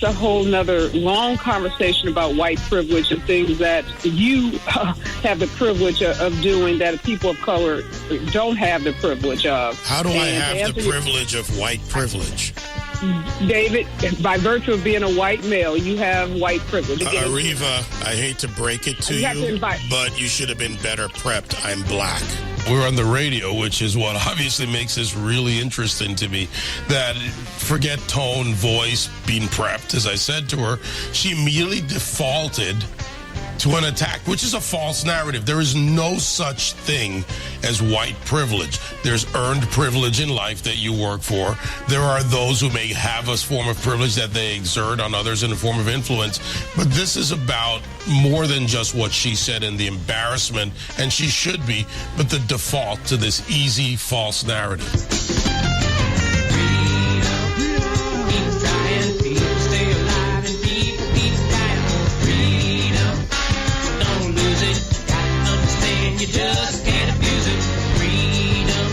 that's a whole nother long conversation about white privilege and things that you have the privilege of doing that people of color don't have the privilege of. How do I have the privilege of white privilege? David, by virtue of being a white male, you have white privilege. Ariva, I hate to break it to you, but you should have been better prepped. I'm black. We're on the radio, which is what obviously makes this really interesting to me. That forget tone, voice, being prepped. As I said to her, she immediately defaulted to an attack, which is a false narrative. There is no such thing as white privilege. There's earned privilege in life that you work for. There are those who may have a form of privilege that they exert on others in a form of influence. But this is about more than just what she said and the embarrassment, and she should be, but the default to this easy false narrative. You just can't abuse it. Freedom,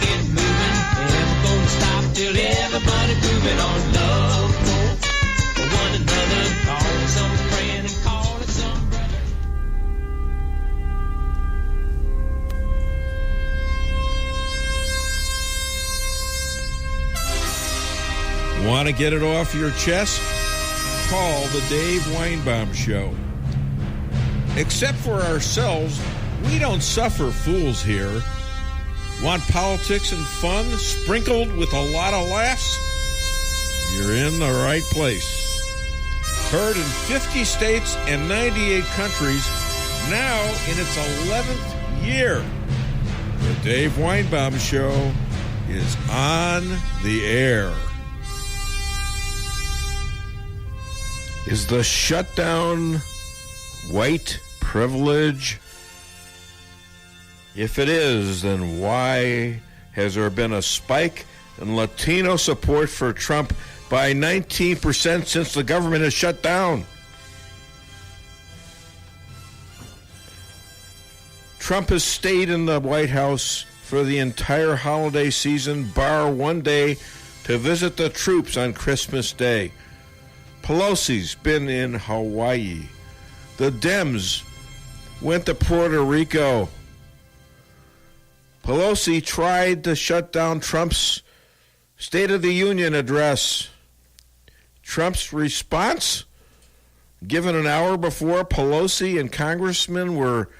get moving. Never gonna stop till everybody moving on. Love for one another. Call it some friend and call it some brother. Want to get it off your chest? Call the Dave Weinbaum Show. Except for ourselves, we don't suffer fools here. Want politics and fun sprinkled with a lot of laughs? You're in the right place. Heard in 50 states and 98 countries, now in its 11th year. The Dave Weinbaum Show is on the air. Is the shutdown white privilege? If it is, then why has there been a spike in Latino support for Trump by 19% since the government has shut down? Trump has stayed in the White House for the entire holiday season, bar one day to visit the troops on Christmas Day. Pelosi's been in Hawaii. The Dems went to Puerto Rico. Pelosi tried to shut down Trump's State of the Union address. Trump's response, given an hour before Pelosi and congressmen were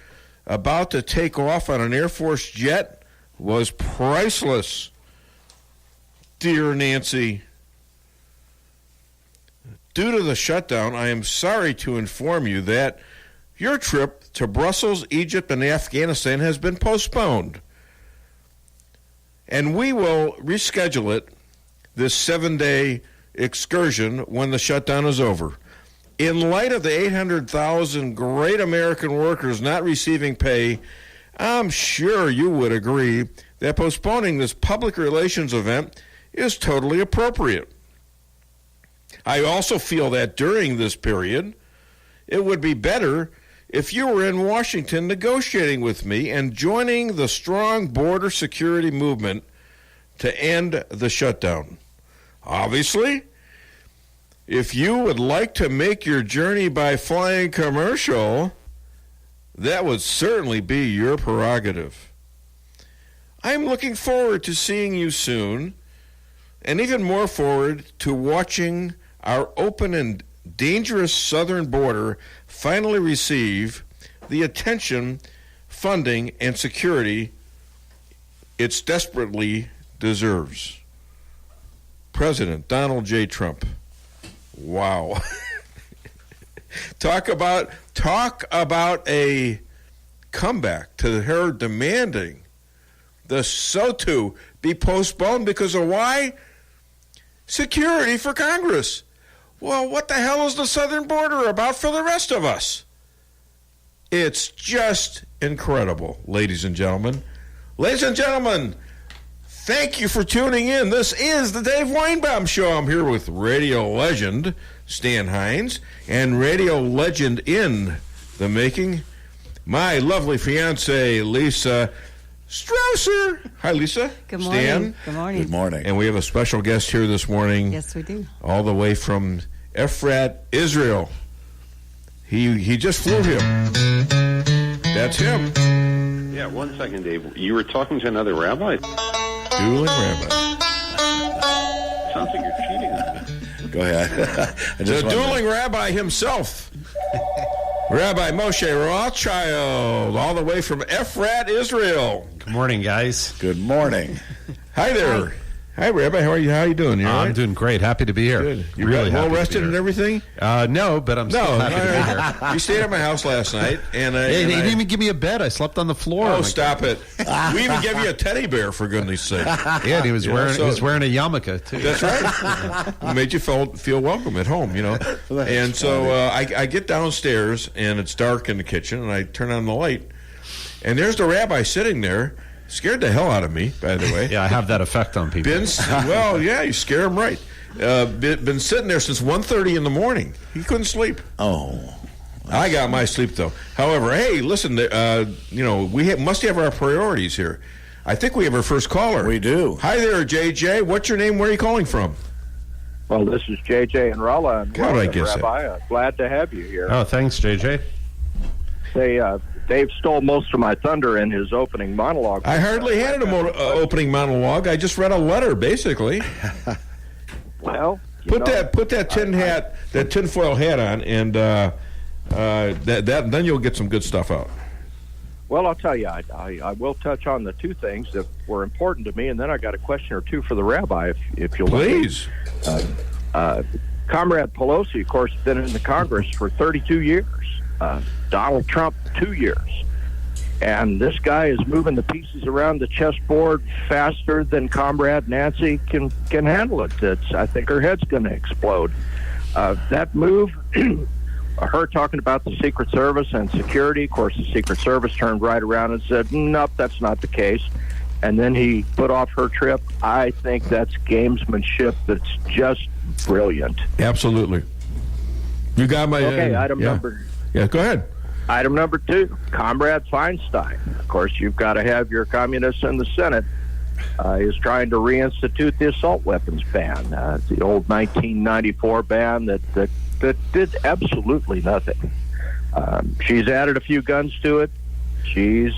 about to take off on an Air Force jet, was priceless. Dear Nancy, due to the shutdown, I am sorry to inform you that your trip to Brussels, Egypt, and Afghanistan has been postponed. And we will reschedule it, this 7-day excursion, when the shutdown is over. In light of the 800,000 great American workers not receiving pay, I'm sure you would agree that postponing this public relations event is totally appropriate. I also feel that during this period, it would be better if you were in Washington negotiating with me and joining the strong border security movement to end the shutdown. Obviously, if you would like to make your journey by flying commercial, that would certainly be your prerogative. I'm looking forward to seeing you soon, and even more forward to watching our open and dangerous southern border finally receive the attention, funding, and security it desperately deserves. President Donald J. Trump. Wow. Talk about a comeback to her demanding the SOTU be postponed because of why? Security for Congress. Well, what the hell is the southern border about for the rest of us? It's just incredible, ladies and gentlemen. Ladies and gentlemen, thank you for tuning in. This is the Dave Weinbaum Show. I'm here with radio legend Stan Hines and radio legend in the making, my lovely fiance, Lisa Strausser. Hi, Lisa. Good morning. Stan. Good morning. Good morning. And we have a special guest here this morning. Yes, we do. All the way from Ephrat, Israel. He just flew him. That's him. Yeah, 1 second, Dave. You were talking to another rabbi? Dueling rabbi. Sounds like you're cheating on me. Go ahead. The dueling rabbi himself. Rabbi Moshe Rothschild, all the way from Ephrat, Israel. Good morning, guys. Good morning. Hi there. Hi, Rabbi. How are you? How are you doing? I'm doing great. Happy to be here. Good. You really well rested and everything? No, but I'm still happy to be here. You stayed at my house last night, and they didn't even give me a bed. I slept on the floor. Oh, stop it! We even gave you a teddy bear, for goodness' sake. Yeah, and he was wearing a yarmulke too. That's right. It made you feel welcome at home, And so I get downstairs, and it's dark in the kitchen, and I turn on the light, and there's the rabbi sitting there. Scared the hell out of me, by the way. Yeah, I have that effect on people. You scare them right. Been sitting there since 1:30 in the morning. He couldn't sleep. Oh. I got my sleep, though. However, hey, listen, we must have our priorities here. I think we have our first caller. We do. Hi there, JJ. What's your name? Where are you calling from? Well, this is JJ and Rolla. And How did I guess Rabbi, glad to have you here. Oh, thanks, JJ. Dave stole most of my thunder in his opening monologue. I hardly had an opening monologue. I just read a letter, basically. Well, put that tinfoil hat on, and then you'll get some good stuff out. Well, I'll tell you, I will touch on the two things that were important to me, and then I got a question or two for the rabbi, if you'll please. Comrade Pelosi, of course, has been in the Congress for 32 years. Donald Trump, 2 years. And this guy is moving the pieces around the chessboard faster than Comrade Nancy can handle it. I think her head's going to explode. That move, her talking about the Secret Service and security, of course, the Secret Service turned right around and said, nope, that's not the case. And then he put off her trip. I think that's gamesmanship that's just brilliant. Absolutely. You got my... Okay, item number... Yeah, go ahead. Item number 2, Comrade Feinstein. Of course, you've got to have your communists in the Senate. Is trying to reinstitute the assault weapons ban, the old 1994 ban that did absolutely nothing. She's added a few guns to it. She's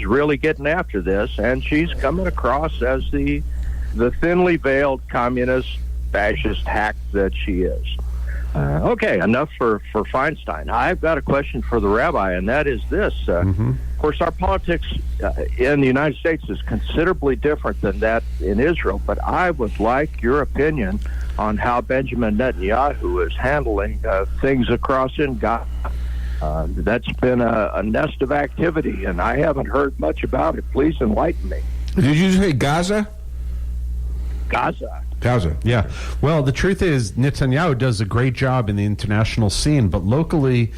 really getting after this, and she's coming across as the thinly veiled communist fascist hack that she is. Okay, enough for Feinstein. I've got a question for the rabbi, and that is this. Of course, our politics in the United States is considerably different than that in Israel, but I would like your opinion on how Benjamin Netanyahu is handling things across in Gaza. That's been a nest of activity, and I haven't heard much about it. Please enlighten me. Did you say Gaza? Gaza. Yeah. Well, the truth is Netanyahu does a great job in the international scene, but locally,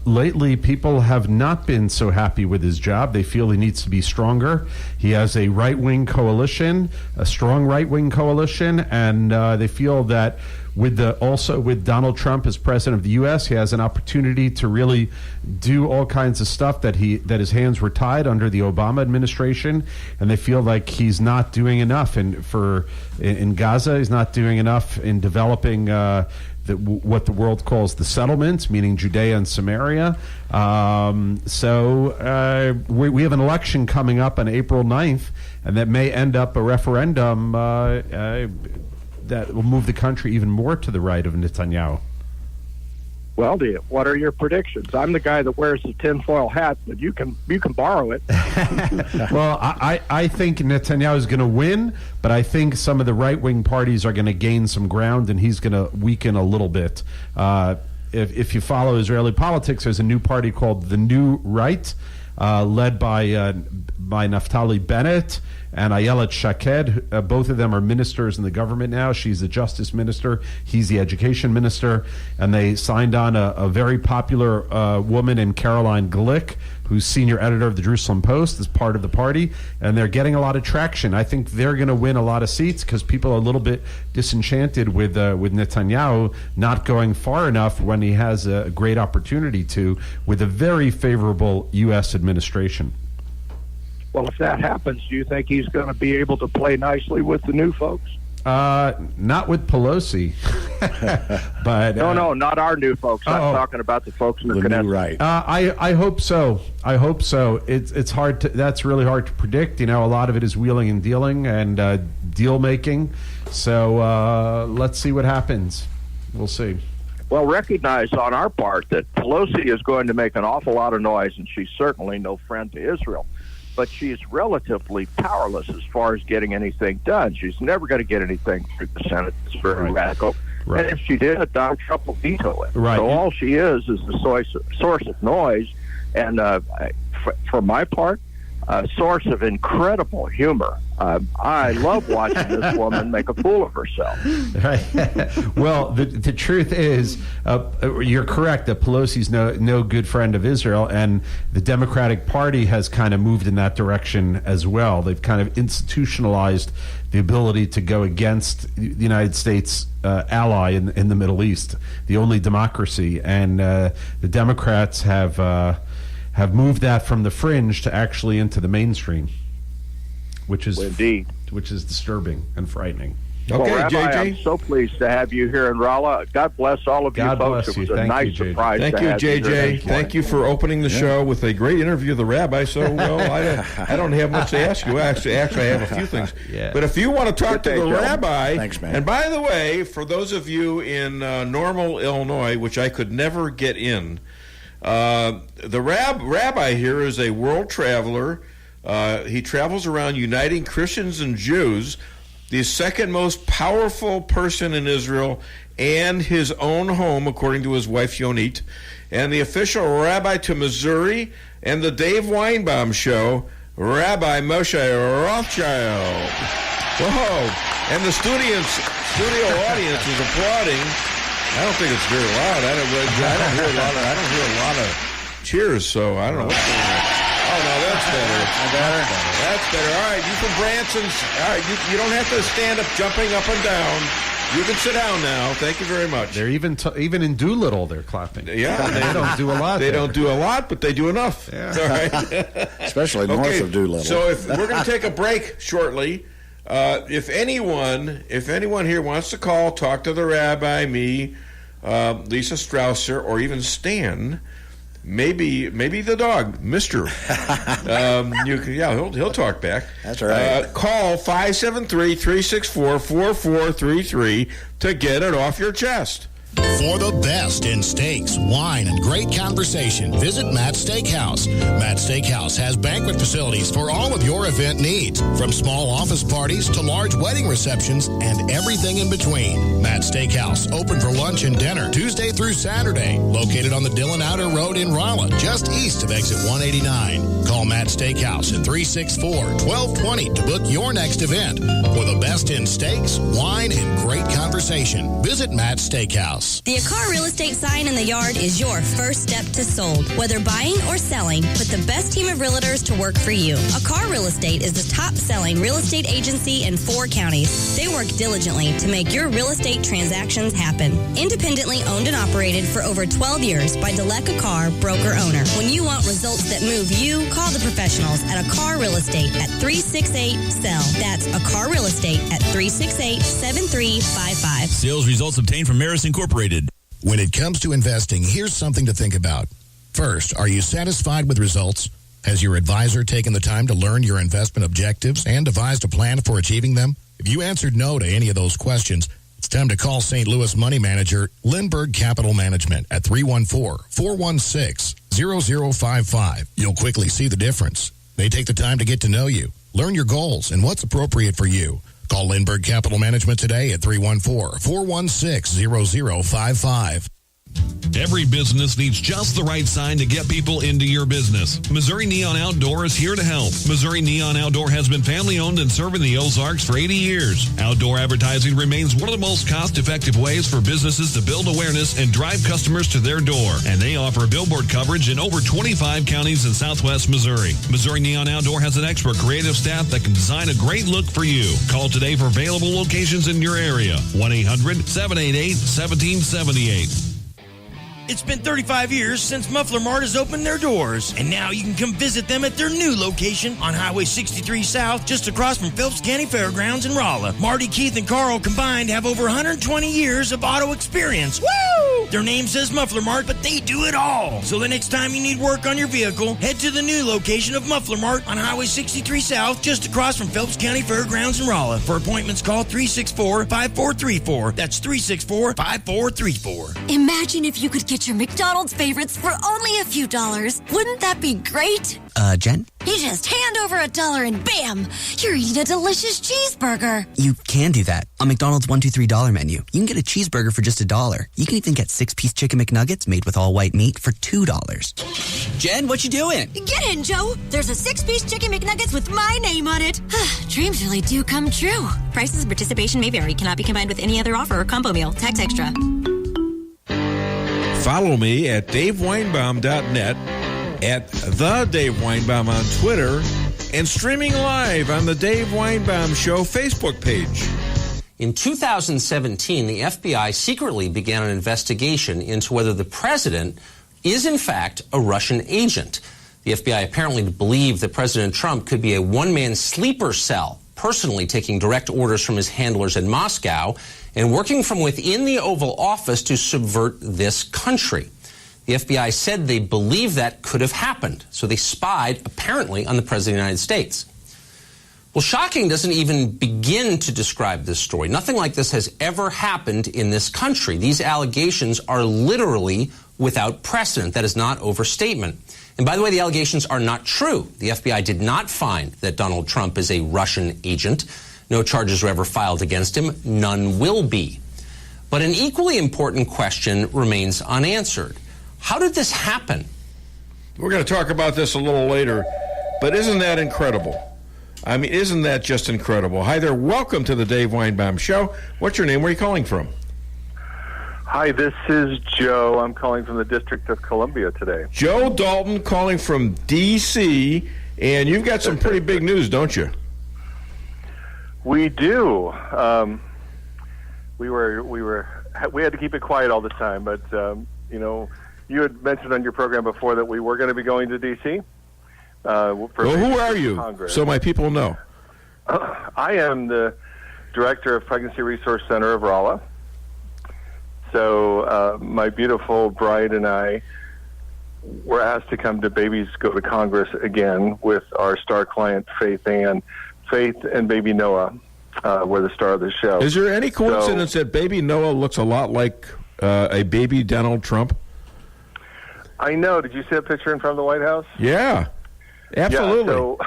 lately, people have not been so happy with his job. They feel he needs to be stronger. He has a right-wing coalition, a strong right-wing coalition, and they feel that with Donald Trump as president of the U.S., he has an opportunity to really do all kinds of stuff that his hands were tied under the Obama administration, and they feel like he's not doing enough in Gaza. He's not doing enough in developing what the world calls the settlements, meaning Judea and Samaria. So we have an election coming up on April 9th, and that may end up a referendum that will move the country even more to the right of Netanyahu. Well, what are your predictions? I'm the guy that wears the tinfoil hat, but you can borrow it. Well, I think Netanyahu is going to win, but I think some of the right-wing parties are going to gain some ground, and he's going to weaken a little bit. If you follow Israeli politics, there's a new party called the New Right, led by Naftali Bennett and Ayelet Shaked. Both of them are ministers in the government now. She's the justice minister. He's the education minister. And they signed on a very popular woman in Caroline Glick, who's senior editor of the Jerusalem Post, as part of the party. And they're getting a lot of traction. I think they're going to win a lot of seats because people are a little bit disenchanted with Netanyahu not going far enough when he has a great opportunity to, with a very favorable U.S. administration. Well, if that happens, do you think he's going to be able to play nicely with the new folks? Not with Pelosi. But no, not our new folks. I'm talking about the folks in the Knesset. Right. I hope so. I hope so. It's hard to. That's really hard to predict. A lot of it is wheeling and dealing and deal making. So let's see what happens. We'll see. Well, recognize on our part that Pelosi is going to make an awful lot of noise, and she's certainly no friend to Israel. But she's relatively powerless as far as getting anything done. She's never going to get anything through the Senate. It's very radical. Right. And if she did, Donald Trump will veto it. Right. So all she is the source of noise. And for my part, a source of incredible humor. I love watching this woman make a fool of herself. Well, the truth is, you're correct that Pelosi's no good friend of Israel, and the Democratic Party has kind of moved in that direction as well. They've kind of institutionalized the ability to go against the United States ally in the Middle East, the only democracy, and the Democrats have moved that from the fringe to actually into the mainstream, which is disturbing and frightening. Okay, well, Rabbi, JJ. I'm so pleased to have you here in Rolla. God bless all of you folks. It was a nice surprise. Thank you, JJ. Thank you for opening the show with a great interview of the rabbi. So, I don't have much to ask you. Actually, I have a few things. Yeah. But if you want to talk to the rabbi, thanks, man. And by the way, for those of you in Normal, Illinois, which I could never get in, the rabbi here is a world traveler. He travels around uniting Christians and Jews, the second most powerful person in Israel, and his own home, according to his wife Yonit, and the official rabbi to Missouri and the Dave Weinbaum Show, Rabbi Moshe Rothschild. Whoa! And the studio audience is applauding. I don't think it's very loud. I don't hear a lot of cheers, so I don't know what's going on. Oh, no, that's better. That's better. All right, you from Branson's. All right, you don't have to stand up, jumping up and down. You can sit down now. Thank you very much. They're even in Doolittle, they're clapping. Yeah, they don't do a lot. They don't do a lot, but they do enough. Yeah. All right. Especially north of Doolittle. So if we're going to take a break shortly. If anyone here wants to call, talk to the rabbi, me, Lisa Strausser, or even Stan, maybe the dog, Mister. He'll talk back. That's right. Call 573-364-4433 to get it off your chest. For the best in steaks, wine, and great conversation, visit Matt's Steakhouse. Matt's Steakhouse has banquet facilities for all of your event needs, from small office parties to large wedding receptions and everything in between. Matt's Steakhouse, open for lunch and dinner Tuesday through Saturday, located on the Dillon Outer Road in Rolla, just east of exit 189. Call Matt's Steakhouse at 364-1220 to book your next event. For the best in steaks, wine, and great conversation, visit Matt's Steakhouse. The Akar Real Estate sign in the yard is your first step to sold. Whether buying or selling, put the best team of realtors to work for you. Akar Real Estate is the top-selling real estate agency in 4 counties. They work diligently to make your real estate transactions happen. Independently owned and operated for over 12 years by Delek Akar, broker-owner. When you want results that move you, call the professionals at Akar Real Estate at 368-SELL. That's Akar Real Estate at 368-7355. Sales results obtained from Maris Incorporated. When it comes to investing, here's something to think about. First, are you satisfied with results? Has your advisor taken the time to learn your investment objectives and devised a plan for achieving them? If you answered no to any of those questions, it's time to call St. Louis money manager Lindbergh Capital Management at 314-416-0055. You'll quickly see the difference. They take the time to get to know you, learn your goals, and what's appropriate for you. Call Lindbergh Capital Management today at 314-416-0055. Every business needs just the right sign to get people into your business. Missouri Neon Outdoor is here to help. Missouri Neon Outdoor has been family-owned and serving the Ozarks for 80 years. Outdoor advertising remains one of the most cost-effective ways for businesses to build awareness and drive customers to their door. And they offer billboard coverage in over 25 counties in southwest Missouri. Missouri Neon Outdoor has an expert creative staff that can design a great look for you. Call today for available locations in your area. 1-800-788-1778. It's been 35 years since Muffler Mart has opened their doors, and now you can come visit them at their new location on Highway 63 South, just across from Phelps County Fairgrounds in Rolla. Marty, Keith, and Carl combined have over 120 years of auto experience. Woo! Their name says Muffler Mart, but they do it all. So the next time you need work on your vehicle, head to the new location of Muffler Mart on Highway 63 South, just across from Phelps County Fairgrounds in Rolla. For appointments, call 364-5434. That's 364-5434. Imagine if you could get your McDonald's favorites for only a few dollars. Wouldn't that be great? Jen? You just hand over $1 and bam, you're eating a delicious cheeseburger. You can do that. On McDonald's $1, $2, $3 menu, you can get a cheeseburger for just $1. You can even get 6-piece chicken McNuggets made with all white meat for $2. Jen, what you doing? Get in, Joe. There's a 6-piece chicken McNuggets with my name on it. Dreams really do come true. Prices and participation may vary. Cannot be combined with any other offer or combo meal. Tax extra. Follow me at daveweinbaum.net, at The Dave Weinbaum on Twitter, and streaming live on the Dave Weinbaum Show Facebook page. In 2017, the FBI secretly began an investigation into whether the president is, in fact, a Russian agent. The FBI apparently believed that President Trump could be a one-man sleeper cell, personally taking direct orders from his handlers in Moscow and working from within the Oval Office to subvert this country. The FBI said they believe that could have happened, so they spied, apparently, on the President of the United States. Well, shocking doesn't even begin to describe this story. Nothing like this has ever happened in this country. These allegations are literally without precedent. That is not overstatement. And by the way, the allegations are not true. The FBI did not find that Donald Trump is a Russian agent. No charges were ever filed against him. None will be. But an equally important question remains unanswered. How did this happen? We're going to talk about this a little later, but isn't that incredible? I mean, isn't that just incredible? Hi there. Welcome to the Dave Weinbaum Show. What's your name? Where are you calling from? Hi, this is Joe. I'm calling from the District of Columbia today. Joe Dalton calling from D.C., and you've got some pretty big news, don't you? We do. We had to keep it quiet all the time, but you had mentioned on your program before that we were going to be going to D.C. Well, who are you? Congress. So my people know. I am the director of Pregnancy Resource Center of Rolla. So my beautiful bride and I were asked to come to Babies Go to Congress again with our star client, Faith Ann. Faith and baby Noah were the star of the show. Is there any coincidence that baby Noah looks a lot like a baby Donald Trump? I know. Did you see a picture in front of the White House? Yeah, absolutely.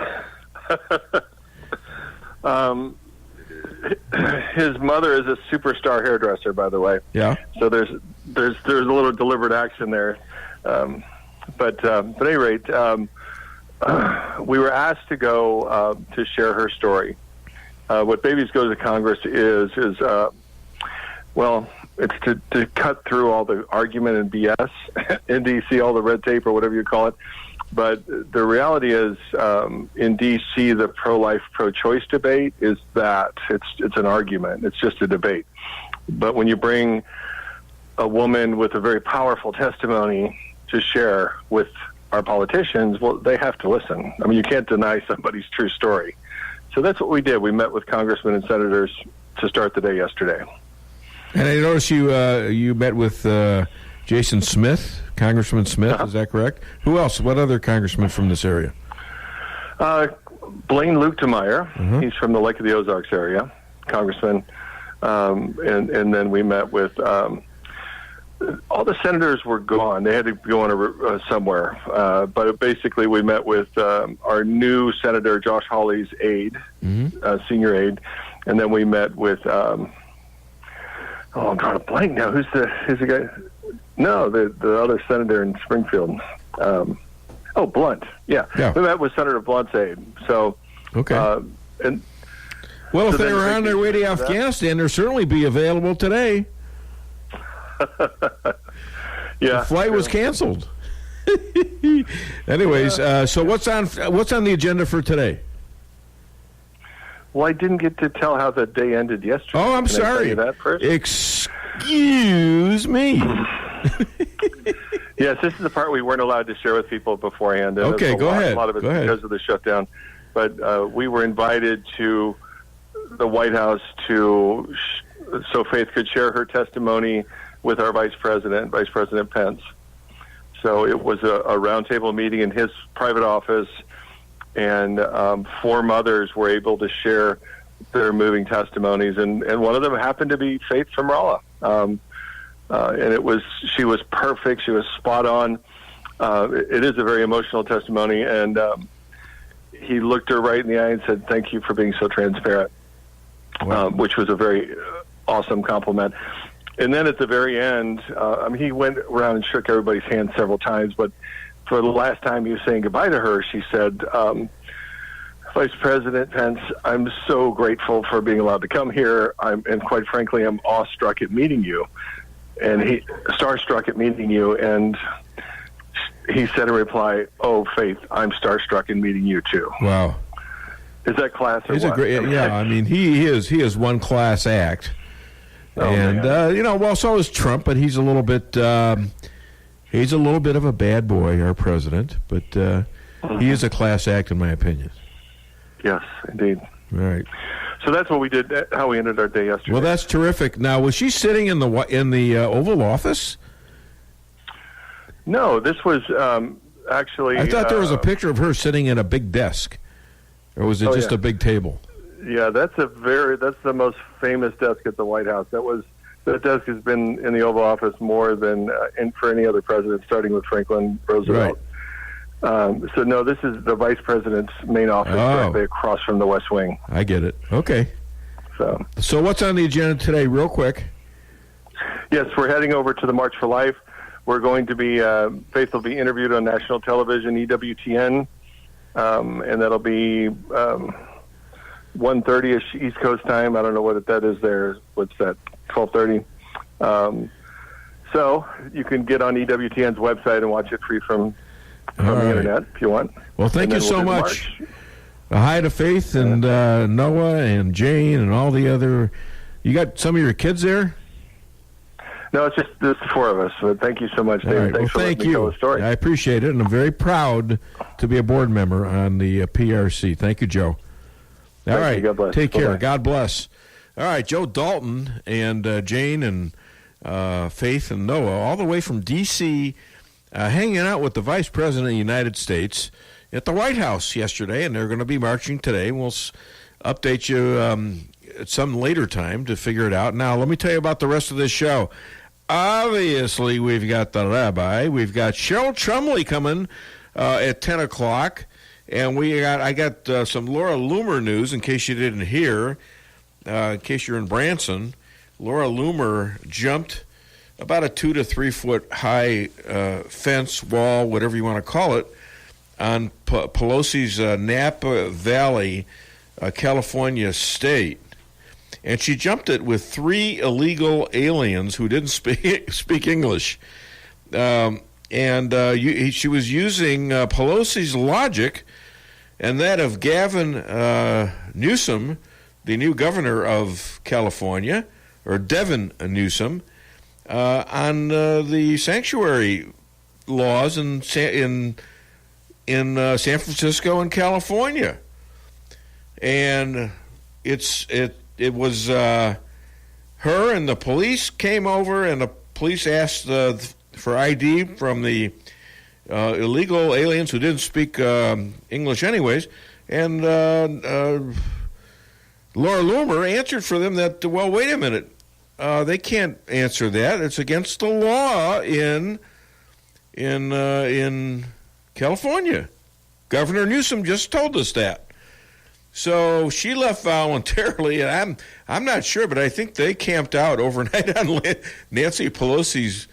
Yeah, so, his mother is a superstar hairdresser, by the way. Yeah. So there's a little deliberate action there, but at any rate, we were asked to go to share her story. What Babies Go to Congress is well, it's to cut through all the argument and BS in D.C., all the red tape or whatever you call it. But the reality is, in D.C., the pro-life, pro-choice debate is that it's an argument. It's just a debate. But when you bring a woman with a very powerful testimony to share with our politicians, well, they have to listen. I mean, you can't deny somebody's true story. So that's what we did. We met with congressmen and senators to start the day yesterday. And I noticed you met with Jason Smith, Congressman Smith. Uh-huh. Is that correct? Who else? What other congressman from this area? Blaine Luetkemeyer. Uh-huh. He's from the Lake of the Ozarks area, congressman. And then we met with all the senators were gone. They had to go on somewhere. But basically, we met with our new Senator Josh Hawley's aide, senior aide, and then we met with. I'm drawing a blank now. Who's the guy? No, the other senator in Springfield. Blunt. Yeah. We met with Senator Blunt's aide. So. Okay. And. Well, if they were on their way to Afghanistan, they'll certainly be available today. Yeah, the flight was canceled. Anyways, so what's on the agenda for today? Well, I didn't get to tell how the day ended yesterday. Oh, I'm sorry. I tell you that first? Excuse me. Yes, this is the part we weren't allowed to share with people beforehand. And okay, go ahead. A lot of it's because of the shutdown. But we were invited to the White House so Faith could share her testimony with our Vice President Pence. So it was a roundtable meeting in his private office, and 4 mothers were able to share their moving testimonies, and one of them happened to be Faith from Rolla. And she was perfect. She was spot on. It is a very emotional testimony, and he looked her right in the eye and said, "Thank you for being so transparent," which was a very awesome compliment. And then at the very end, he went around and shook everybody's hand several times, but for the last time he was saying goodbye to her, she said, "Vice President Pence, I'm so grateful for being allowed to come here. And quite frankly, I'm awestruck at meeting you." And he starstruck at meeting you, and he said in reply, "Oh, Faith, I'm starstruck in meeting you too." Wow, is that class? Or he's what? a great, yeah. I mean, he is one class act, and well, so is Trump, but he's a little bit of a bad boy, our president. But he is a class act, in my opinion. Yes, indeed. All right. So that's what we did. How we ended our day yesterday. Well, that's terrific. Now, was she sitting in the Oval Office? No, this was actually. I thought there was a picture of her sitting at a big desk, or was it just a big table? Yeah, that's the most famous desk at the White House. That desk has been in the Oval Office more than for any other president, starting with Franklin Roosevelt. Right. So no, this is the Vice President's main office directly across from the West Wing. I get it. Okay. So what's on the agenda today, real quick? Yes, we're heading over to the March for Life. We're going to be, Faith will be interviewed on national television, EWTN, and that'll be 1:30-ish East Coast time. I don't know what that is there. What's that, 12:30? So you can get on EWTN's website and watch it free from the internet if you want. Well, thank you so much. Hi to Faith and Noah and Jane and all the other. You got some of your kids there? No, it's just the 4 of us. So thank you so much, David. Right. Thanks for letting me tell the story. I appreciate it, and I'm very proud to be a board member on the PRC. Thank you, Joe. All right. God bless. Take care. Bye-bye. God bless. All right, Joe Dalton and Jane and Faith and Noah, all the way from D.C., hanging out with the Vice President of the United States at the White House yesterday, and they're going to be marching today. We'll update you at some later time to figure it out. Now, let me tell you about the rest of this show. Obviously, we've got the rabbi. We've got Cheryl Chumley coming at 10 o'clock, and I got some Laura Loomer news in case you didn't hear. In case you're in Branson, Laura Loomer jumped about a 2 to 3 foot high fence, wall, whatever you want to call it, on Pelosi's Napa Valley, California state. And she jumped it with 3 illegal aliens who didn't speak English. She was using Pelosi's logic and that of Gavin Newsom, the new governor of California, or Devin Newsom, on the sanctuary laws in San Francisco and California. And it was her and the police came over, and the police asked for ID from the illegal aliens who didn't speak English anyways, and Laura Loomer answered for them that, well, wait a minute, they can't answer that. It's against the law in California. Governor Newsom just told us that. So she left voluntarily, and I'm not sure, but I think they camped out overnight on Nancy Pelosi's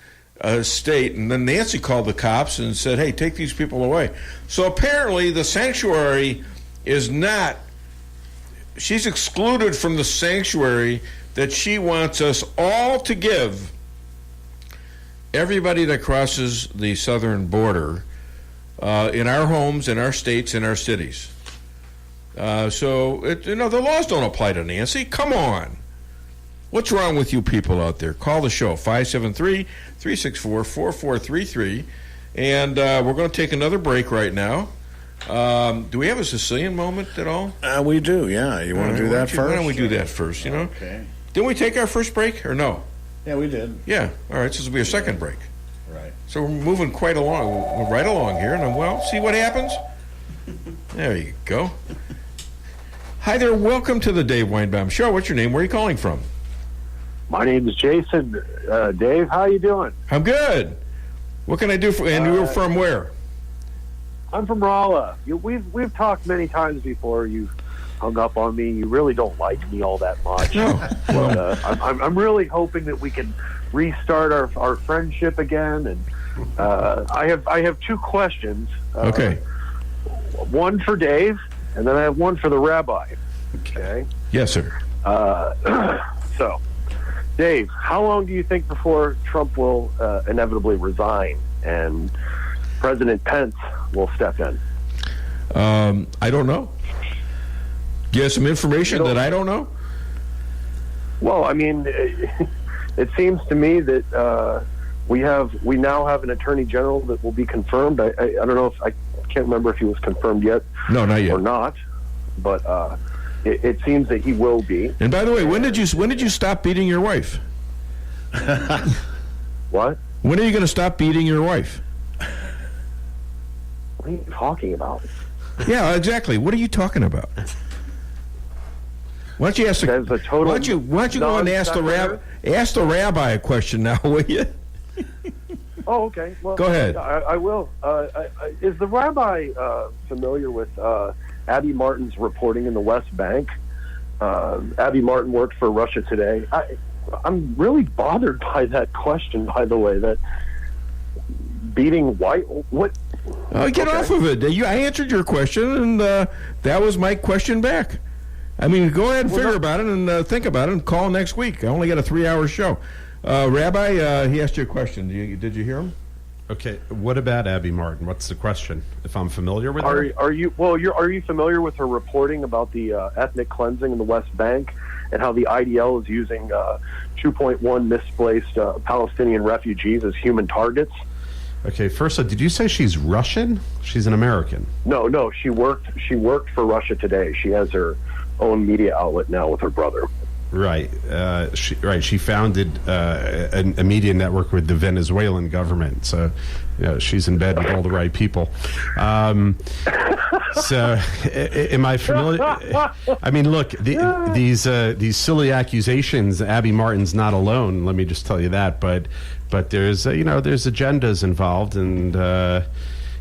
state, and then Nancy called the cops and said, hey, take these people away. So apparently the sanctuary is not, she's excluded from the sanctuary that she wants us all to give everybody that crosses the southern border in our homes, in our states, in our cities. So the laws don't apply to Nancy. Come on. What's wrong with you people out there? Call the show, 573-364-4433. And we're going to take another break right now. Do we have a Sicilian moment at all? We do, yeah. You want to do that first? Why don't we do that first, you know? Okay. Didn't we take our first break, or no? Yeah, we did. Yeah. All right, so this will be our second break. Right. So we're moving quite along. We're right along here. And, well, see what happens? There you go. Hi there. Welcome to the Dave Weinbaum Show. What's your name? Where are you calling from? My name is Jason. Dave, how you doing? I'm good. What can I do for? And you're from where? I'm from Rolla. We've talked many times before. You've hung up on me. You really don't like me all that much. No. But I'm really hoping that we can restart our friendship again. And I have two questions. Okay. One for Dave, and then I have one for the rabbi. Okay. Yes, sir. So, Dave, how long do you think before Trump will inevitably resign and President Pence will step in? I don't know. Do you have some information that I don't know? Well, I mean, it seems to me that we now have an attorney general that will be confirmed. I don't know if I can't remember if he was confirmed yet. No, not yet. Or not, but it seems that he will be. And by the way, when did you stop beating your wife? What? When are you going to stop beating your wife? What are you talking about? Yeah, exactly. What are you talking about? Why don't you ask why don't you go and ask the rabbi a question now, will you? Oh, okay. Well, go ahead. I will. Is the rabbi familiar with Abby Martin's reporting in the West Bank? Abby Martin worked for Russia Today. I'm really bothered by that question, by the way, that beating white... What? Get off of it. I answered your question, and that was my question back. I mean, go ahead and figure about it and think about it and call next week. I only got a 3-hour show. Rabbi, he asked you a question. Did you hear him? Okay. What about Abby Martin? What's the question? If I'm familiar with her? Are you familiar with her reporting about the ethnic cleansing in the West Bank and how the IDL is using 2.1 misplaced Palestinian refugees as human targets? Okay, first, did you say she's Russian? She's an American. No, she worked for Russia Today. She has her own media outlet now with her brother. Right. She founded a media network with the Venezuelan government. So, she's in bed with all the right people. So, am I familiar? I mean, look, these silly accusations. Abby Martin's not alone. Let me just tell you that. But there's there's agendas involved, and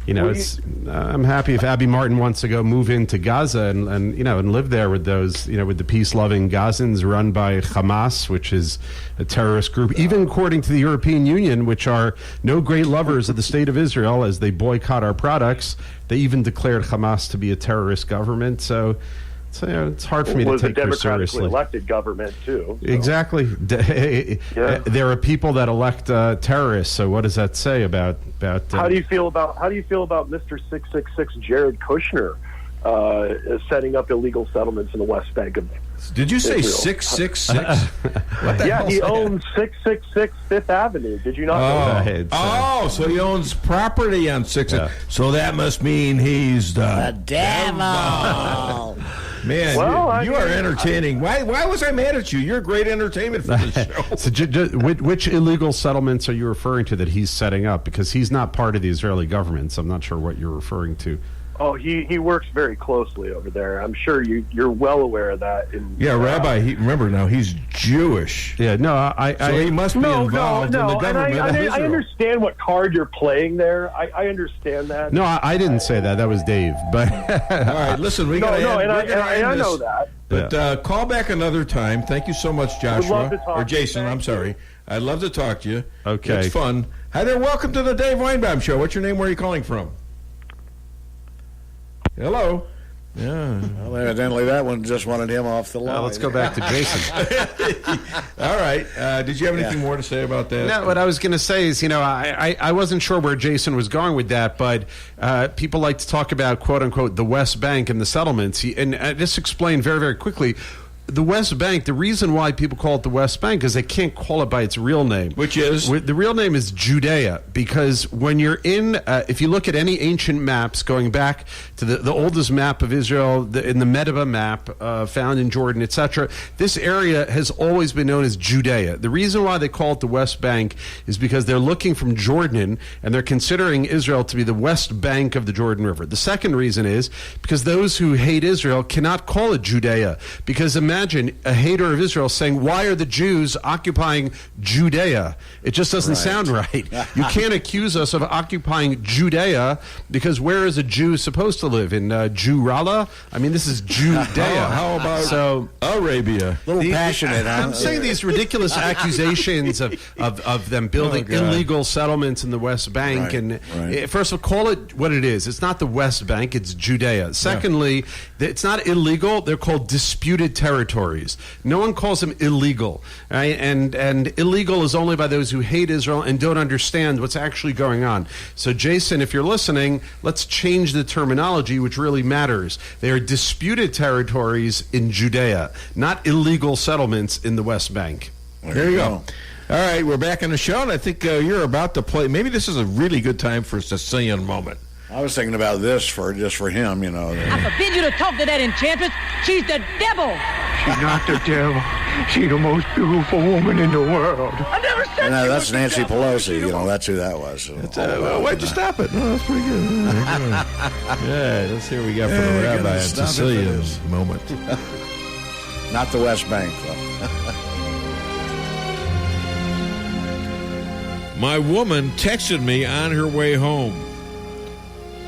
I'm happy if Abby Martin wants to go move into Gaza and live there with those with the peace-loving Gazans run by Hamas, which is a terrorist group, even according to the European Union, which are no great lovers of the state of Israel as they boycott our products. They even declared Hamas to be a terrorist government. So it's hard for me to take her seriously. It was a democratically elected government too. So. Exactly. There are people that elect terrorists. So what does that say about? How do you feel about Mr. 666 Jared Kushner setting up illegal settlements in the West Bank of Did you say Israel? 666? Yeah, he owns 666 Fifth Avenue. Did you not know that? So he owns property on 6. Yeah. So that must mean he's the devil. Man, you are entertaining. Why was I mad at you? You're great entertainment for this show. So, which illegal settlements are you referring to that he's setting up? Because he's not part of the Israeli government, so I'm not sure what you're referring to. Oh, he works very closely over there. I'm sure you're well aware of that. Rabbi, remember now, he's Jewish. Yeah, no, so he must be involved in the government of Israel. I understand what card you're playing there. I understand that. No, I didn't say that. That was Dave. But all right, listen, we got to end I this. know that. But call back another time. Thank you so much, Joshua. Or Jason, I'm sorry. I'd love to talk to you. Okay. It's fun. Hi there, welcome to the Dave Weinbaum Show. What's your name? Where are you calling from? Hello. Yeah. Well, evidently that one just wanted him off the line. Let's go back to Jason. All right. Did you have anything more to say about that? No, what I was going to say is, I wasn't sure where Jason was going with that, but people like to talk about, quote unquote, the West Bank and the settlements. And just explain very, very quickly, the West Bank, the reason why people call it the West Bank is they can't call it by its real name. Which is? The real name is Judea, because when you're in, if you look at any ancient maps going back to the oldest map of Israel, in the Medeba map found in Jordan, etc., this area has always been known as Judea. The reason why they call it the West Bank is because they're looking from Jordan, and they're considering Israel to be the West Bank of the Jordan River. The second reason is because those who hate Israel cannot call it Judea, because imagine a hater of Israel saying, why are the Jews occupying Judea? It just doesn't sound right. You can't accuse us of occupying Judea, because where is a Jew supposed to live? In Rolla? I mean, this is Judea. How about Arabia? A little passionate, huh? I'm saying these ridiculous accusations of them building illegal settlements in the West Bank. First of all, call it what it is. It's not the West Bank, it's Judea. Secondly, it's not illegal. They're called disputed territories. No one calls them illegal. Right? And illegal is only by those who hate Israel and don't understand what's actually going on. So, Jason, if you're listening, let's change the terminology, which really matters. They are disputed territories in Judea, not illegal settlements in the West Bank. There you go. All right, we're back on the show, and I think you're about to play. Maybe this is a really good time for a Sicilian moment. I was thinking about this just for him, you know. I forbid you to talk to that enchantress. She's the devil. She's not the devil. She's the most beautiful woman in the world. I never said that. That's Nancy Pelosi. You know, that's who that was. Why'd you stop it? No, that's pretty good. Yeah, let's see what we got for the rabbi and Sicilian moment. Not the West Bank, though. My woman texted me on her way home.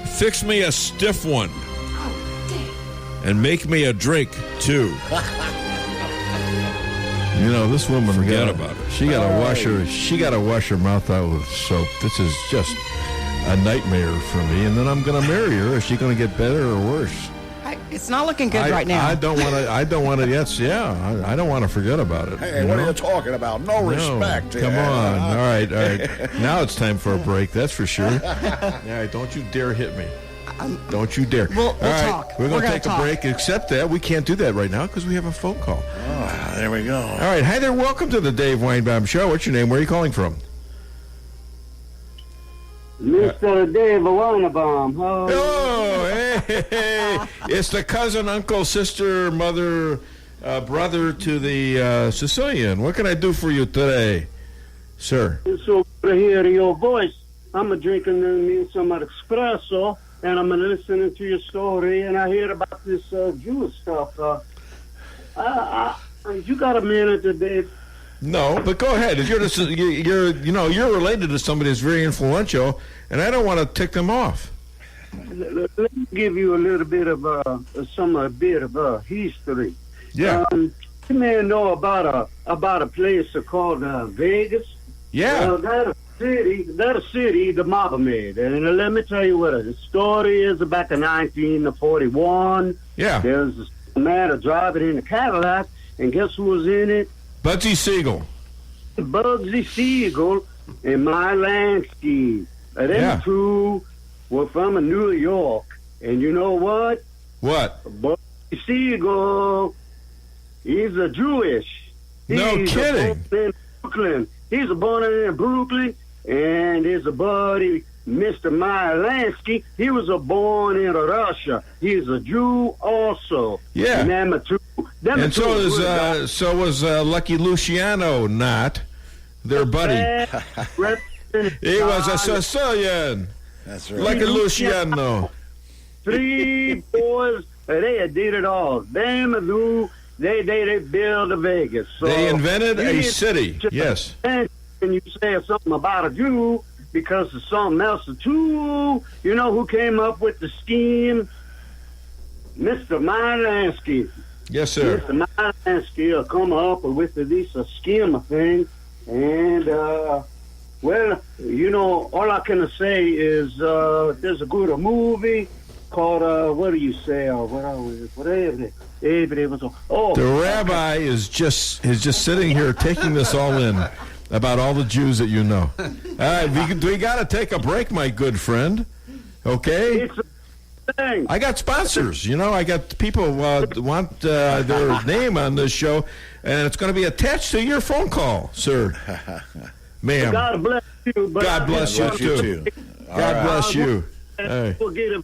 Fix me a stiff one. And make me a drink, too. You know, this woman, forget about it. She got to wash her mouth out with soap. This is just a nightmare for me. And then I'm going to marry her. Is she going to get better or worse? It's not looking good right now. I don't want to. Yes, yeah. I don't want to forget about it. Hey, what are you talking about? No respect. Come on. All right. Now it's time for a break. That's for sure. All right. Don't you dare hit me. Don't you dare. We'll talk. We're going to take a break. Except that we can't do that right now because we have a phone call. Oh, there we go. All right. Hi there. Welcome to the Dave Weinbaum Show. What's your name? Where are you calling from? Mr. Dave Weinbaum. Oh, hey. It's the cousin, uncle, sister, mother, brother to the Sicilian. What can I do for you today, sir? It's so good to hear your voice. I'm drinking me some espresso, and I'm listening to your story, and I hear about this Jewish stuff. You got a minute today? No, but go ahead. You're related to somebody that's very influential, and I don't want to tick them off. Let me give you a little bit of history. Yeah. You may know about a place called Vegas. Yeah. That a city the mob made, and let me tell you what the story is. Back in 1941. Yeah. There's a man driving in a Cadillac, and guess who was in it? Bugsy Siegel. Bugsy Siegel and my Lansky. Them two were from New York. And you know what? What? Bugsy Siegel, he's a Jewish. No kidding. Born in Brooklyn. He's born in Brooklyn, and his buddy, Mr. Lansky, he was born in Russia. He's a Jew also. Yeah. And so was Lucky Luciano not their buddy. He was a Sicilian. That's right. Lucky Luciano. Three boys, they did it all. They built Vegas. So they invented a city. Yes. And you say something about a Jew because of something else too. You know who came up with the scheme? Mr. Lansky. Yes, sir. Mr. Lansky will come up with this scheme thing. And, well, you know, all I can say is there's a good movie called, what do you say? Whatever. The rabbi is just sitting here taking this all in about all the Jews that you know. All right, we got to take a break, my good friend. Okay? Thanks. I got sponsors. You know, I got people want their name on this show, and it's going to be attached to your phone call, sir. Ma'am. God bless you. But God bless you, too. God bless you. We'll get a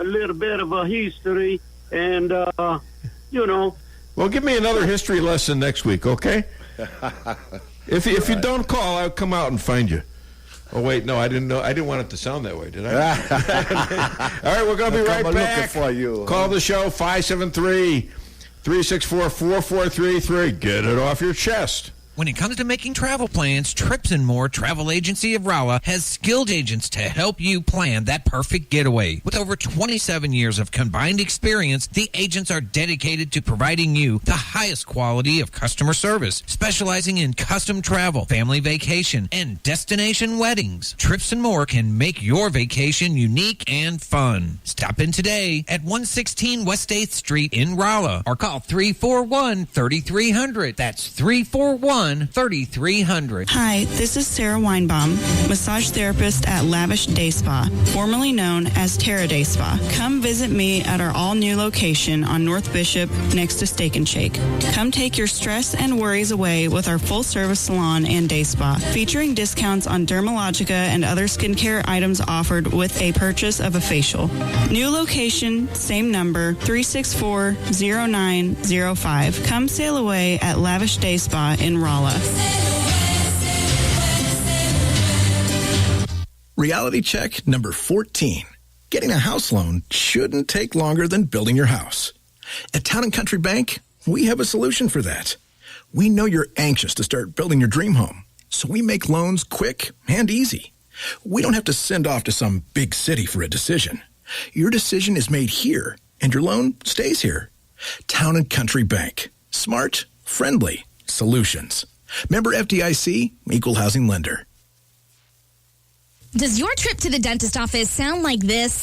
little bit of a history, and, you know. Well, give me another history lesson next week, okay? If you don't call, I'll come out and find you. Oh, wait, no, I didn't know. I didn't want it to sound that way, did I? All right, we're going to be right back. For you. Call the show, 573-364-4433. Get it off your chest. When it comes to making travel plans, Trips and More Travel Agency of Rolla has skilled agents to help you plan that perfect getaway. With over 27 years of combined experience, the agents are dedicated to providing you the highest quality of customer service, specializing in custom travel, family vacation, and destination weddings. Trips and More can make your vacation unique and fun. Stop in today at 116 West 8th Street in Rolla or call 341-3300. That's 341-3300. Hi, this is Sarah Weinbaum, massage therapist at Lavish Day Spa, formerly known as Terra Day Spa. Come visit me at our all-new location on North Bishop next to Steak and Shake. Come take your stress and worries away with our full-service salon and day spa, featuring discounts on Dermalogica and other skincare items offered with a purchase of a facial. New location, same number, 364-0905. Come sail away at Lavish Day Spa in Rolla. Reality check number 14. Getting a house loan shouldn't take longer than building your house. At Town & Country Bank, we have a solution for that. We know you're anxious to start building your dream home, so we make loans quick and easy. We don't have to send off to some big city for a decision. Your decision is made here, and your loan stays here. Town & Country Bank. Smart, friendly solutions. Member FDIC, equal housing lender. Does your trip to the dentist office sound like this?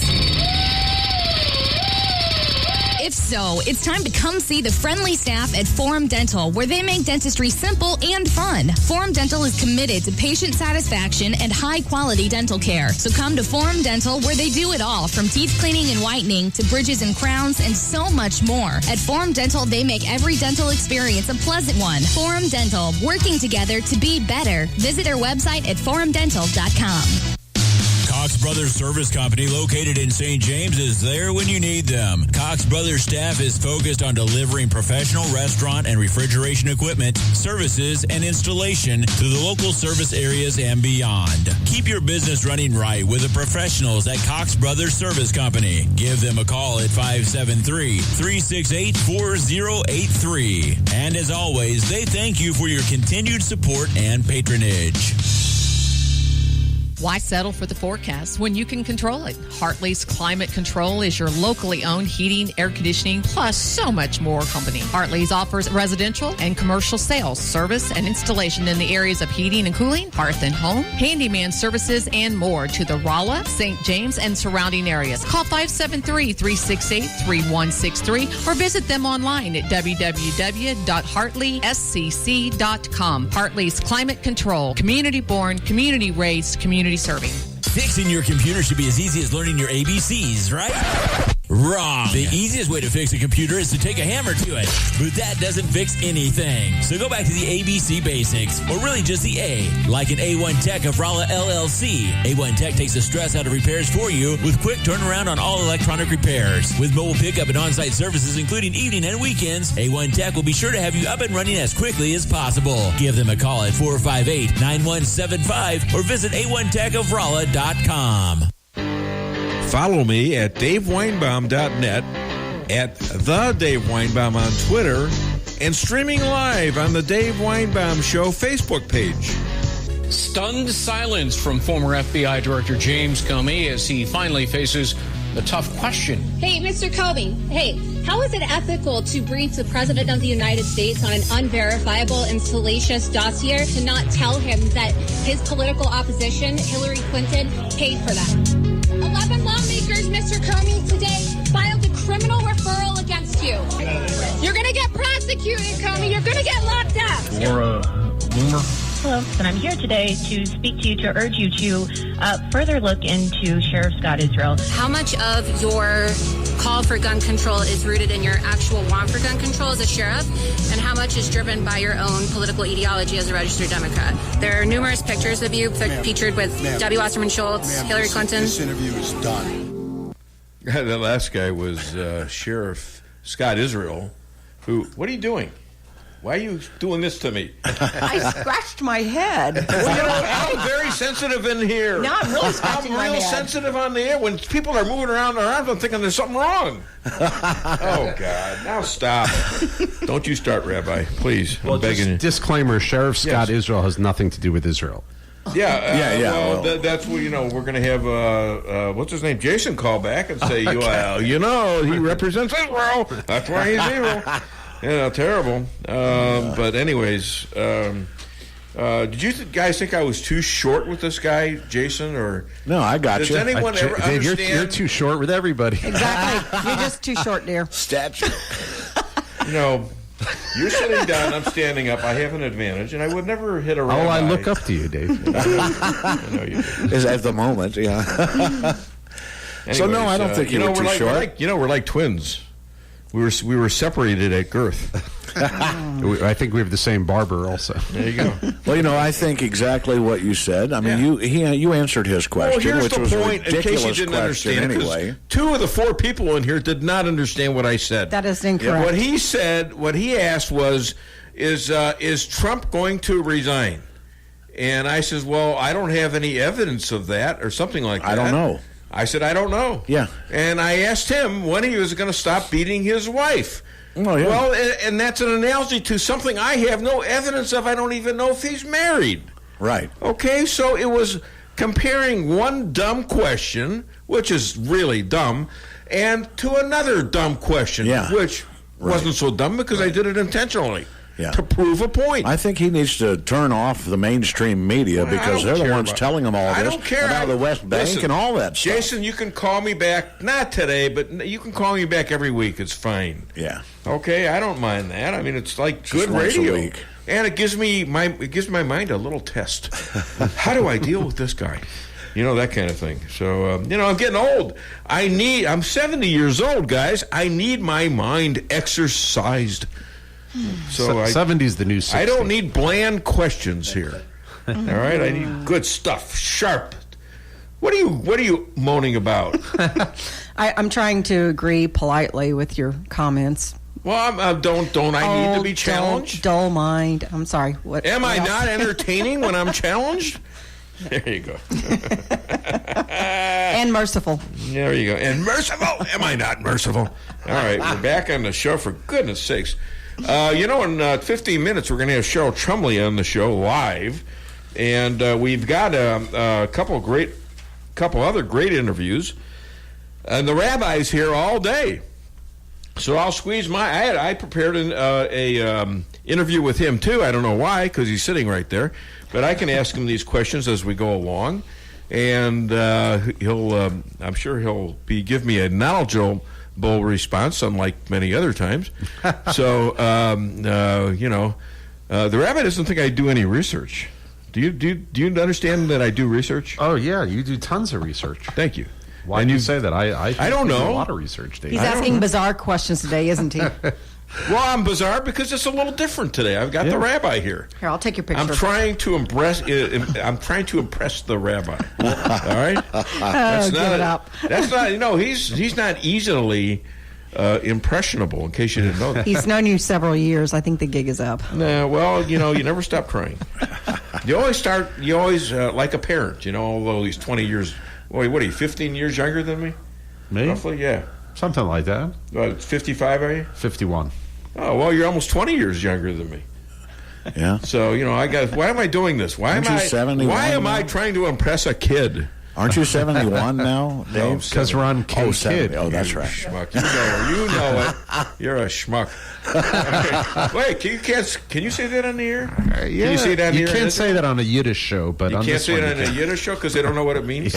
If so, it's time to come see the friendly staff at Forum Dental, where they make dentistry simple and fun. Forum Dental is committed to patient satisfaction and high-quality dental care. So come to Forum Dental, where they do it all, from teeth cleaning and whitening to bridges and crowns and so much more. At Forum Dental, they make every dental experience a pleasant one. Forum Dental, working together to be better. Visit their website at forumdental.com. Cox Brothers Service Company, located in St. James, is there when you need them. Cox Brothers staff is focused on delivering professional restaurant and refrigeration equipment, services, and installation to the local service areas and beyond. Keep your business running right with the professionals at Cox Brothers Service Company. Give them a call at 573-368-4083. And as always, they thank you for your continued support and patronage. Why settle for the forecast when you can control it? Hartley's Climate Control is your locally owned heating, air conditioning, plus so much more company. Hartley's offers residential and commercial sales, service, and installation in the areas of heating and cooling, hearth and home, handyman services, and more to the Rolla, St. James, and surrounding areas. Call 573-368-3163 or visit them online at www.hartleyscc.com. Hartley's Climate Control, community-born, community-raised, community serving. Fixing your computer should be as easy as learning your ABCs, right? Wrong. The easiest way to fix a computer is to take a hammer to it, but that doesn't fix anything. So go back to the ABC basics, or really just the A, like an A1 Tech of Rolla LLC. A1 Tech takes the stress out of repairs for you with quick turnaround on all electronic repairs. With mobile pickup and on-site services, including evening and weekends, A1 Tech will be sure to have you up and running as quickly as possible. Give them a call at 458-9175 or visit a1techofrolla.com. Follow me at DaveWeinbaum.net, at The Dave Weinbaum on Twitter, and streaming live on the Dave Weinbaum Show Facebook page. Stunned silence from former FBI Director James Comey as he finally faces the tough question. Hey, Mr. Comey, how is it ethical to brief the President of the United States on an unverifiable and salacious dossier to not tell him that his political opposition, Hillary Clinton, paid for that? 11 lawmakers, Mr. Comey, today filed a criminal referral against you. You're going to get prosecuted, Comey. You're going to get locked up. For Loomer? Hello, and I'm here today to speak to you, to urge you to further look into Sheriff Scott Israel. How much of your call for gun control is rooted in your actual want for gun control as a sheriff, and how much is driven by your own political ideology as a registered Democrat? There are numerous pictures of you featured with W. Wasserman Schultz, Hillary Clinton. This interview is done. The last guy was Sheriff Scott Israel, who, what are you doing? Why are you doing this to me? I scratched my head. Well, I'm very sensitive in here. No, I'm really scratching my head. I'm real sensitive on the air. When people are moving around their arms, I'm thinking there's something wrong. Oh, God. Now stop. Don't you start, Rabbi. Please. Well, I'm begging you. Disclaimer, Sheriff Scott Israel has nothing to do with Israel. Yeah. Well, that's what, we're going to have, what's his name, Jason call back and say, well, he represents Israel. That's why he's evil. Yeah, terrible. But anyways, did you guys think I was too short with this guy, Jason? Or no, I got does you. Does anyone ever Dave, understand? You're too short with everybody. Exactly. You're just too short, dear. Stature. You're sitting down, I'm standing up. I have an advantage, and I would never hit a rabbi. Oh, I look up to you, Dave. I know you do. Is at the moment, yeah. Anyways, so no, I don't think you were too short. We're like twins. We were separated at girth. I think we have the same barber also. There you go. Well, I think exactly what you said. I mean, you answered his question, here's which the was point, a ridiculous in case you didn't question understand, anyway. 2 of the 4 people in here did not understand what I said. That is incorrect. What he asked was, is Trump going to resign? And I says, well, I don't have any evidence of that, or something like that. I don't know. I said, I don't know. Yeah. And I asked him when he was going to stop beating his wife. Oh, yeah. Well, and that's an analogy to something I have no evidence of. I don't even know if he's married. Right. Okay, so it was comparing one dumb question, which is really dumb, and to another dumb question, which wasn't so dumb because I did it intentionally. Yeah. To prove a point. I think he needs to turn off the mainstream media because they're the ones telling him all this about the West Bank and all that stuff. Jason, you can call me back, not today, but you can call me back every week. It's fine. Yeah. Okay, I don't mind that. I mean, it's like Just good once a radio. week. And it gives my mind a little test. How do I deal with this guy? That kind of thing. So, I'm getting old. I'm 70 years old, guys. I need my mind exercised. So 70's the new 60. I don't need bland questions here. All right, I need good stuff, sharp. What are you moaning about? I'm trying to agree politely with your comments. Well, don't I need to be challenged? Dull mind. I'm sorry. What Am I else? not entertaining when I'm challenged? There you go. And merciful. There you go. And merciful. Am I not merciful? All right, we're back on the show, for goodness sakes. In 15 minutes, we're going to have Cheryl Chumley on the show live. And we've got a couple other great interviews. And the rabbi's here all day. So I'll squeeze I prepared an interview with him, too. I don't know why, because he's sitting right there. But I can ask him these questions as we go along. And I'm sure he'll give me a knowledgeable response, unlike many other times. So, the rabbi doesn't think I do any research. Do you understand that I do research? Oh, yeah, you do tons of research. Thank you. Why do you say that? I don't know. Do a lot of research, Dave. He's asking bizarre questions today, isn't he? Well, I'm bizarre because it's a little different today. I've got the rabbi here. Here, I'll take your picture. I'm trying to impress the rabbi. All right. Give it up. That's not. He's not easily impressionable. In case you didn't know that. He's known you several years. I think the gig is up. Nah, well, you never stop trying. You always like a parent. Although he's 20 years. Boy, what are you? 15 years younger than me? Me? Roughly, yeah. Something like that. 55, are you? 51. Oh, well, you're almost 20 years younger than me. Yeah. So, why am I doing this? Why am I 71 trying to impress a kid? Aren't you 71 now, Dave? Because we're on KKID. Oh, that's right. Schmuck. You know it. You're a schmuck. Okay. Wait, can you say that on the air? Yeah. Can you say that on the air? You can't say that on a Yiddish show, but you can't say it on a Yiddish show because they don't know what it means.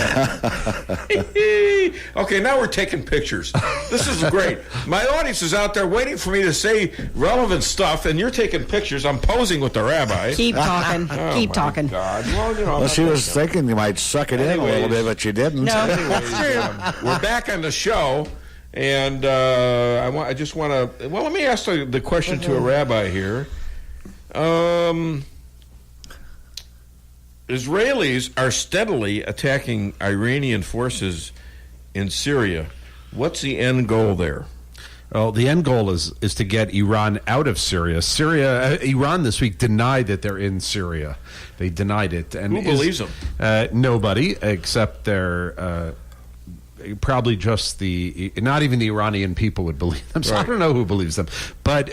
Okay, now we're taking pictures. This is great. My audience is out there waiting for me to say relevant stuff, and you're taking pictures. I'm posing with the rabbi. Keep talking. Keep talking. God. Well, she was thinking you might suck it in a little bit, but you didn't. No, that's true. We're back on the show, and I just want to. Well, let me ask the question to a rabbi here. Israelis are steadily attacking Iranian forces in Syria. What's the end goal there? Well, the end goal is to get Iran out of Syria. Iran this week denied that they're in Syria. They denied it. And who believes them? Nobody, except their probably just not even the Iranian people would believe them. So right. I don't know who believes them. But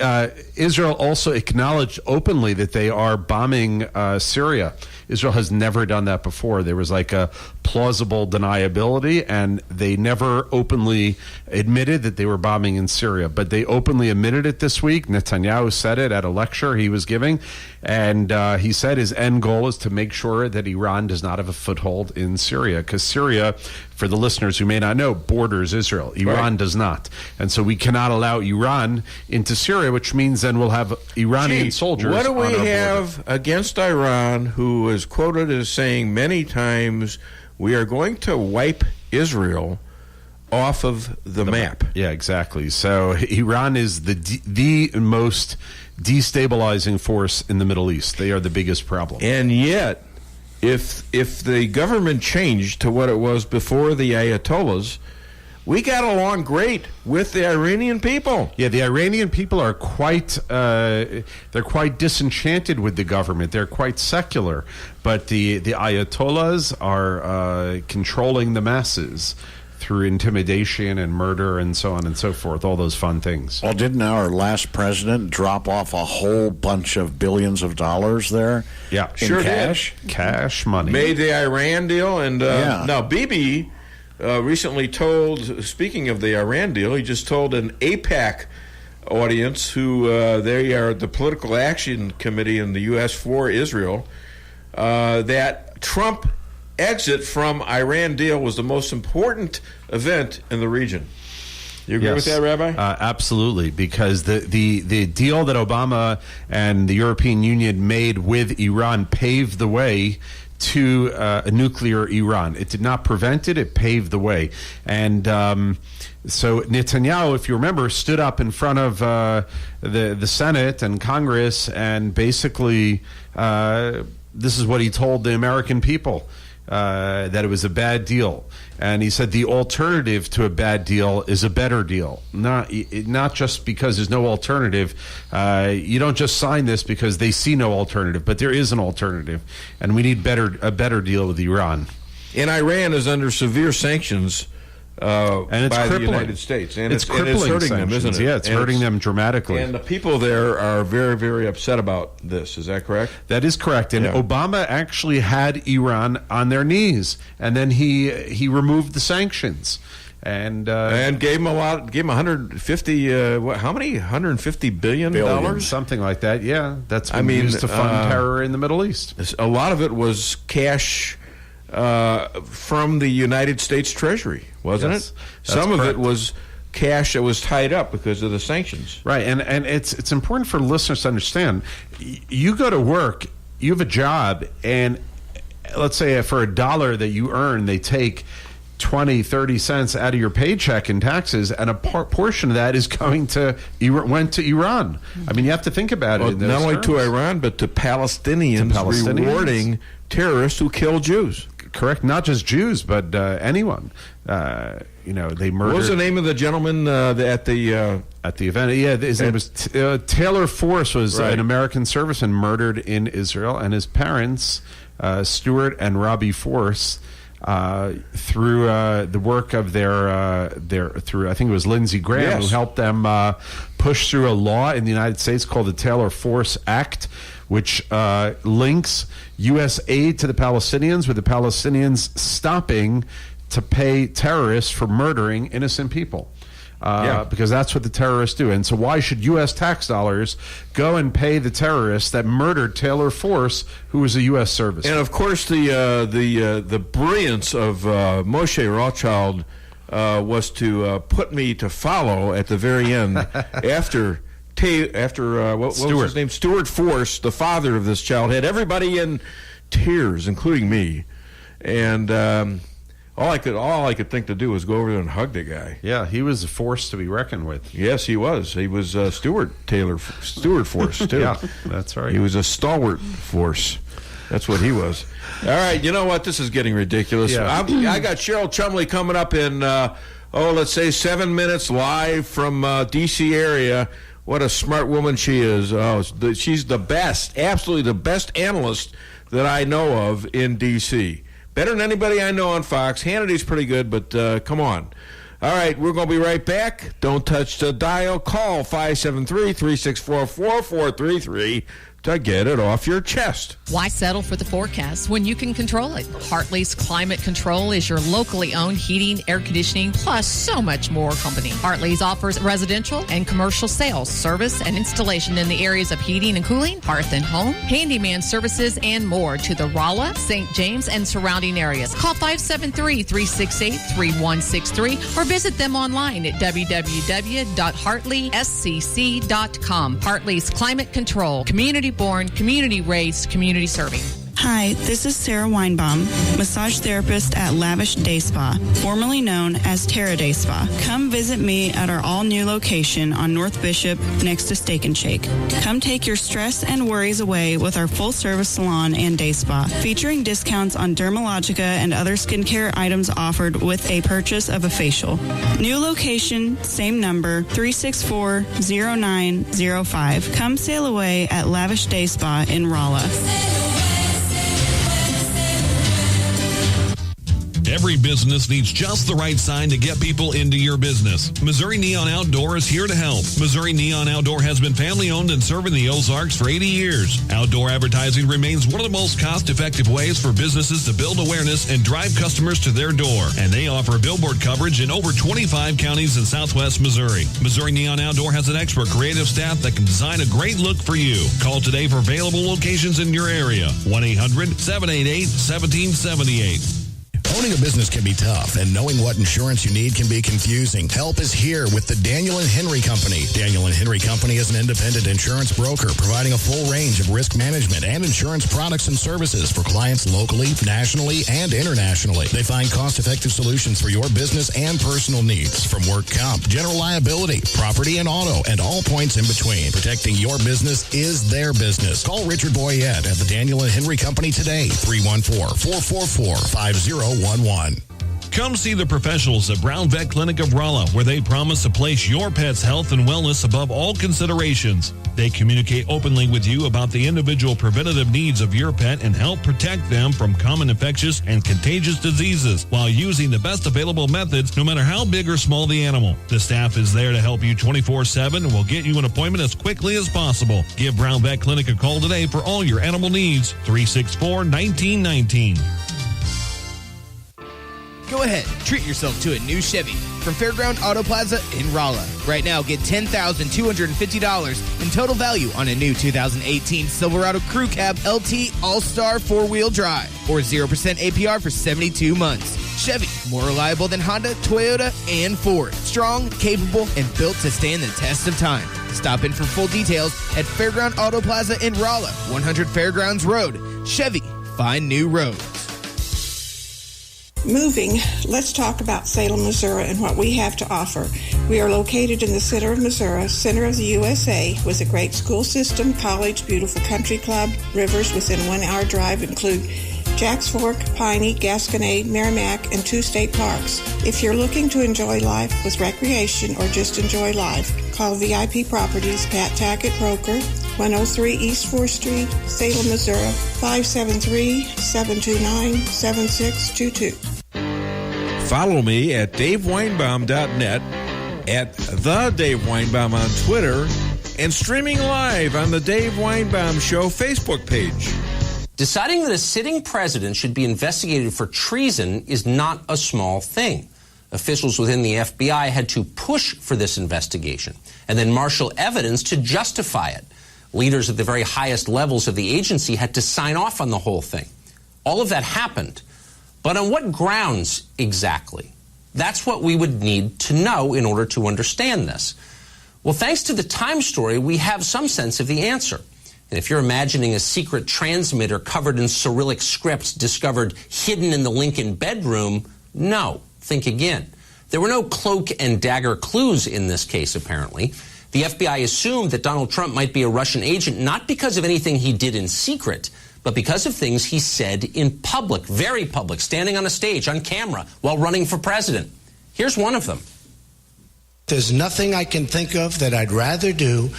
Israel also acknowledged openly that they are bombing Syria. Israel has never done that before. There was like a plausible deniability, and they never openly admitted that they were bombing in Syria. But they openly admitted it this week. Netanyahu said it at a lecture he was giving, and he said his end goal is to make sure that Iran does not have a foothold in Syria, because Syria, for the listeners who may not know, borders Israel. Iran does not. And so we cannot allow Iran into Syria, which means then we'll have Iranian soldiers. What do we on our have border against Iran, who is quoted as saying many times, we are going to wipe Israel off of the map? Yeah, exactly. So Iran is the most destabilizing force in the Middle East. They are the biggest problem. And yet, if the government changed to what it was before the Ayatollahs, we got along great with the Iranian people. Yeah, the Iranian people are quite disenchanted with the government. They're quite secular, but the Ayatollahs are controlling the masses through intimidation and murder and so on and so forth, all those fun things. Well, didn't our last president drop off a whole bunch of billions of dollars there? Yeah, sure cash? Did. Cash money. Made the Iran deal, and now Bibi recently told, speaking of the Iran deal, he just told an AIPAC audience, who they are the Political Action Committee in the U.S. for Israel, that Trump exit from Iran deal was the most important event in the region. You agree with that, Rabbi? Absolutely, because the deal that Obama and the European Union made with Iran paved the way to a nuclear Iran. It did not prevent it, it paved the way. And so Netanyahu, if you remember, stood up in front of the Senate and Congress, and basically this is what he told the American people. That it was a bad deal, and he said the alternative to a bad deal is a better deal. Not just because there's no alternative. You don't just sign this because they see no alternative, but there is an alternative, and we need a better deal with Iran. And Iran is under severe sanctions and it's by crippling. the United States, and it's crippling, and it's hurting sanctions. them, isn't it? Yeah, it's hurting them dramatically. And the people there are very, very upset about this. Is that correct? That is correct. And Obama actually had Iran on their knees, and then he removed the sanctions. And gave him 150. How many? $150 billion, something like that. Yeah, that's been used to fund terror in the Middle East. A lot of it was cash from the United States Treasury, wasn't it? Some of it was cash that was tied up because of the sanctions. Right, and it's important for listeners to understand. You go to work, you have a job, and let's say for $1 that you earn, they take 20-30 cents out of your paycheck in taxes, and a portion of that is went to Iran. I mean, you have to think about it in those not only terms. to Iran, but to Palestinians rewarding terrorists who kill Jews. Correct, not just Jews, but anyone. They murdered. What was the name of the gentleman at the event? Yeah, his name was Taylor Force. Was an American serviceman murdered in Israel, and his parents, Stuart and Robbie Force, through the work of through I think it was Lindsey Graham, who helped them push through a law in the United States called the Taylor Force Act, which links U.S. aid to the Palestinians with the Palestinians stopping to pay terrorists for murdering innocent people. Because that's what the terrorists do. And so why should U.S. tax dollars go and pay the terrorists that murdered Taylor Force, who was a U.S. serviceman? And, of course, the brilliance of Moshe Rothschild was to put me to follow at the very end after what was his name? Stuart Force, the father of this child, had everybody in tears, including me. And all I could think to do was go over there and hug the guy. Yeah, he was a force to be reckoned with. Yes, he was. He was Stuart Force, too. Yeah, that's right. He was a stalwart force. That's what he was. All right, you know what? This is getting ridiculous. Yeah. I got Cheryl Chumley coming up in, let's say 7 minutes live from D.C. area. What a smart woman she is. She's the best, absolutely the best analyst that I know of in D.C., better than anybody I know on Fox. Hannity's pretty good, but come on. All right, we're going to be right back. Don't touch the dial. Call 573-364-4433 to get it off your chest. Why settle for the forecast when you can control it? Hartley's Climate Control is your locally owned heating, air conditioning, plus so much more company. Hartley's offers residential and commercial sales, service, and installation in the areas of heating and cooling, hearth and home, handyman services, and more to the Rolla, St. James, and surrounding areas. Call 573-368-3163 or visit them online at www.hartleyscc.com. Hartley's Climate Control, community born, community raised, community serving. Hi, this is Sarah Weinbaum, massage therapist at Lavish Day Spa, formerly known as Terra Day Spa. Come visit me at our all-new location on North Bishop next to Steak and Shake. Come take your stress and worries away with our full-service salon and day spa, featuring discounts on Dermalogica and other skincare items offered with a purchase of a facial. New location, same number, 364-0905. Come sail away at Lavish Day Spa in Rolla. Every business needs just the right sign to get people into your business. Missouri Neon Outdoor is here to help. Missouri Neon Outdoor has been family-owned and serving the Ozarks for 80 years. Outdoor advertising remains one of the most cost-effective ways for businesses to build awareness and drive customers to their door. And they offer billboard coverage in over 25 counties in southwest Missouri. Missouri Neon Outdoor has an expert creative staff that can design a great look for you. Call today for available locations in your area. 1-800-788-1778. Owning a business can be tough, and knowing what insurance you need can be confusing. Help is here with the Daniel & Henry Company. Daniel & Henry Company is an independent insurance broker providing a full range of risk management and insurance products and services for clients locally, nationally, and internationally. They find cost-effective solutions for your business and personal needs, from work comp, general liability, property and auto, and all points in between. Protecting your business is their business. Call Richard Boyette at the Daniel & Henry Company today, 314-444-5011. Come see the professionals at Brown Vet Clinic of Rolla, where they promise to place your pet's health and wellness above all considerations. They communicate openly with you about the individual preventative needs of your pet and help protect them from common infectious and contagious diseases while using the best available methods, no matter how big or small the animal. The staff is there to help you 24/7 and will get you an appointment as quickly as possible. Give Brown Vet Clinic a call today for all your animal needs. 364-1919. Go ahead, treat yourself to a new Chevy from Fairground Auto Plaza in Rolla. Right now, get $10,250 in total value on a new 2018 Silverado Crew Cab LT All-Star 4-wheel drive or 0% APR for 72 months. Chevy, more reliable than Honda, Toyota, and Ford. Strong, capable, and built to stand the test of time. Stop in for full details at Fairground Auto Plaza in Rolla, 100 Fairgrounds Road. Chevy, find new roads. Moving, let's talk about Salem, Missouri, and what we have to offer. We are located in the center of Missouri, center of the USA, with a great school system, college, beautiful country club. Rivers within 1 hour drive include Jack's Fork, Piney, Gasconade, Merrimack, and 2 state parks. If you're looking to enjoy life with recreation or just enjoy life, call VIP Properties, Pat Tackett Broker, 103 East 4th Street, Salem, Missouri, 573-729-7622. Follow me at DaveWeinbaum.net, at The Dave Weinbaum on Twitter, and streaming live on the Dave Weinbaum Show Facebook page. Deciding that a sitting president should be investigated for treason is not a small thing. Officials within the FBI had to push for this investigation and then marshal evidence to justify it. Leaders at the very highest levels of the agency had to sign off on the whole thing. All of that happened. But on what grounds exactly? That's what we would need to know in order to understand this. Well, thanks to the Time story, we have some sense of the answer. And if you're imagining a secret transmitter covered in Cyrillic scripts discovered hidden in the Lincoln bedroom, no, think again. There were no cloak and dagger clues in this case, apparently. The FBI assumed that Donald Trump might be a Russian agent not because of anything he did in secret, but because of things he said in public, very public, standing on a stage, on camera, while running for president. Here's one of them. There's nothing I can think of that I'd rather do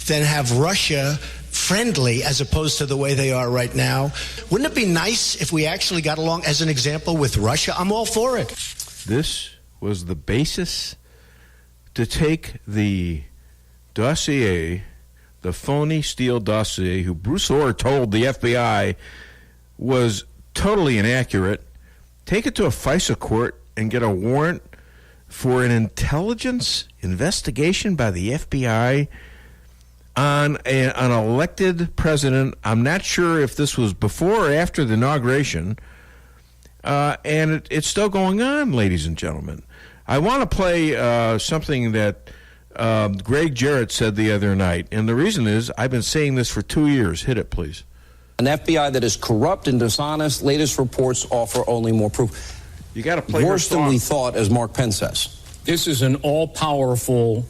than have Russia friendly as opposed to the way they are right now. Wouldn't it be nice if we actually got along, as an example, with Russia? I'm all for it. This was the basis to take the dossier, the phony Steele dossier, who Bruce Orr told the FBI was totally inaccurate, take it to a FISA court and get a warrant for an intelligence investigation by the FBI on an elected president. I'm not sure if this was before or after the inauguration, and it's still going on, ladies and gentlemen. I want to play something that Greg Jarrett said the other night, and the reason is I've been saying this for 2 years. Hit it, please. An FBI that is corrupt and dishonest. Latest reports offer only more proof. You got to play worse than we thought, as Mark Penn says. This is an all-powerful,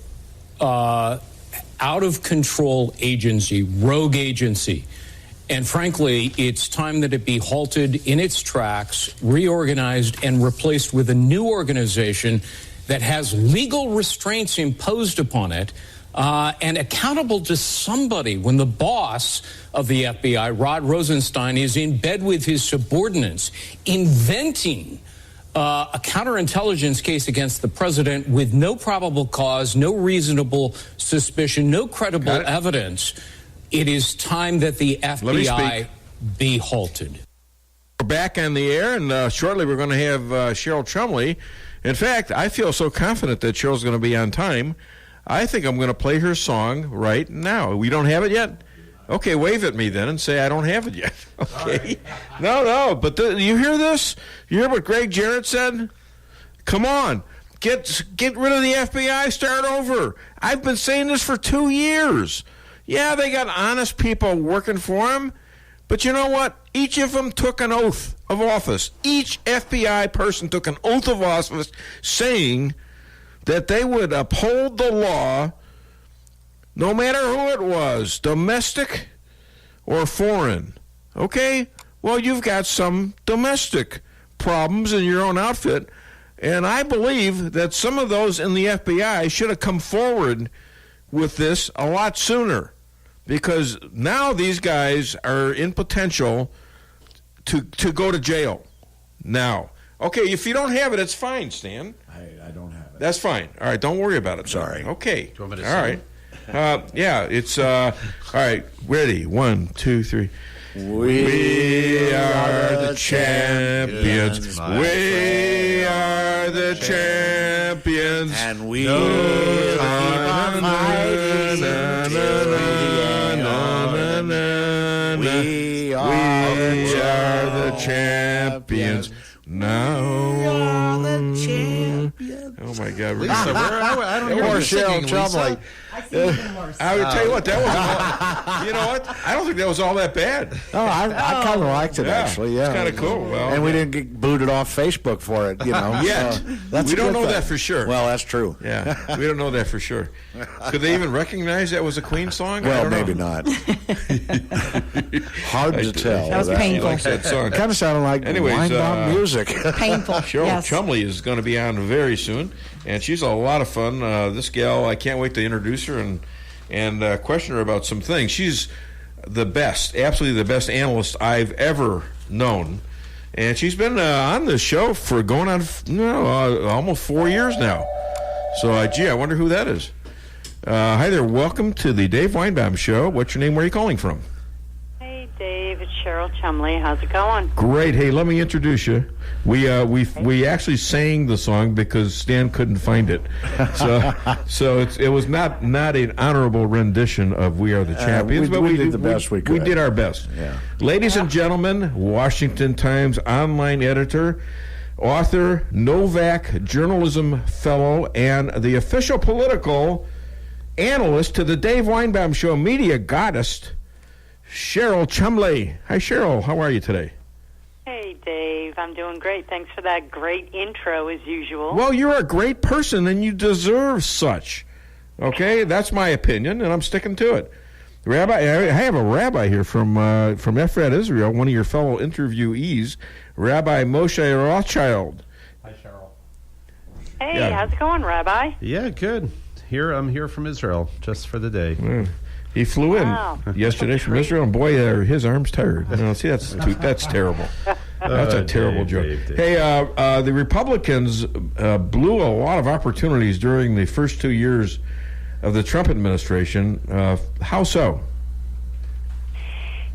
out-of-control agency, rogue agency. And frankly, it's time that it be halted in its tracks, reorganized, and replaced with a new organization that has legal restraints imposed upon it and accountable to somebody when the boss of the FBI, Rod Rosenstein, is in bed with his subordinates, inventing a counterintelligence case against the president with no probable cause, no reasonable suspicion, no credible evidence. It is time that the FBI be halted. We're back on the air, and shortly we're going to have Cheryl Chumley. In fact, I feel so confident that Cheryl's going to be on time, I think I'm going to play her song right now. We don't have it yet? Okay, wave at me then and say I don't have it yet. Okay. No, but you hear this? You hear what Greg Jarrett said? Come on. Get rid of the FBI, start over. I've been saying this for 2 years. Yeah, they got honest people working for them, but you know what? Each of them took an oath of office. Each FBI person took an oath of office saying that they would uphold the law no matter who it was, domestic or foreign. Okay? Well, you've got some domestic problems in your own outfit, and I believe that some of those in the FBI should have come forward with this a lot sooner, because now these guys are in potential to go to jail now. Okay, if you don't have it, it's fine, Stan. I don't have it. That's fine. All right, don't worry about it. Sorry. Okay. Do you want me to all sing? Right. Yeah, it's all right. Ready? 1, 2, 3. We are the champions. We are the champions. And we are the champions. Now. Oh my God! I don't hear you singing, Lisa. I would tell you what, that was. You know what? I don't think that was all that bad. Oh, I kind of liked it actually. Yeah, it's kind of cool. Well, and we didn't get booted off Facebook for it. You know, yet. That's we don't know thing. that for sure. Well, that's true. Yeah, we don't know that for sure. Could they even recognize that was a Queen song? Well, maybe not. Hard to tell. That was painful. Likes that song. Kind of sounded like Weinbaum music. Painful. Cheryl Yes. Chumley is going to be on very soon, and she's a lot of fun. This gal, I can't wait to introduce her and question her about some things. She's the best, absolutely the best analyst I've ever known, and she's been on the show for going on almost 4 years now. So, gee, I wonder who that is. Hi there. Welcome to the Dave Weinbaum Show. What's your name? Where are you calling from? Hey, Dave. It's Cheryl Chumley. How's it going? Great. Hey, let me introduce you. We actually sang the song because Stan couldn't find it. So it was not an honorable rendition of "We Are the Champions," but we did the best we could. We did our best. Yeah. Ladies and gentlemen, Washington Times online editor, author, Novak journalism fellow, and the official political analyst to the Dave Weinbaum Show media goddess, Cheryl Chumley. Hi, Cheryl. How are you today? Hey, Dave. I'm doing great. Thanks for that great intro, as usual. Well, you're a great person, and you deserve such. Okay? That's my opinion, and I'm sticking to it. Rabbi, I have a rabbi here from Ephrat, Israel, one of your fellow interviewees, Rabbi Moshe Rothschild. Hi, Cheryl. Hey, Yeah. how's it going, Rabbi? Yeah, good. I'm here from Israel just for the day. He flew in Wow. yesterday from Israel, and boy, his arm's tired. See, that's terrible. That's a terrible joke. Dave. Hey, the Republicans blew a lot of opportunities during the first 2 years of the Trump administration. How so?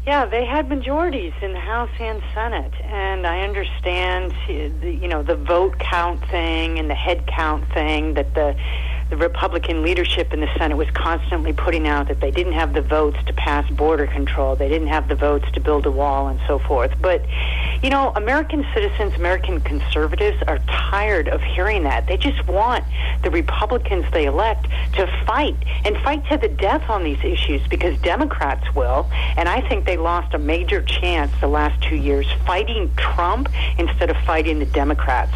Yeah, they had majorities in the House and Senate, and I understand the vote count thing and the head count thing that the Republican leadership in the Senate was constantly putting out, that they didn't have the votes to pass border control, they didn't have the votes to build a wall, and so forth. But, American citizens, American conservatives are tired of hearing that. They just want the Republicans they elect to fight, and fight to the death on these issues, because Democrats will, and I think they lost a major chance the last 2 years fighting Trump instead of fighting the Democrats.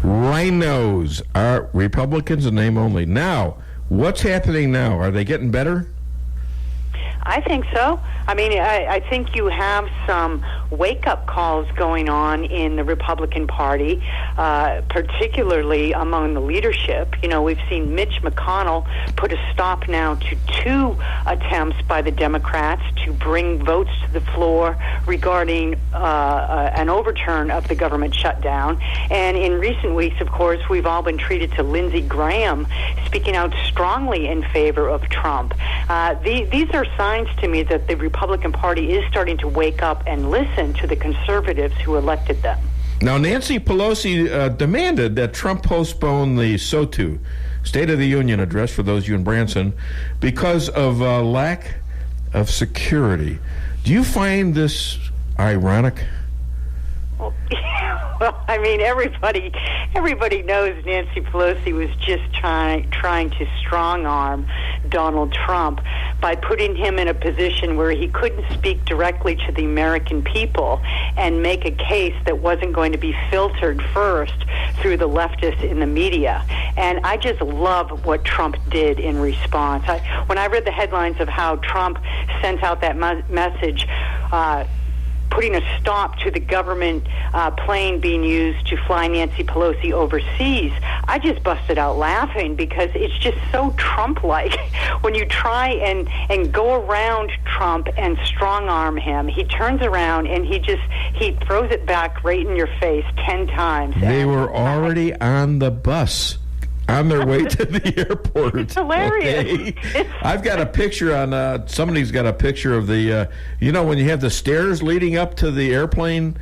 Rhinos are Republicans in name only. Now, what's happening now? Are they getting better? I think so. I mean, I think you have some wake-up calls going on in the Republican Party, particularly among the leadership. We've seen Mitch McConnell put a stop now to 2 attempts by the Democrats to bring votes to the floor regarding an overturn of the government shutdown. And in recent weeks, of course, we've all been treated to Lindsey Graham speaking out strongly in favor of Trump. These are signs to me that the Republican Party is starting to wake up and listen to the conservatives who elected them. Now, Nancy Pelosi demanded that Trump postpone the SOTU, State of the Union address, for those of you in Branson, because of lack of security. Do you find this ironic? Well, I mean, everybody knows Nancy Pelosi was just trying to strong-arm Donald Trump by putting him in a position where he couldn't speak directly to the American people and make a case that wasn't going to be filtered first through the leftists in the media. And I just love what Trump did in response. When I read the headlines of how Trump sent out that message, putting a stop to the government plane being used to fly Nancy Pelosi overseas, I just busted out laughing, because it's just so Trump-like. When you try and go around Trump and strong-arm him, he turns around and he throws it back right in your face 10 times. They were already on the bus, on their way to the airport. It's hilarious. Okay? I've got a picture on, somebody's got a picture of the, when you have the stairs leading up to the airplane,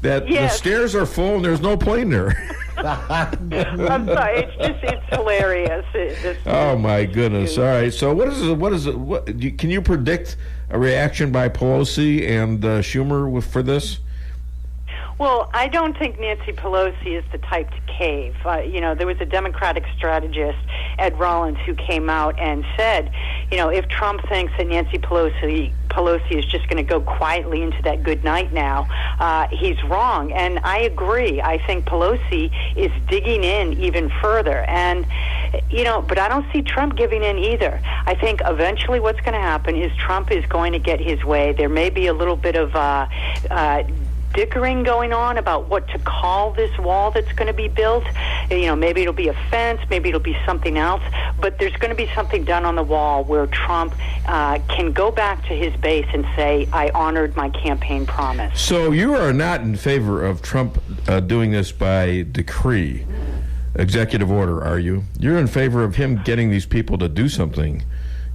that yes. The stairs are full and there's no plane there. I'm sorry, it's hilarious. Oh my goodness! All right, so what is it? Can you predict a reaction by Pelosi and Schumer for this? Well, I don't think Nancy Pelosi is the type to cave. There was a Democratic strategist, Ed Rollins, who came out and said, if Trump thinks that Nancy Pelosi is just going to go quietly into that good night now, he's wrong. And I agree. I think Pelosi is digging in even further. And, but I don't see Trump giving in either. I think eventually what's going to happen is Trump is going to get his way. There may be a little bit of dickering going on about what to call this wall that's going to be built. Maybe it'll be a fence, maybe it'll be something else, but there's going to be something done on the wall where Trump can go back to his base and say, I honored my campaign promise. So you are not in favor of Trump doing this by decree. executive order, are you? You're in favor of him getting these people to do something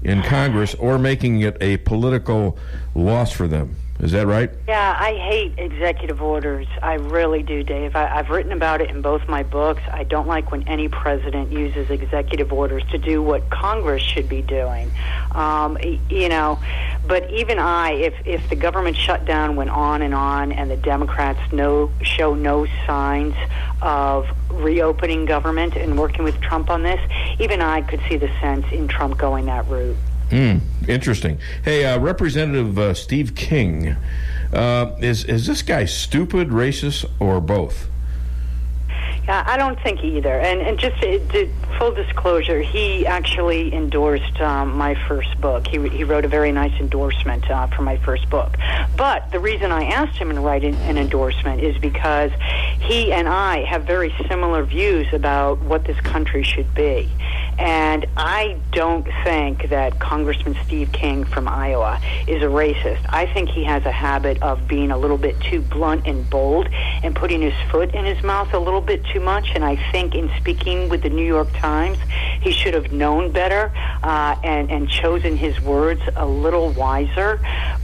in Congress or making it a political loss for them. Is that right? Yeah, I hate executive orders. I really do, Dave. I've written about it in both my books. I don't like when any president uses executive orders to do what Congress should be doing. But even if the government shutdown went on and the Democrats show no signs of reopening government and working with Trump on this, even I could see the sense in Trump going that route. Interesting. Hey, Representative Steve King, is this guy stupid, racist, or both? Yeah, I don't think either. And just full disclosure, he actually endorsed my first book. He wrote a very nice endorsement for my first book. But the reason I asked him to write an endorsement is because he and I have very similar views about what this country should be. And I don't think that Congressman Steve King from Iowa is a racist. I think he has a habit of being a little bit too blunt and bold and putting his foot in his mouth a little bit too much. And I think in speaking with the New York Times, he should have known better and chosen his words a little wiser.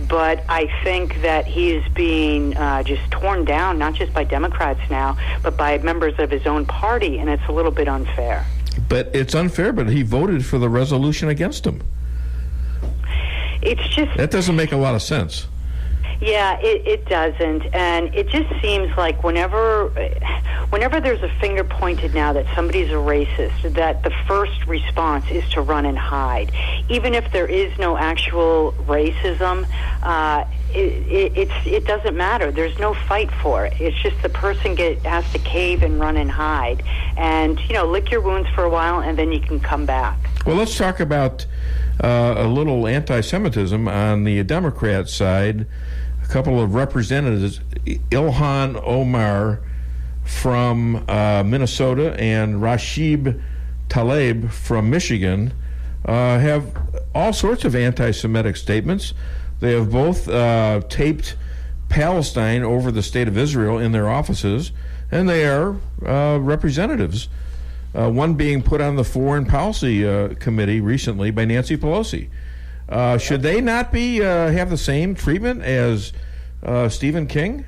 But I think that he is being just torn down, not just by Democrats now, but by members of his own party, and it's a little bit unfair. But it's unfair, but he voted for the resolution against him. It's just... That doesn't make a lot of sense. Yeah, it doesn't, and it just seems like whenever there's a finger pointed now that somebody's a racist, that the first response is to run and hide. Even if there is no actual racism, it doesn't matter. There's no fight for it. It's just the person has to cave and run and hide, and lick your wounds for a while, and then you can come back. Well, let's talk about a little anti-Semitism on the Democrat side. A couple of representatives, Ilhan Omar from Minnesota and Rashid Tlaib from Michigan, have all sorts of anti-Semitic statements. They have both taped Palestine over the state of Israel in their offices, and they are representatives. One being put on the Foreign Policy Committee recently by Nancy Pelosi. Should they not be have the same treatment as Stephen King?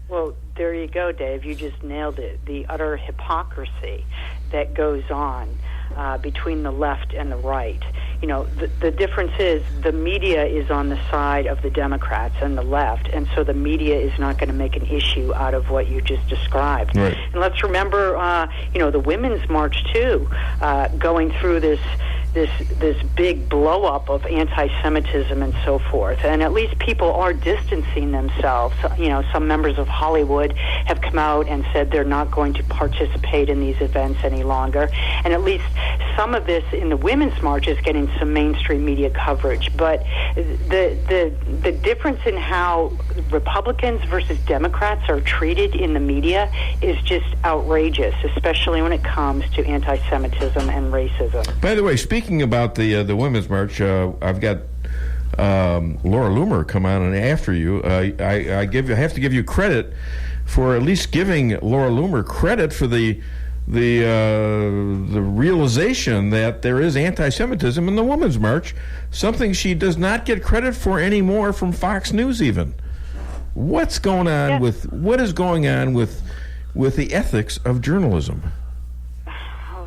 Well, there you go, Dave. You just nailed it. The utter hypocrisy that goes on between the left and the right. The difference is the media is on the side of the Democrats and the left, and so the media is not going to make an issue out of what you just described. Right. And let's remember, the Women's March, too, going through this big blow-up of anti-Semitism and so forth. And at least people are distancing themselves. Some members of Hollywood have come out and said they're not going to participate in these events any longer. And at least some of this in the Women's March is getting some mainstream media coverage. But the difference in how Republicans versus Democrats are treated in the media is just outrageous, especially when it comes to anti-Semitism and racism. By the way, speaking about the Women's March, I've got Laura Loomer come on and after you. I have to give you credit for at least giving Laura Loomer credit for the realization that there is anti-Semitism in the Women's March, something she does not get credit for anymore from Fox News even. What's going on what is going on with the ethics of journalism?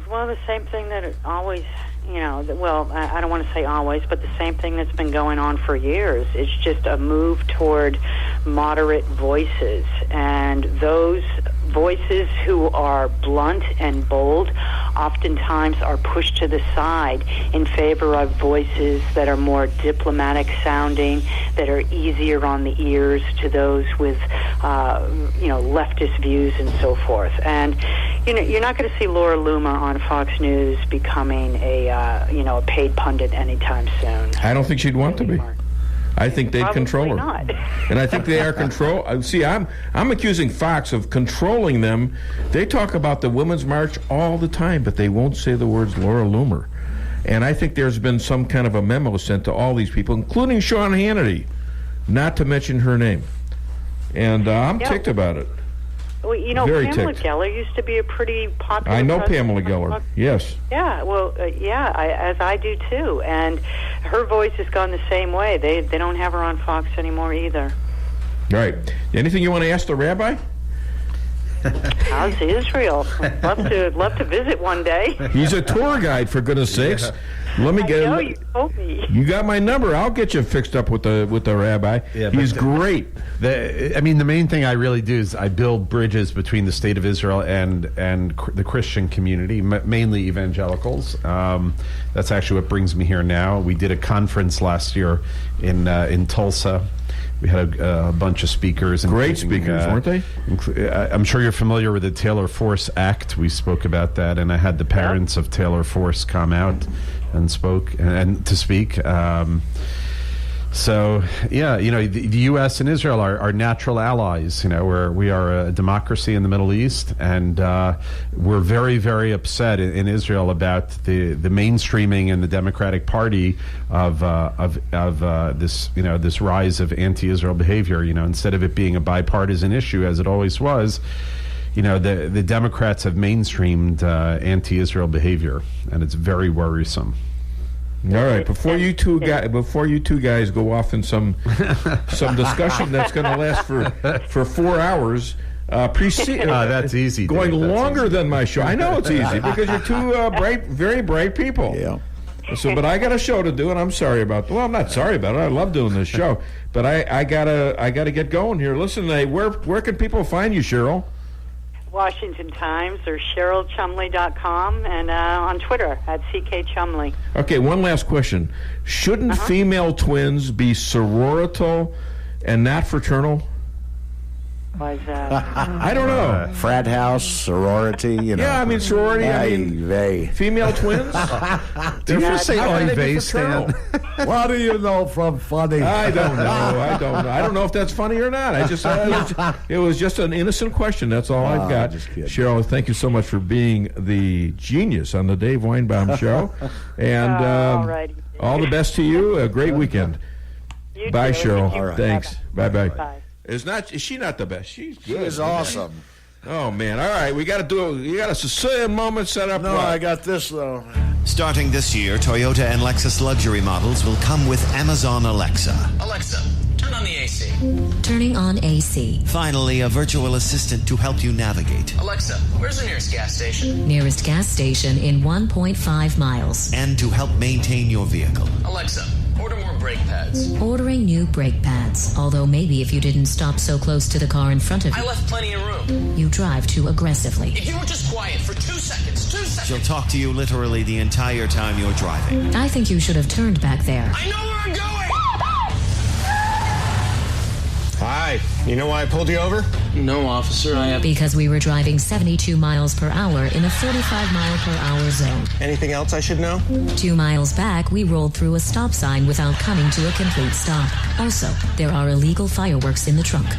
Well, the same thing that it always, I don't want to say always, but the same thing that's been going on for years. It's just a move toward moderate voices, and those voices who are blunt and bold oftentimes are pushed to the side in favor of voices that are more diplomatic sounding, that are easier on the ears to those with leftist views and so forth. And you're not going to see Laura Loomer on Fox News becoming a paid pundit anytime soon. I don't think she'd want to be. I think they'd control her. Not. And I think they are control. See, I'm accusing Fox of controlling them. They talk about the Women's March all the time, but they won't say the words Laura Loomer. And I think there's been some kind of a memo sent to all these people, including Sean Hannity, not to mention her name. And I'm ticked about it. Well, Very Pamela ticked. Geller used to be a pretty popular. I know president. Pamela Geller. Yes. Yeah, well, as I do too, and her voice has gone the same way. They don't have her on Fox anymore either. All right. Anything you want to ask the rabbi? How's Israel? Love to visit one day. He's a tour guide, for goodness sakes. Let me get. I know, you told me. You got my number. I'll get you fixed up with the rabbi. Yeah, he's great. The main thing I really do is I build bridges between the state of Israel and the Christian community, mainly evangelicals. That's actually what brings me here now. We did a conference last year in Tulsa. We had a bunch of speakers. Great speakers, weren't they? I'm sure you're familiar with the Taylor Force Act. We spoke about that, and I had the parents of Taylor Force come out and spoke and to speak. So, the U.S. and Israel are natural allies. We are a democracy in the Middle East, and we're very, very upset in Israel about the mainstreaming in the Democratic Party of this rise of anti-Israel behavior. Instead of it being a bipartisan issue as it always was, the Democrats have mainstreamed anti-Israel behavior, and it's very worrisome. All right. Before you two guys go off in some discussion that's going to last for 4 hours, that's easy. Going Dave. That's longer easy. than my show. I know it's easy because you're two very bright people. Yeah. So, but I got a show to do, and I'm sorry about. Well, I'm not sorry about it. I love doing this show, but I gotta get going here. Listen, where can people find you, Cheryl? Washington Times or CherylChumley.com, and on Twitter at CKChumley. Okay, one last question. Shouldn't female twins be sororital and not fraternal? Was I don't know. Frat house, sorority, Yeah, I mean sorority. Female twins. Did you say oy vey, Stan? What do you know from funny? I don't know. I don't know if that's funny or not. It was just an innocent question. That's all I've got. Just kidding. Cheryl, thank you so much for being the genius on the Dave Weinbaum Show, and all the best to you. A great weekend. Bye, Cheryl. All right. Thanks. Bye. Bye. Is she not the best? She's good. She is awesome. Oh man! All right, we got to you got a Sicilian moment set up. No, I got this though. Starting this year, Toyota and Lexus luxury models will come with Amazon Alexa. Alexa, turn on the AC. Turning on AC. Finally, a virtual assistant to help you navigate. Alexa, where's the nearest gas station? Nearest gas station in 1.5 miles. And to help maintain your vehicle. Alexa, order more brake pads. Ordering new brake pads. Although maybe if you didn't stop so close to the car in front of you. I left plenty of room. You drive too aggressively. If you were just quiet for 2 seconds. She'll talk to you literally the entire time you're driving. I think you should have turned back there. I know where I'm going! Hi. You know why I pulled you over? No, officer, I have... Because we were driving 72 miles per hour in a 35 mile per hour zone. Anything else I should know? 2 miles back, we rolled through a stop sign without coming to a complete stop. Also, there are illegal fireworks in the trunk.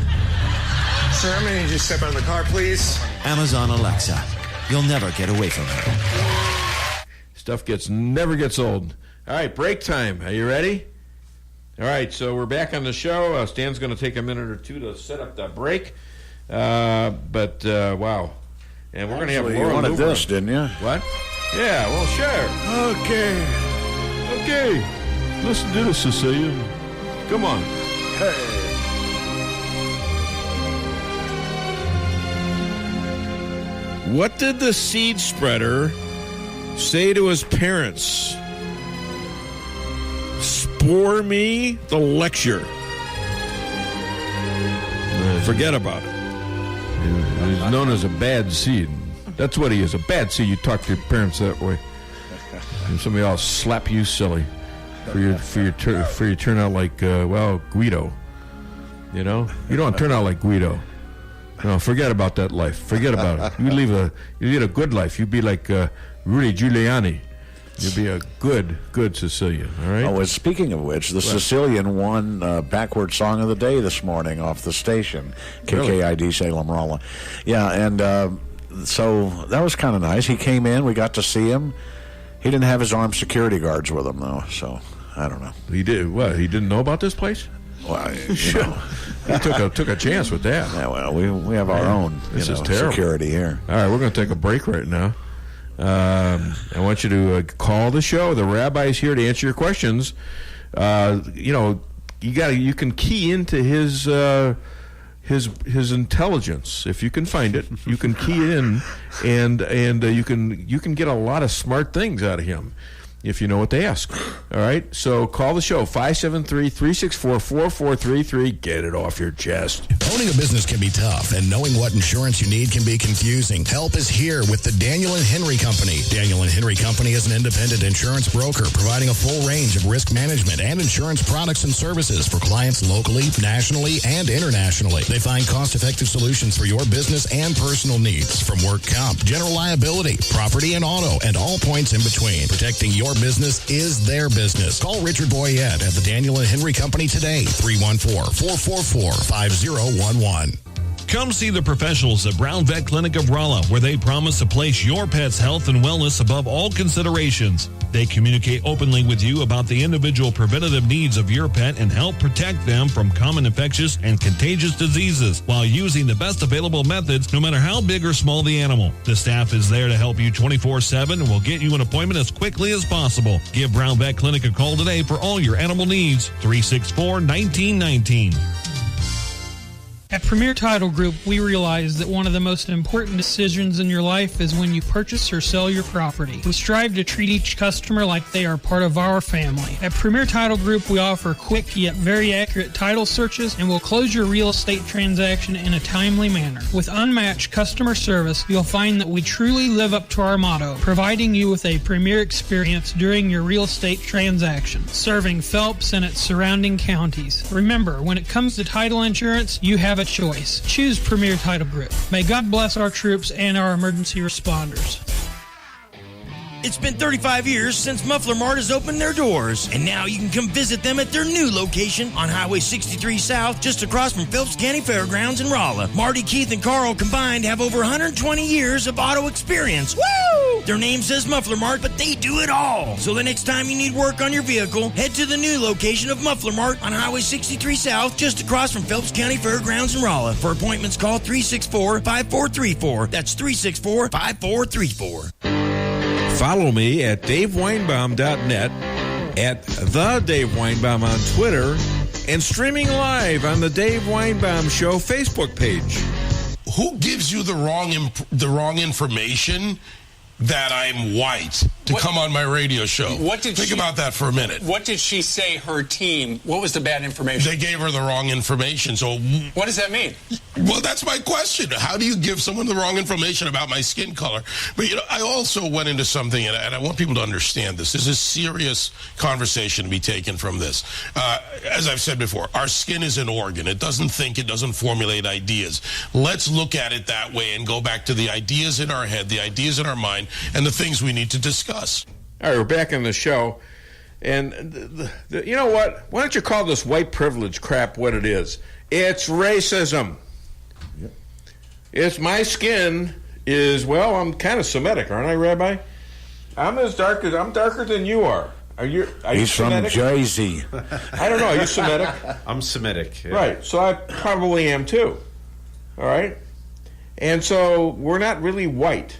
Sir, I'm going to need you to step out of the car, please. Amazon Alexa. You'll never get away from her. Stuff never gets old. All right, break time. Are you ready? All right, so we're back on the show. Stan's going to take a minute or two to set up the break. Wow. And we're going to have Laura You wanted Loomer. this, didn't you? What? Yeah, well, sure. Okay. Listen to this, Sicilian. Come on. Hey. What did the seed spreader say to his parents? Spore me the lecture. Forget about it. He's known as a bad seed. That's what he is, a bad seed. You talk to your parents that way. And somebody else slap you silly for you turn out like Guido. You know, you don't turn out like Guido. No, forget about that life. Forget about it. You lead a good life. You'd be like Rudy Giuliani. You'd be a good Sicilian, all right? Oh, well, speaking of which, the Sicilian won backward song of the day this morning off the station, KKID Salem Rolla. Yeah, and so that was kind of nice. He came in. We got to see him. He didn't have his armed security guards with him, though, so I don't know. He did what? He didn't know about this place? Well, He took a chance with that. Yeah, well, we have our own this is terrible. security here. All right, we're going to take a break right now. I want you to call the show. The rabbi's here to answer your questions. You can key into his intelligence if you can find it. You can key in, and you can get a lot of smart things out of him if you know what to ask. All right, so call the show 573-364-4433. Get it off your chest. Owning a business can be tough, and knowing what insurance you need can be confusing. Help is here with the Daniel and Henry Company. Daniel and Henry Company is an independent insurance broker providing a full range of risk management and insurance products and services for clients locally, nationally, and internationally. They find cost-effective solutions for your business and personal needs, from work comp, general liability, property and auto, and all points in between. Protecting your business is their business. Call Richard Boyette at the Daniel and Henry Company today, 314-444-5011. Come see the professionals at Brown Vet Clinic of Rolla, where they promise to place your pet's health and wellness above all considerations. They communicate openly with you about the individual preventative needs of your pet and help protect them from common infectious and contagious diseases while using the best available methods, no matter how big or small the animal. The staff is there to help you 24/7 and will get you an appointment as quickly as possible. Give Brown Vet Clinic a call today for all your animal needs. 364-1919. At Premier Title Group, we realize that one of the most important decisions in your life is when you purchase or sell your property. We strive to treat each customer like they are part of our family. At Premier Title Group, we offer quick yet very accurate title searches and will close your real estate transaction in a timely manner. With unmatched customer service, you'll find that we truly live up to our motto, providing you with a premier experience during your real estate transaction, serving Phelps and its surrounding counties. Remember, when it comes to title insurance, you have a choice. Choose Premier Title Group. May God bless our troops and our emergency responders. It's been 35 years since Muffler Mart has opened their doors, and now you can come visit them at their new location on Highway 63 South, just across from Phelps County Fairgrounds in Rolla. Marty, Keith, and Carl combined have over 120 years of auto experience. Woo! Their name says Muffler Mart, but they do it all. So the next time you need work on your vehicle, head to the new location of Muffler Mart on Highway 63 South, just across from Phelps County Fairgrounds in Rolla. For appointments, call 364-5434. That's 364-5434. Follow me at DaveWeinbaum.net, at The Dave Weinbaum on Twitter, and streaming live on the Dave Weinbaum Show Facebook page. Who gives you the wrong information that I'm white to come on my radio show? Think about that for a minute. What did she say her team? What was the bad information? They gave her the wrong information. So what does that mean? Well, that's my question. How do you give someone the wrong information about my skin color? But, I also went into something, and I want people to understand this. There's a serious conversation to be taken from this. As I've said before, our skin is an organ. It doesn't think. It doesn't formulate ideas. Let's look at it that way and go back to the ideas in our head, the ideas in our mind, and the things we need to discuss. All right, we're back in the show. And you know what? Why don't you call this white privilege crap what it is? It's racism. Yep. It's my skin is, well, I'm kind of Semitic, aren't I, Rabbi? I'm darker than you are. Are you He's Semitic? from Jersey. I don't know. Are you Semitic? I'm Semitic. Yeah. Right. So I probably am too. All right? And so we're not really white.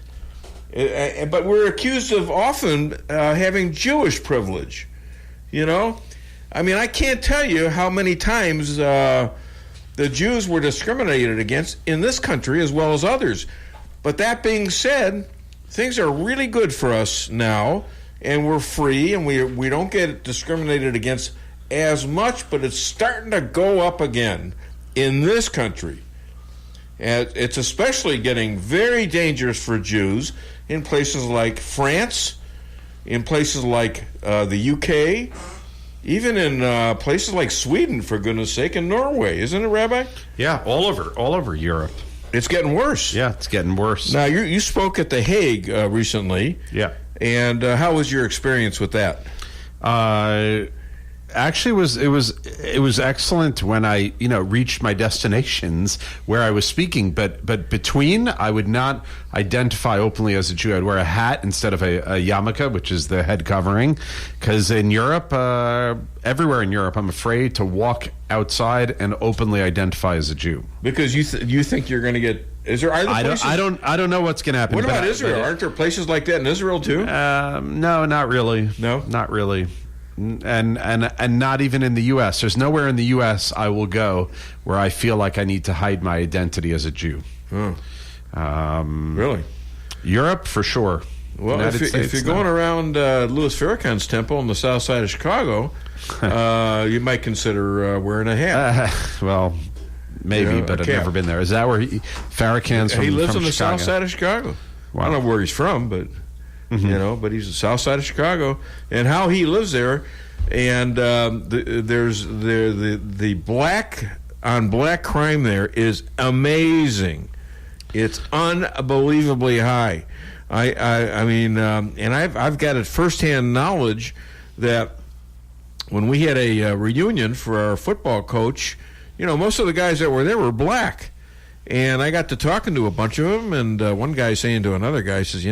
But we're accused of often having Jewish privilege, I mean, I can't tell you how many times the Jews were discriminated against in this country as well as others. But that being said, things are really good for us now, and we're free, and we don't get discriminated against as much, but it's starting to go up again in this country. And it's especially getting very dangerous for Jews in places like France, in places like the UK, even in places like Sweden, for goodness sake, and Norway. Isn't it, Rabbi? Yeah, all over Europe. It's getting worse. Yeah, it's getting worse. Now, you spoke at The Hague recently. Yeah. And how was your experience with that? Actually, it was excellent when I reached my destinations where I was speaking. But between, I would not identify openly as a Jew. I'd wear a hat instead of a yarmulke, which is the head covering. Because in Europe, everywhere in Europe, I'm afraid to walk outside and openly identify as a Jew. Because you think you're going to get. Is there? I don't know what's going to happen. What about Israel? Aren't there places like that in Israel too? No, not really. No, not really. And not even in the U.S. There's nowhere in the U.S. I will go where I feel like I need to hide my identity as a Jew. Really? Europe, for sure. Well, if you're going around Louis Farrakhan's temple on the south side of Chicago, you might consider wearing a hat. Well, maybe, but I've never been there. Is that where Farrakhan's from? He lives from on the Chicago? south side of Chicago. Wow. I don't know where he's from, but... but he's the south side of Chicago, and how he lives there, and there's the black on black crime there is amazing. It's unbelievably high. I mean, and I've got it firsthand knowledge that when we had a reunion for our football coach, most of the guys that were there were black, and I got to talking to a bunch of them, and one guy saying to another guy says,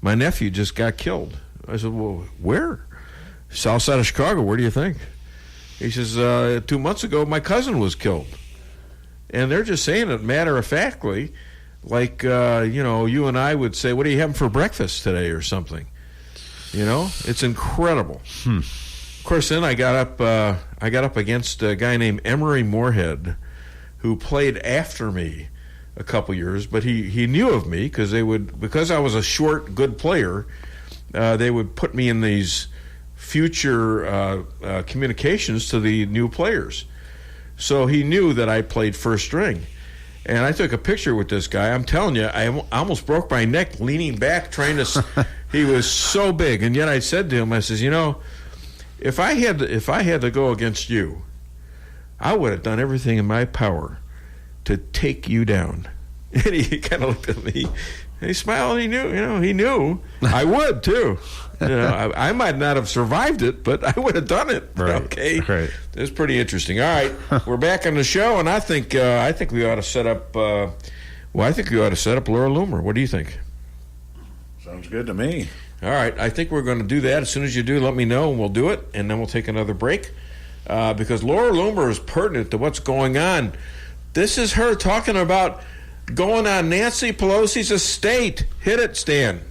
my nephew just got killed. I said, well, where? South side of Chicago. Where do you think? He says, 2 months ago, my cousin was killed. And they're just saying it matter-of-factly, like, you and I would say, what are you having for breakfast today or something? It's incredible. Of course, then I got up against a guy named Emery Moorhead, who played after me a couple years, but he knew of me because I was a short, good player. They would put me in these future communications to the new players. So he knew that I played first string, and I took a picture with this guy. I'm telling you, I almost broke my neck leaning back trying to. He was so big, and yet I said to him, I says, if I had to go against you, I would have done everything in my power to take you down. And he kind of looked at me and he smiled, and he knew I would too. I might not have survived it, but I would have done it. Right. Okay. Right. It was pretty interesting. All right. We're back on the show, and I think we ought to set up Laura Loomer. What do you think? Sounds good to me. All right. I think we're going to do that. As soon as you do, let me know, and we'll do it, and then we'll take another break. Because Laura Loomer is pertinent to what's going on. This is her talking about going on Nancy Pelosi's estate. Hit it, Stan.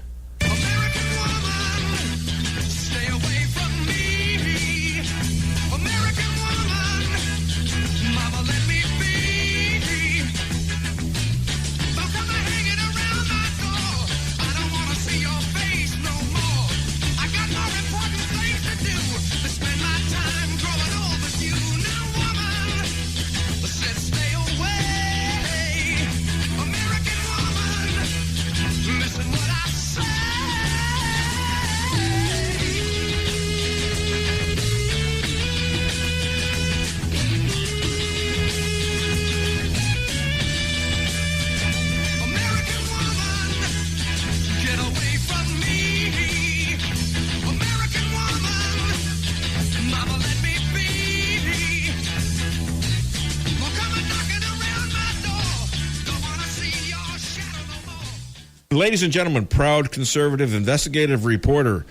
Ladies and gentlemen, proud conservative investigative reporter,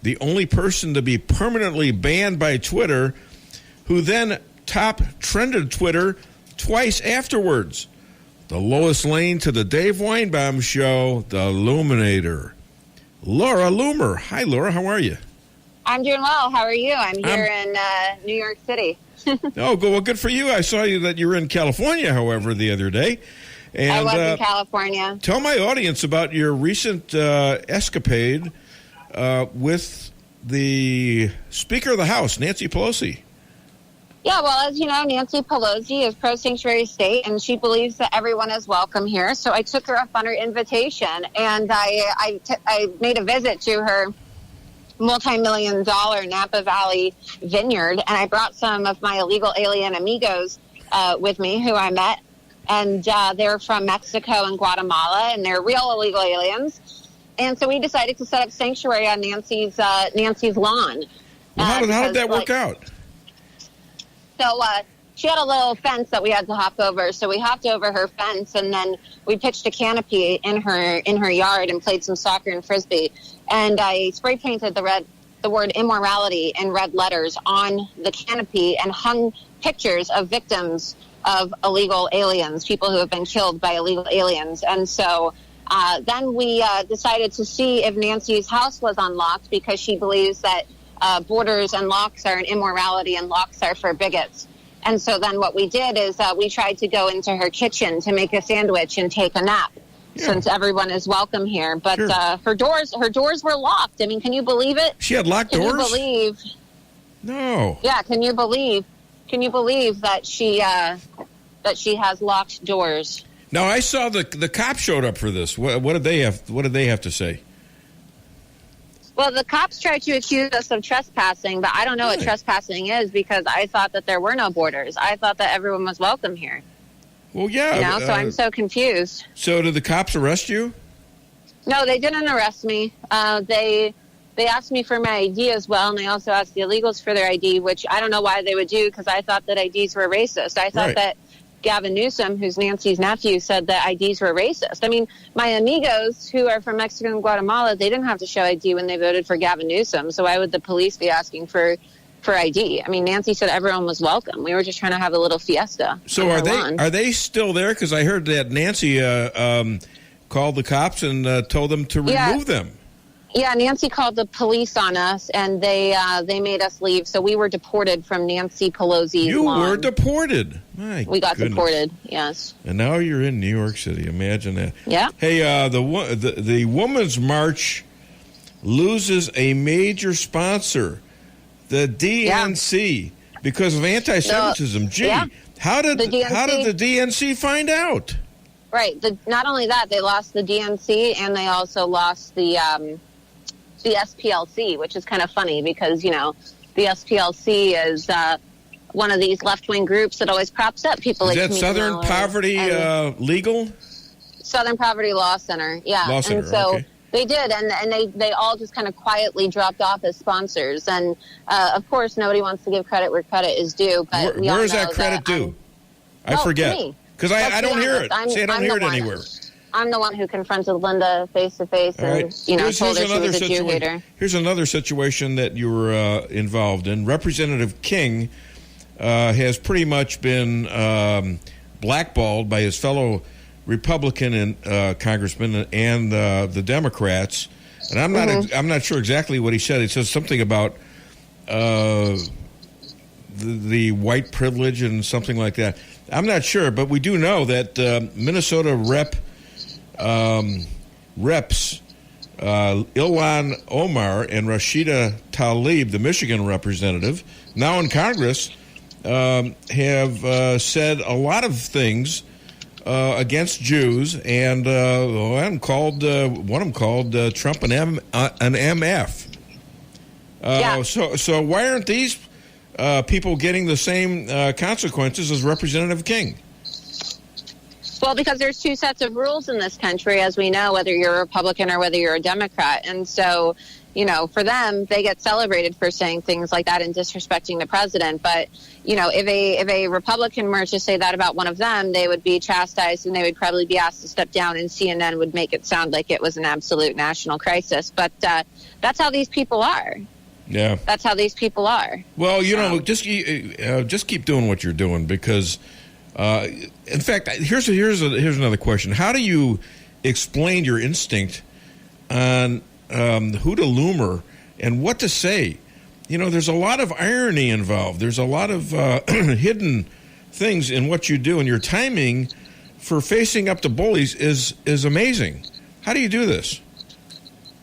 the only person to be permanently banned by Twitter, who then top trended Twitter twice afterwards. The Lois Lane to the Dave Weinbaum Show, the Luminator. Laura Loomer. Hi, Laura. How are you? I'm doing well. How are you? I'm here in New York City. Oh, well, good for you. I saw you that you were in California, however, the other day. And, I was in California. Tell my audience about your recent escapade with the Speaker of the House, Nancy Pelosi. Yeah, well, as you know, Nancy Pelosi is pro-sanctuary state, and she believes that everyone is welcome here. So I took her up on her invitation, and I made a visit to her multi-million-dollar Napa Valley vineyard, and I brought some of my illegal alien amigos with me who I met. And they're from Mexico and Guatemala, and they're real illegal aliens. And so we decided to set up sanctuary on Nancy's lawn. Well, how did that work out? So she had a little fence that we had to hop over. So we hopped over her fence, and then we pitched a canopy in her yard and played some soccer and frisbee. And I spray painted the word immorality in red letters on the canopy and hung pictures of victims of illegal aliens, people who have been killed by illegal aliens. And so then we decided to see if Nancy's house was unlocked, because she believes that borders and locks are an immorality and locks are for bigots. And so then what we did is we tried to go into her kitchen to make a sandwich and take a nap, since everyone is welcome here. But her doors were locked. I mean, can you believe it? She had locked doors? Can you believe? No. Yeah, can you believe that she has locked doors? Now, I saw the cops showed up for this. What did they have to say? Well, the cops tried to accuse us of trespassing, but I don't know what trespassing is, because I thought that there were no borders. I thought that everyone was welcome here. Well, yeah. So I'm so confused. So did the cops arrest you? No, they didn't arrest me. They asked me for my ID as well, and they also asked the illegals for their ID, which I don't know why they would do, because I thought that IDs were racist. I thought that Gavin Newsom, who's Nancy's nephew, said that IDs were racist. I mean, my amigos who are from Mexico and Guatemala, they didn't have to show ID when they voted for Gavin Newsom, so why would the police be asking for ID? I mean, Nancy said everyone was welcome. We were just trying to have a little fiesta. So are they still there? Because I heard that Nancy called the cops and told them to remove them. Yeah, Nancy called the police on us, and they made us leave. So we were deported from Nancy Pelosi's lawn. You were deported? We got deported, yes. And now you're in New York City. Imagine that. Yeah. Hey, the Women's March loses a major sponsor, the DNC, because of anti-Semitism. How did the DNC find out? Right. Not only that, they lost the DNC, and they also lost the SPLC, which is kind of funny because, the SPLC is one of these left-wing groups that always props up people like Is that Southern Poverty Legal? Southern Poverty Law Center, yeah. Law Center, and so okay. They did, and they all just kind of quietly dropped off as sponsors. And, of course, nobody wants to give credit where credit is due. But where is that credit due? I forget. Because I don't hear it. I don't hear it anywhere. I'm the one who confronted Linda face-to-face and, told her she was a Jew hater. Here's another situation that you were involved in. Representative King has pretty much been blackballed by his fellow Republican and congressman and the Democrats. And I'm not sure exactly what he said. He says something about the white privilege and something like that. I'm not sure, but we do know that Minnesota reps Ilhan Omar and Rashida Tlaib, the Michigan representative, now in Congress, have said a lot of things against Jews, and one of them called Trump an MF. So why aren't these people getting the same consequences as Representative King? Well, because there's two sets of rules in this country, as we know, whether you're a Republican or whether you're a Democrat. And so, for them, they get celebrated for saying things like that and disrespecting the president. But, if a Republican were to say that about one of them, they would be chastised and they would probably be asked to step down, and CNN would make it sound like it was an absolute national crisis. But that's how these people are. Yeah. That's how these people are. Well, just keep doing what you're doing, because in fact, here's another question. How do you explain your instinct on who to Loomer and what to say? There's a lot of irony involved. There's a lot of hidden things in what you do, and your timing for facing up to bullies is amazing. How do you do this?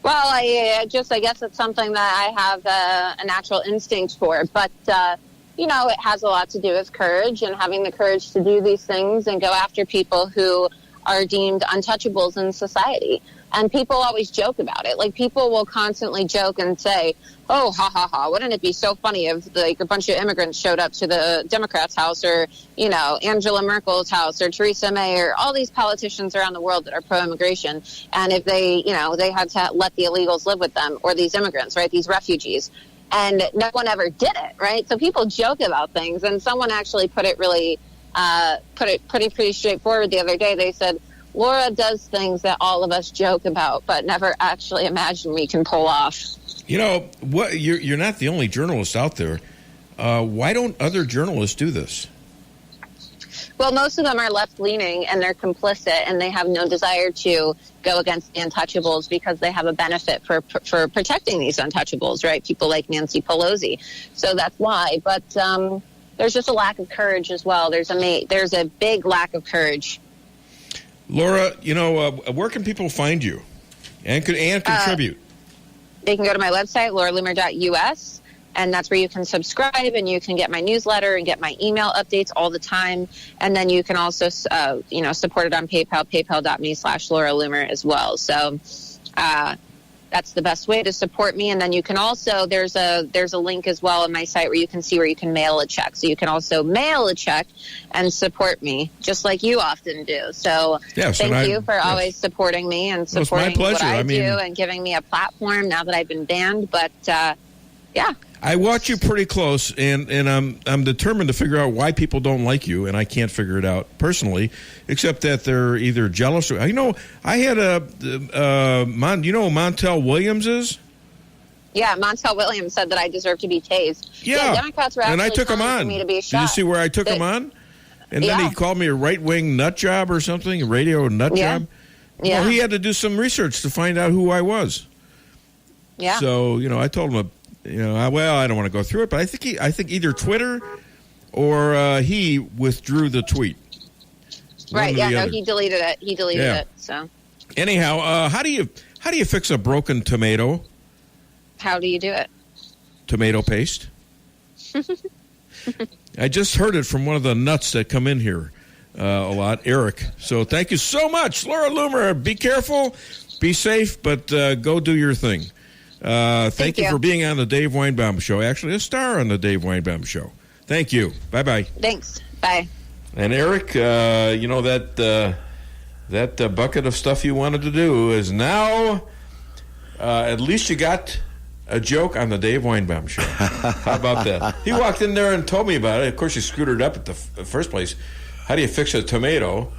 Well, I guess it's something that I have a natural instinct for, but it has a lot to do with courage and having the courage to do these things and go after people who are deemed untouchables in society. And people always joke about it. Like, people will constantly joke and say, oh, ha, ha, ha, wouldn't it be so funny if, a bunch of immigrants showed up to the Democrats' house, or, Angela Merkel's house, or Theresa May, or all these politicians around the world that are pro-immigration. And if they, they had to let the illegals live with them, or these immigrants, right, these refugees. and no one ever did it, right? So people joke about things, and someone actually put it pretty straightforward the other day. They said, Laura does things that all of us joke about, but never actually imagine we can pull off. You know, what? You're not the only journalist out there. Why don't other journalists do this? Well, most of them are left-leaning, and they're complicit, and they have no desire to go against the untouchables because they have a benefit for protecting these untouchables, right? People like Nancy Pelosi. So that's why. But there's just a lack of courage as well. There's a big lack of courage. Laura, you know, where can people find you and contribute? They can go to my website, lauraloomer.us, and that's where you can subscribe, and you can get my newsletter and get my email updates all the time. And then you can also, support it on PayPal, paypal.me/Laura Loomer as well. So that's the best way to support me. And then you can also, there's a link as well on my site where you can see where you can mail a check. So you can also mail a check and support me, just like you often do. So thank you for always supporting me and supporting what I do and giving me a platform now that I've been banned. But yeah. I watch you pretty close, and I'm determined to figure out why people don't like you, and I can't figure it out personally, except that they're either jealous or, I had you know who Montel Williams is? Yeah, Montel Williams said that I deserve to be tased. Yeah, Democrats were actually and I took him on. for me to be shot. Did you see where I took him on? And then he called me a right-wing nut job or something, a radio nut job. Yeah. Well, he had to do some research to find out who I was. Yeah. So, I told him, I don't want to go through it, but I think either Twitter or he withdrew the tweet. Right. Yeah. No, he deleted it. It. So. Anyhow, how do you fix a broken tomato? How do you do it? Tomato paste. I just heard it from one of the nuts that come in here a lot, Eric. So thank you so much, Laura Loomer. Be careful, be safe, but go do your thing. Thank you for being on the Dave Weinbaum Show. Actually, a star on the Dave Weinbaum Show. Thank you. Bye-bye. Thanks. Bye. And Eric, that bucket of stuff you wanted to do is now, at least you got a joke on the Dave Weinbaum Show. How about that? He walked in there and told me about it. Of course, he screwed it up at the first place. How do you fix a tomato?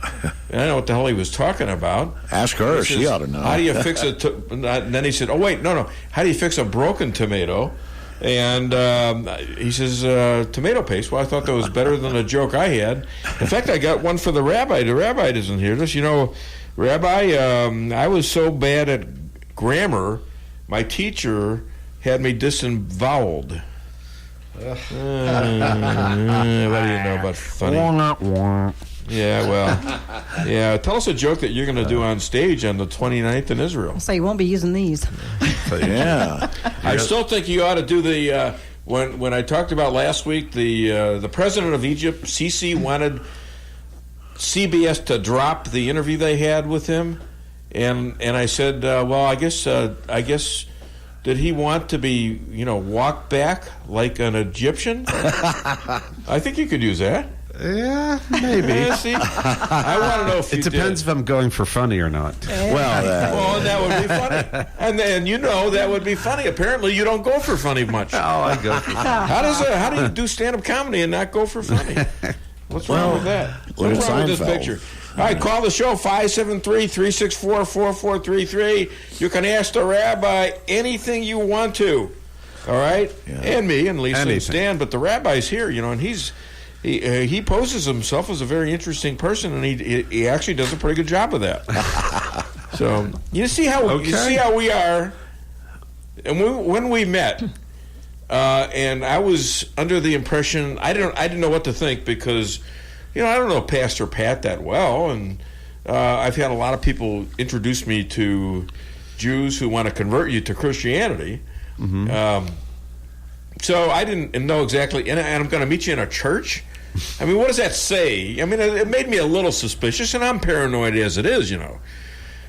And I know what the hell he was talking about. Ask her. She ought to know. How do you fix and then he said, oh, wait, no. How do you fix a broken tomato? And he says, tomato paste. Well, I thought that was better than a joke I had. In fact, I got one for the rabbi. The rabbi doesn't hear this. Rabbi, I was so bad at grammar, my teacher had me disemboweled. What do you know about funny? Yeah, well, tell us a joke that you're going to do on stage on the 29th in Israel. So you won't be using these. Yeah. I still think you ought to do the, when I talked about last week, the president of Egypt, Sisi, wanted CBS to drop the interview they had with him. And I said, well, I guess, did he want to be, walk back like an Egyptian? I think you could use that. Yeah, maybe. See, I want to know if it depends if I'm going for funny or not. Well, that would be funny. And then that would be funny. Apparently, you don't go for funny much. Oh, I go for funny. How do you do stand-up comedy and not go for funny? What's wrong with that? What's wrong with this picture? All right, call the show, 573-364-4433. You can ask the rabbi anything you want to, all right? Yeah. And me and Lisa and Stan, but the rabbi's here, and he poses himself as a very interesting person, and he actually does a pretty good job of that. So you see how we are. And when we met, and I was under the impression I didn't know what to think because. I don't know Pastor Pat that well, and I've had a lot of people introduce me to Jews who want to convert you to Christianity. Mm-hmm. So I didn't know exactly, and I'm going to meet you in a church? I mean, what does that say? I mean, it made me a little suspicious, and I'm paranoid as it is,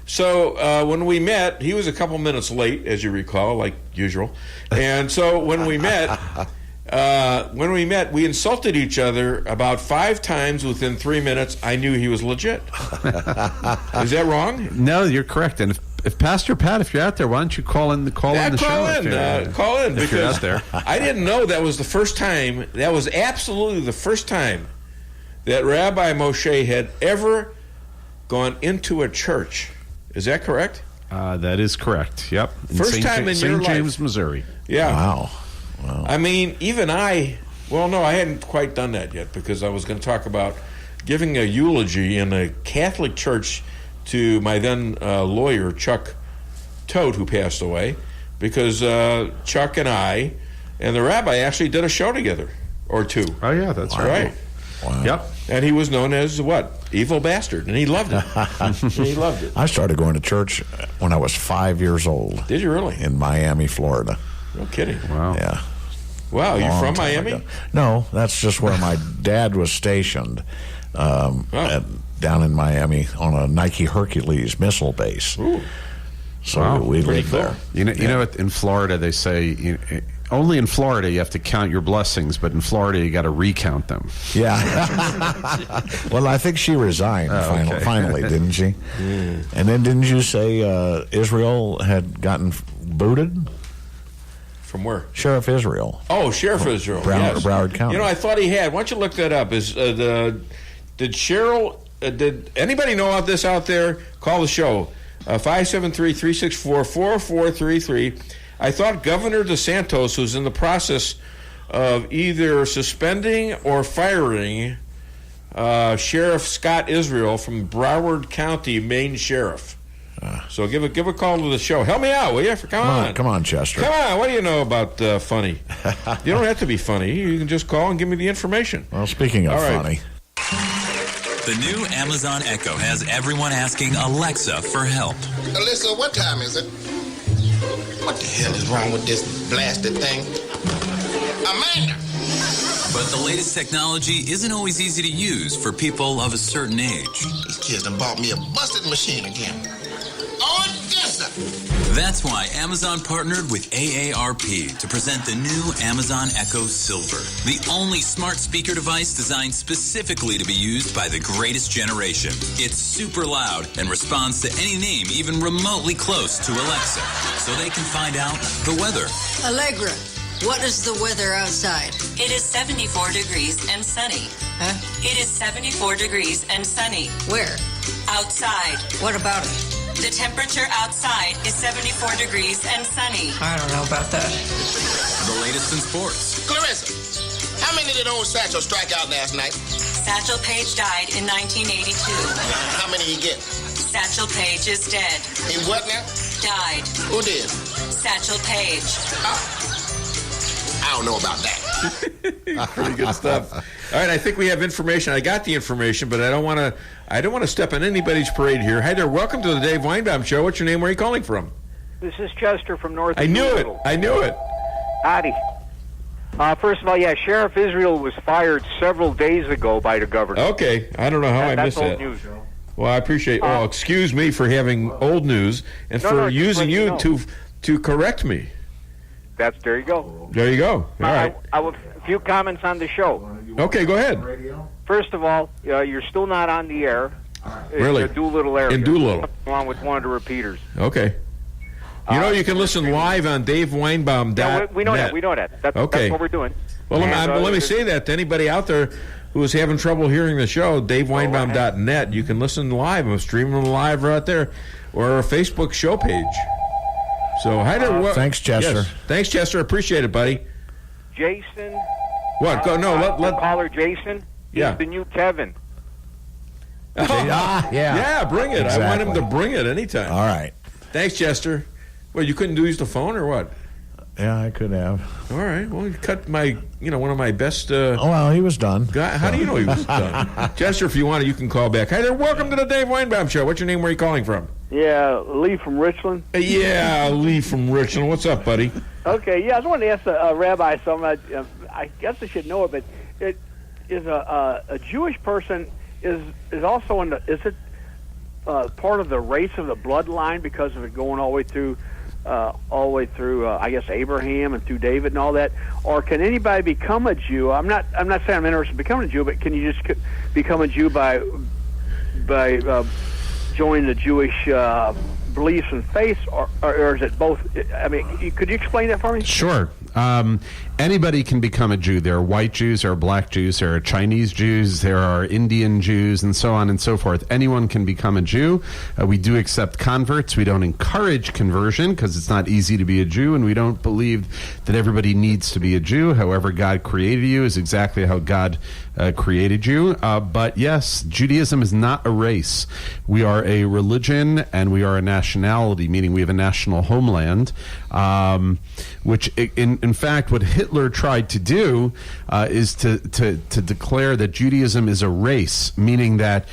So when we met, he was a couple minutes late, as you recall, like usual. And so when we met... we insulted each other about 5 times within 3 minutes. I knew he was legit. Is that wrong? No, you're correct. And if Pastor Pat, if you're out there, why don't you call in the show? Call in if you're out there. I didn't know that was the first time. That was absolutely the first time that Rabbi Moshe had ever gone into a church. Is that correct? That is correct. Yep. First time in your life. St. James, Missouri. Yeah. Wow. I mean, even I hadn't quite done that yet because I was going to talk about giving a eulogy in a Catholic church to my then lawyer, Chuck Todt, who passed away, because Chuck and I and the rabbi actually did a show together, or two. Oh, yeah, that's right. Wow. Yep. And he was known as, what? Evil Bastard. And he loved it. He loved it. I started going to church when I was 5 years old. Did you really? In Miami, Florida. No kidding. Wow. Yeah. Wow, you from Miami? Ago. No, that's just where my dad was stationed down in Miami on a Nike Hercules missile base. Ooh. So we lived cool. there. You know, in Florida they say only in Florida you have to count your blessings, but in Florida you got to recount them. Yeah. Well, I think she resigned finally, didn't she? Mm. And then didn't you say Israel had gotten booted? From where? Sheriff Israel. Oh, Sheriff Israel. Yes. Broward County. You know, I thought he had. Why don't you look that up? Did Cheryl? Did anybody know about this out there? Call the show 573-364-4433. I thought Governor DeSantis was in the process of either suspending or firing Sheriff Scott Israel from Broward County, Maine Sheriff. So give a call to the show. Help me out, will you? Come on, Chester. Come on. What do you know about funny? You don't have to be funny. You can just call and give me the information. Well, speaking of funny. The new Amazon Echo has everyone asking Alexa for help. Alyssa, what time is it? What the hell is wrong with this blasted thing? Amanda! But the latest technology isn't always easy to use for people of a certain age. These kids done bought me a busted machine again. That's why Amazon partnered with AARP to present the new Amazon Echo Silver, the only smart speaker device designed specifically to be used by the greatest generation. It's super loud and responds to any name even remotely close to Alexa, so they can find out the weather. Allegra, what is the weather outside? It is 74 degrees and sunny. Huh? It is 74 degrees and sunny. Where? Outside. What about it? The temperature outside is 74 degrees and sunny. I don't know about that. The latest in sports. Clarissa, how many did old Satchel strike out last night? Satchel Paige died in 1982. How many he get? Satchel Paige is dead. He what now? Died. Who did? Satchel Paige. I don't know about that. Pretty good stuff. All right, I think we have information. I got the information, but I don't want to step on anybody's parade here. Hi there, welcome to the Dave Weinbaum Show. What's your name? Where are you calling from? This is Chester from North. I knew it. Howdy. First of all, Sheriff Israel was fired several days ago by the governor. Okay, I don't know how I missed that. That's old news. Well, I appreciate. Excuse me for having old news and for using you to correct me. There you go. There you go. All right. I have a few comments on the show. Okay, go ahead. First of all, you're still not on the air. Really? In Doolittle area. In Doolittle. Along with one of the repeaters. Okay. You can listen live on DaveWeinbaum.net. Yeah, we know that. We know that. That's what we're doing. Well, let me say that to anybody out there who is having trouble hearing the show, DaveWeinbaum.net. You can listen live. I'm streaming live right there, or our Facebook show page. So, hi there. Thanks, Chester. Yes. Thanks, Chester. Appreciate it, buddy. Jason. What? Go. No. Let caller Jason. Yeah. He's the new Kevin. Yeah. Bring it. Exactly. I want him to bring it anytime. All right. Thanks, Chester. Well, you couldn't use the phone or what? Yeah, I could have. All right. Well, you cut my, one of my best. Well, he was done. How do you know he was done? Chester, if you want to, you can call back. Hi there. Welcome to the Dave Weinbaum Show. What's your name? Where are you calling from? Yeah, Lee from Richland. Yeah, Lee from Richland. What's up, buddy? Okay, yeah, I was wanting to ask a rabbi something. I guess I should know it, but it is a Jewish person is also is it part of the race of the bloodline because of it going all the way through I guess Abraham and through David and all that, or can anybody become a Jew? I'm not saying I'm interested in becoming a Jew, but can you just become a Jew by joining the Jewish beliefs and faiths, or is it both? I mean, could you explain that for me? Sure. Anybody can become a Jew. There are white Jews, there are black Jews, there are Chinese Jews, there are Indian Jews, and so on and so forth. Anyone can become a Jew. We do accept converts. We don't encourage conversion because it's not easy to be a Jew, and we don't believe that everybody needs to be a Jew. However God created you is exactly how God created you. But yes, Judaism is not a race. We are a religion and we are a nationality, meaning we have a national homeland, which in fact what Hitler tried to do is to declare that Judaism is a race, meaning that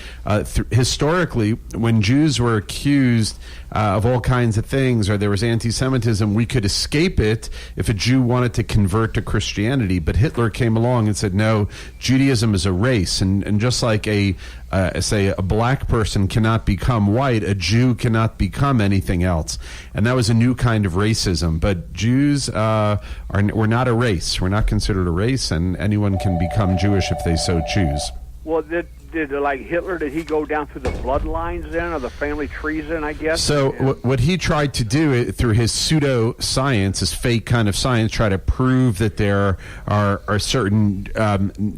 historically when Jews were accused of all kinds of things, or there was anti-Semitism, we could escape it if a Jew wanted to convert to Christianity. But Hitler came along and said, no, Judaism is a race. And just like say a black person cannot become white, a Jew cannot become anything else. And that was a new kind of racism. But Jews we're not a race. We're not considered a race, and anyone can become Jewish if they so choose. Well, did like Hitler, did he go down through the bloodlines then, or the family trees then, I guess? So what he tried to do through his pseudo-science, his fake kind of science, try to prove that there are certain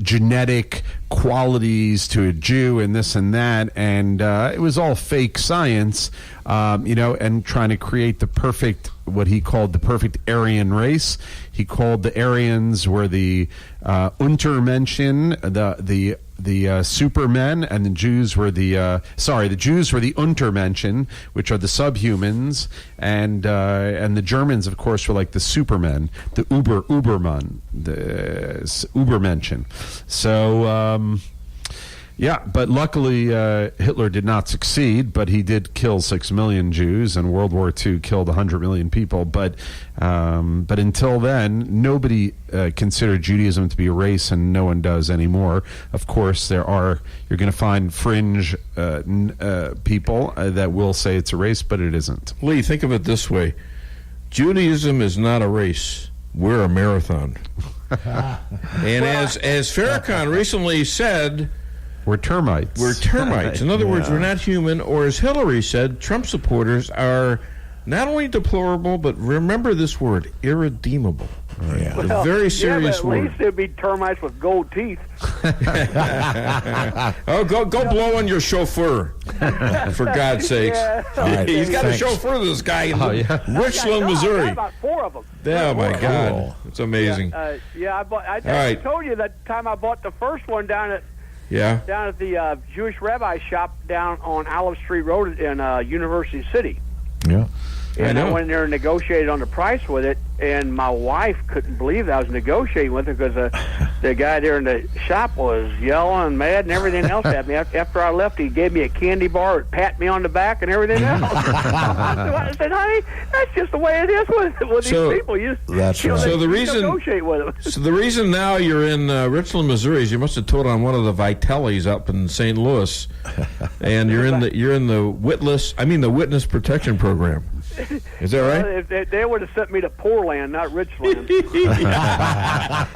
genetic qualities to a Jew and this and that, and it was all fake science, and trying to create the perfect, what he called the perfect Aryan race. He called the Aryans were the Untermenschen, the supermen, and the Jews were the Jews were the Untermenschen, which are the subhumans, and the Germans, of course, were like the supermen, the Ubermann, the Ubermenschen. So yeah, but luckily Hitler did not succeed, but he did kill 6 million Jews, and World War II killed 100 million people. But until then, nobody considered Judaism to be a race, and no one does anymore. Of course, you're going to find fringe people that will say it's a race, but it isn't. Lee, think of it this way. Judaism is not a race. We're a marathon. And as Farrakhan recently said, we're termites. We're termites. In other words, we're not human, or as Hillary said, Trump supporters are not only deplorable, but remember this word, irredeemable. Well, a very serious but at word. least there'd be termites with gold teeth. Oh, go blow on your chauffeur, for God's sakes. Yeah. Right. He's got a chauffeur, this guy, in Richland, Missouri. I got about 4 of them. Oh, my God. It's amazing. I told you that time I bought the first one down at the Jewish rabbi shop down on Olive Street Road in University City. Yeah. And I went in there and negotiated on the price with it, and my wife couldn't believe that I was negotiating with her because the guy there in the shop was yelling and mad and everything else at me. After I left, he gave me a candy bar, pat me on the back, and everything else. I said, honey, that's just the way it is with these people. So the reason negotiate with them. So the reason now you're in Richland, Missouri, is you must have told on one of the Vitellis up in St. Louis, and you're in the witness protection program. Is that right? They would have sent me to poor land, not rich land. All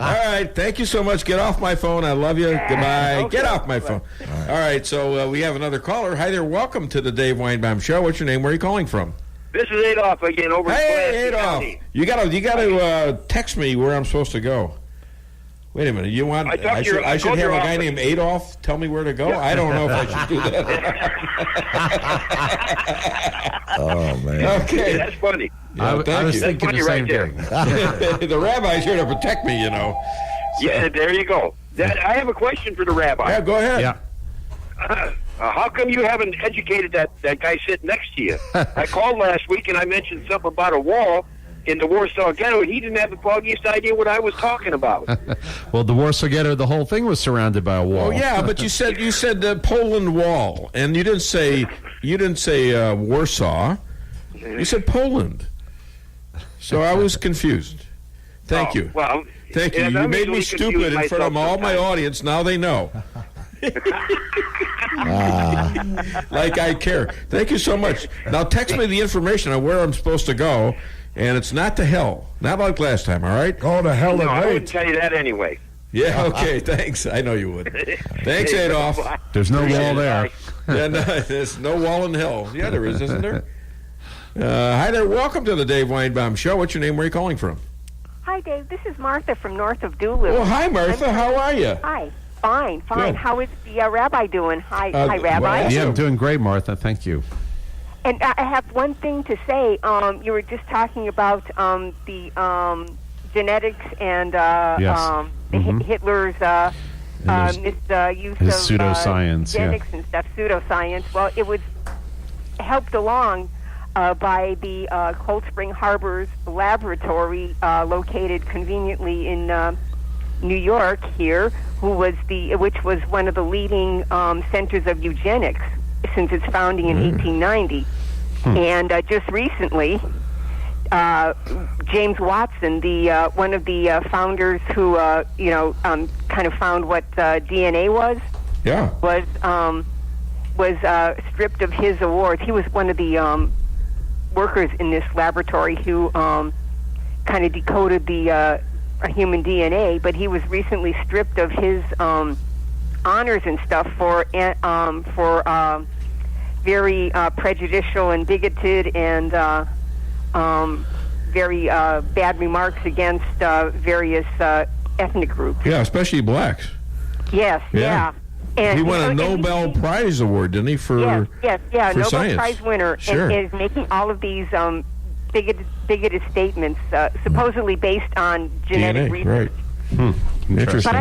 right. Thank you so much. Get off my phone. I love you. Goodbye. Okay. Get off my phone. All right. So we have another caller. Hi there. Welcome to the Dave Weinbaum Show. What's your name? Where are you calling from? This is Adolph again over in Pulaski County. You gotta text me where I'm supposed to go. Wait a minute. You want? I should have a guy named Adolph tell me where to go. Yeah. I don't know if I should do that. Oh man. Okay, that's funny. I was thinking the same thing. The rabbi's here to protect me, you know. Yeah, there you go. I have a question for the rabbi. Yeah, go ahead. Yeah. How come you haven't educated that guy sitting next to you? I called last week and I mentioned something about a wall in the Warsaw Ghetto, and he didn't have the foggiest idea what I was talking about. Well, the Warsaw Ghetto, the whole thing was surrounded by a wall. Oh yeah, but you said the Poland Wall, and you didn't say Warsaw. You said Poland. So I was confused. Thank you. Well, thank you. You made me stupid in front of all my audience. Now they know. Like I care. Thank you so much. Now text me the information on where I'm supposed to go. And it's not to hell. Not like last time, all right? Go to hell and I wouldn't tell you that anyway. Yeah, okay, thanks. I know you would. Thanks, Adolph. There's no wall there. Yeah, no, there's no wall in hell. Yeah, there is, isn't there? Hi there. Welcome to the Dave Weinbaum Show. What's your name? Where are you calling from? Hi, Dave. This is Martha from north of Doolittle. Oh, hi, Martha. How are you? Hi. Fine. Good. How is the rabbi doing? Hi, Rabbi. Yeah, I'm doing great, Martha. Thank you. And I have one thing to say. You were just talking about the genetics and Hitler's misuse his of pseudoscience, genetics and stuff, pseudoscience. Well, it was helped along by the Cold Spring Harbor's laboratory located conveniently in New York here, which was one of the leading centers of eugenics since its founding in 1890. And just recently, James Watson, one of the founders who kind of found what DNA was, was stripped of his awards. He was one of the workers in this laboratory who kind of decoded the human DNA, but he was recently stripped of his honors and stuff for very prejudicial and bigoted and very bad remarks against various ethnic groups. Yeah, especially blacks. Yes, yeah. And he won a Nobel Prize Award, didn't he, for Nobel science. Prize winner, Sure. and is making all of these bigoted statements, supposedly based on genetic DNA, research. right. Interesting. But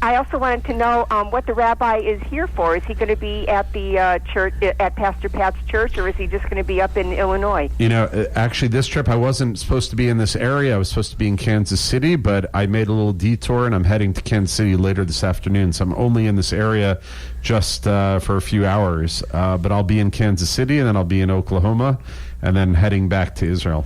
I also wanted to know what the rabbi is here for. Is he going to be at the church, at Pastor Pat's church, or is he just going to be up in Illinois? You know, actually, this trip I wasn't supposed to be in this area. I was supposed to be in Kansas City, but I made a little detour, and I'm heading to Kansas City later this afternoon. So I'm only in this area just for a few hours. But I'll be in Kansas City, and then I'll be in Oklahoma, and then heading back to Israel.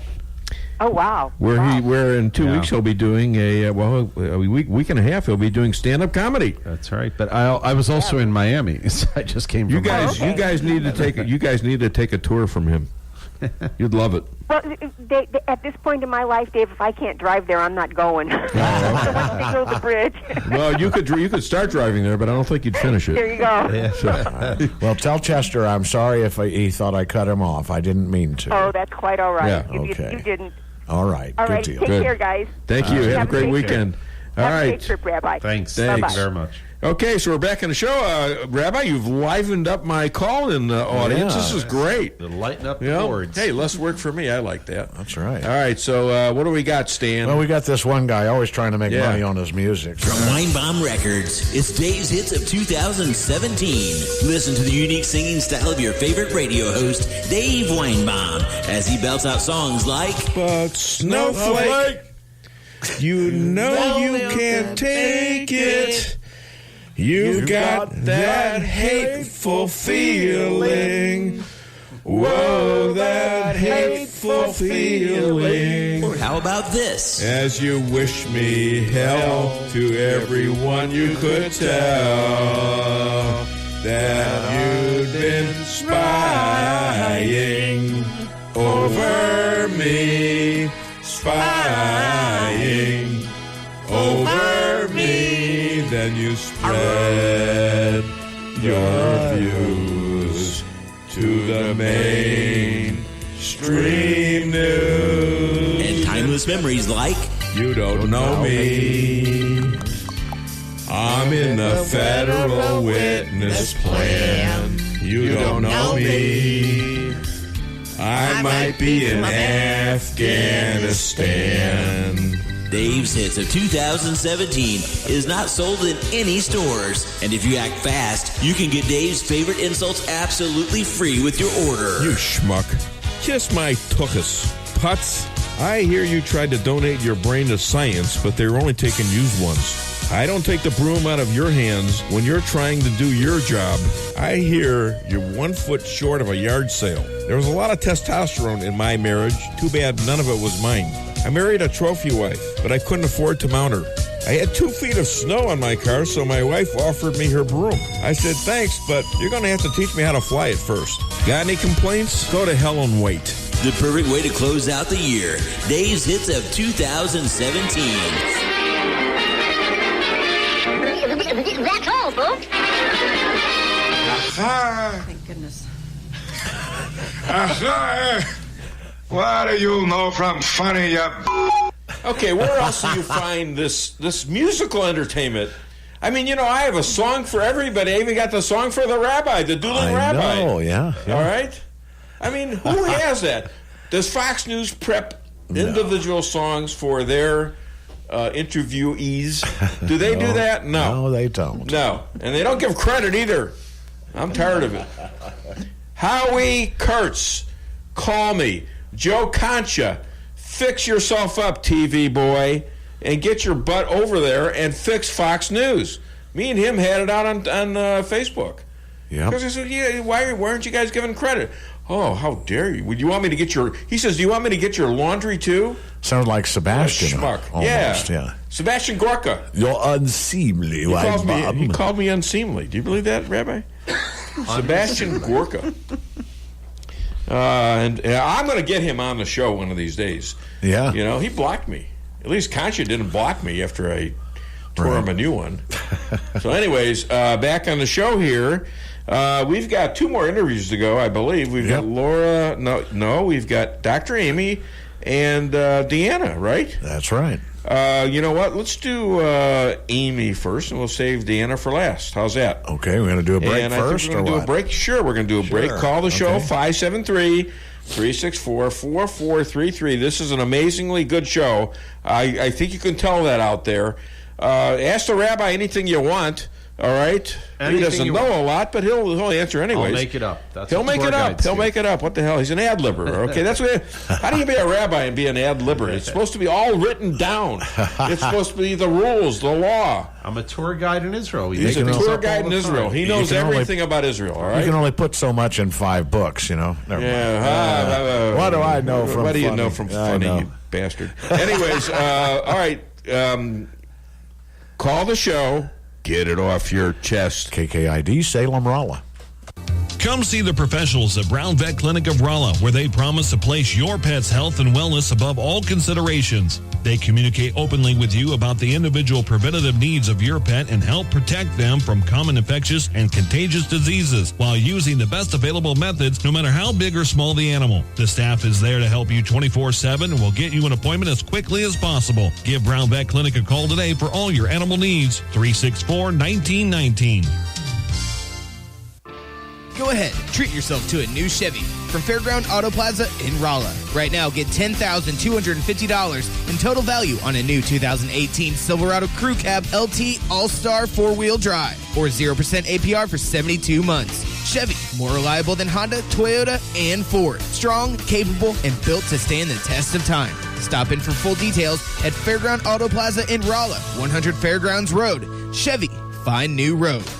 Oh, wow. Where in 2 weeks he'll be doing a week and a half he'll be doing stand-up comedy. That's right. But I was also in Miami. So I just came from Miami. You guys need to take a tour from him. You'd love it. Well, at this point in my life, Dave, if I can't drive there, I'm not going. So once they build the bridge. Well, you could start driving there, but I don't think you'd finish it. There you go. Yeah. Well, tell Chester I'm sorry if he thought I cut him off. I didn't mean to. Oh, that's quite all right. Yeah. You Okay. didn't. All right. All Good right. deal. Take care, guys. Thank you. Have a great weekend. All Have right. a great trip, Rabbi. Thanks. Bye-bye. Very much. Okay, so we're back in the show. Rabbi, you've livened up my call-in audience. Yeah. This is great. To lighten up the boards. Hey, less work for me. I like that. That's right. All right, so what do we got, Stan? Well, we got this one guy always trying to make money on his music. From Weinbaum Records, it's Dave's Hits of 2017. Listen to the unique singing style of your favorite radio host, Dave Weinbaum, as he belts out songs like But Snowflake, you know you can't take it. You've got that hateful feeling. Whoa, that hateful feeling. Or how about this? As you wish me hell to everyone you could tell that you'd been spying over me, spying over me. Then you spread your views to the mainstream news. And timeless memories like You don't know me. I'm in the federal witness plan. You don't know me. I might be in Afghanistan. Dave's Hits of 2017 is not sold in any stores. And if you act fast, you can get Dave's favorite insults absolutely free with your order. You schmuck. Kiss my tuchus. Putz. I hear you tried to donate your brain to science, but they're only taking used ones. I don't take the broom out of your hands when you're trying to do your job. I hear you're 1 foot short of a yard sale. There was a lot of testosterone in my marriage. Too bad none of it was mine. I married a trophy wife, but I couldn't afford to mount her. I had 2 feet of snow on my car, so my wife offered me her broom. I said, thanks, but you're going to have to teach me how to fly it first. Got any complaints? Go to hell and wait. The perfect way to close out the year. Dave's Hits of 2017. That's all, folks. Thank goodness. What do you know from funny, you... Okay, where else do you find this musical entertainment? I mean, I have a song for everybody. I even got the song for the rabbi, the dueling rabbi. Oh, yeah. All right? I mean, who has that? Does Fox News prep individual songs for their interviewees? Do they do that? No, they don't. No, and they don't give credit either. I'm tired of it. Howie Kurtz, call me. Joe Concha, fix yourself up, TV boy, and get your butt over there and fix Fox News. Me and him had it out on Facebook. Yeah. Because I said, why aren't you guys giving credit? Oh, how dare you? Would you want me to get he says, do you want me to get your laundry too? Sounds like Sebastian. Schmuck. Almost, yeah. Sebastian Gorka. You're unseemly, He called me unseemly. Do you believe that, Rabbi? Sebastian Gorka. And I'm going to get him on the show one of these days. Yeah. He blocked me. At least Concha didn't block me after I tore him a new one. So anyways, back on the show here, we've got 2 more interviews to go, I believe. We've got Laura, we've got Dr. Amy and Deanna, right? That's right. You know what? Let's do Amy first, and we'll save Deanna for last. How's that? Okay, we're going to do a break first, we're going to do a break. Sure, we're going to do a break. Call the show, 573-364-4433. This is an amazingly good show. I think you can tell that out there. Ask the rabbi anything you want. All right, he doesn't know a lot, but he'll answer anyways. I'll make it up. He'll make it up. He'll make it up. What the hell? He's an ad-libber. Okay, that's what. How do you be a rabbi and be an ad-libber? It's supposed to be all written down. It's supposed to be the rules, the law. I'm a tour guide in Israel. He's a tour guide in Israel. He knows everything about Israel. All right. You can only put so much in 5 books. Never mind. What do I know from? What do you funny? know from funny, you bastard? Anyways, all right. Call the show. Get it off your chest. KKID, Salem, Rolla. Come see the professionals at Brown Vet Clinic of Rolla, where they promise to place your pet's health and wellness above all considerations. They communicate openly with you about the individual preventative needs of your pet and help protect them from common infectious and contagious diseases while using the best available methods, no matter how big or small the animal. The staff is there to help you 24/7 and will get you an appointment as quickly as possible. Give Brown Vet Clinic a call today for all your animal needs. 364-1919. Go ahead, treat yourself to a new Chevy from Fairground Auto Plaza in Rolla. Right now, get $10,250 in total value on a new 2018 Silverado Crew Cab LT All-Star 4-wheel drive or 0% APR for 72 months. Chevy, more reliable than Honda, Toyota, and Ford. Strong, capable, and built to stand the test of time. Stop in for full details at Fairground Auto Plaza in Rolla, 100 Fairgrounds Road. Chevy, find new roads.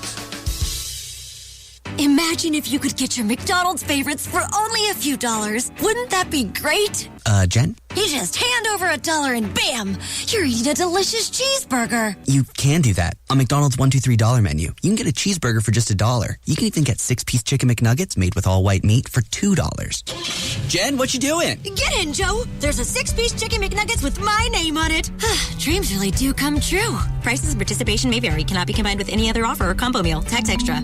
Imagine if you could get your McDonald's favorites for only a few dollars. Wouldn't that be great? Jen? You just hand over $1 and bam, you're eating a delicious cheeseburger. You can do that. On McDonald's $1, $2, $3 menu, you can get a cheeseburger for just $1. You can even get 6-piece chicken McNuggets made with all white meat for $2. Jen, what you doing? Get in, Joe. There's a 6-piece chicken McNuggets with my name on it. Dreams really do come true. Prices and participation may vary. Cannot be combined with any other offer or combo meal. Tax extra.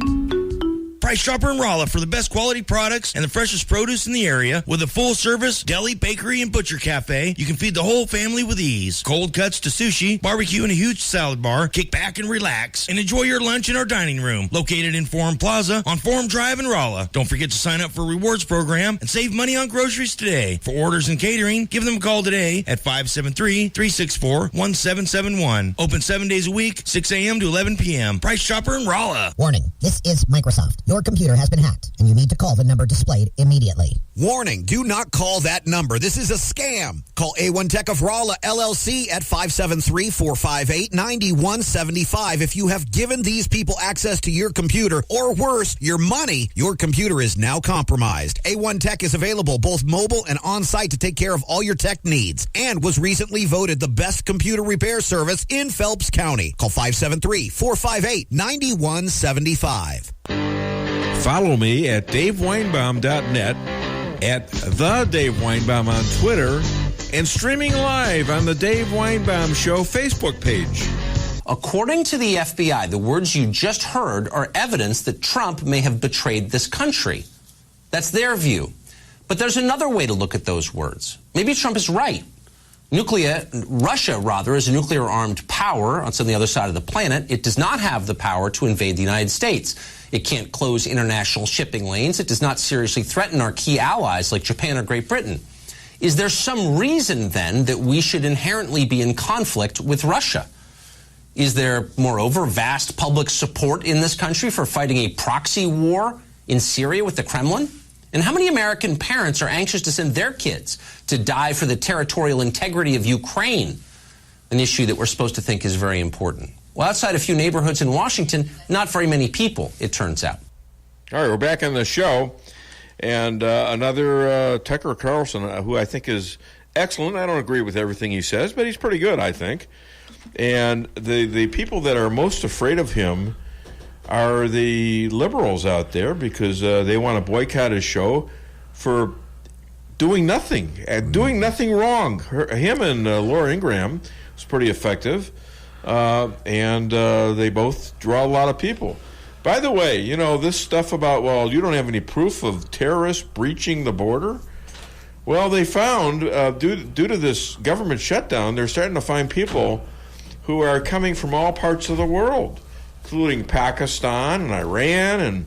Price Chopper in Rolla for the best quality products and the freshest produce in the area with a full-service deli, bakery, and butcher cafe. You can feed the whole family with ease. Cold cuts to sushi, barbecue, and a huge salad bar. Kick back and relax and enjoy your lunch in our dining room located in Forum Plaza on Forum Drive in Rolla. Don't forget to sign up for a rewards program and save money on groceries today. For orders and catering, give them a call today at 573-364-1771. Open 7 days a week, 6 a.m. to 11 p.m. Price Chopper in Rolla. Warning, this is Microsoft. Your computer has been hacked, and you need to call the number displayed immediately. Warning, do not call that number. This is a scam. Call A1 Tech of Rolla, LLC at 573-458-9175. If you have given these people access to your computer, or worse, your money, your computer is now compromised. A1 Tech is available both mobile and on-site to take care of all your tech needs, and was recently voted the best computer repair service in Phelps County. Call 573-458-9175. Follow me at DaveWeinbaum.net, at The Dave Weinbaum on Twitter, and streaming live on the Dave Weinbaum Show Facebook page. According to the FBI, the words you just heard are evidence that Trump may have betrayed this country. That's their view. But there's another way to look at those words. Maybe Trump is right. Russia is a nuclear-armed power on the other side of the planet. It does not have the power to invade the United States. It can't close international shipping lanes. It does not seriously threaten our key allies like Japan or Great Britain. Is there some reason, then, that we should inherently be in conflict with Russia? Is there, moreover, vast public support in this country for fighting a proxy war in Syria with the Kremlin? And how many American parents are anxious to send their kids to die for the territorial integrity of Ukraine, an issue that we're supposed to think is very important? Well, outside a few neighborhoods in Washington, not very many people, it turns out. All right, we're back on the show. And another Tucker Carlson, who I think is excellent. I don't agree with everything he says, but he's pretty good, I think. And the people that are most afraid of him are the liberals out there, because they want to boycott his show for doing nothing wrong. Him and Laura Ingraham was pretty effective, and they both draw a lot of people. By the way, this stuff about, you don't have any proof of terrorists breaching the border. Well, they found, due to this government shutdown, they're starting to find people who are coming from all parts of the world, including Pakistan and Iran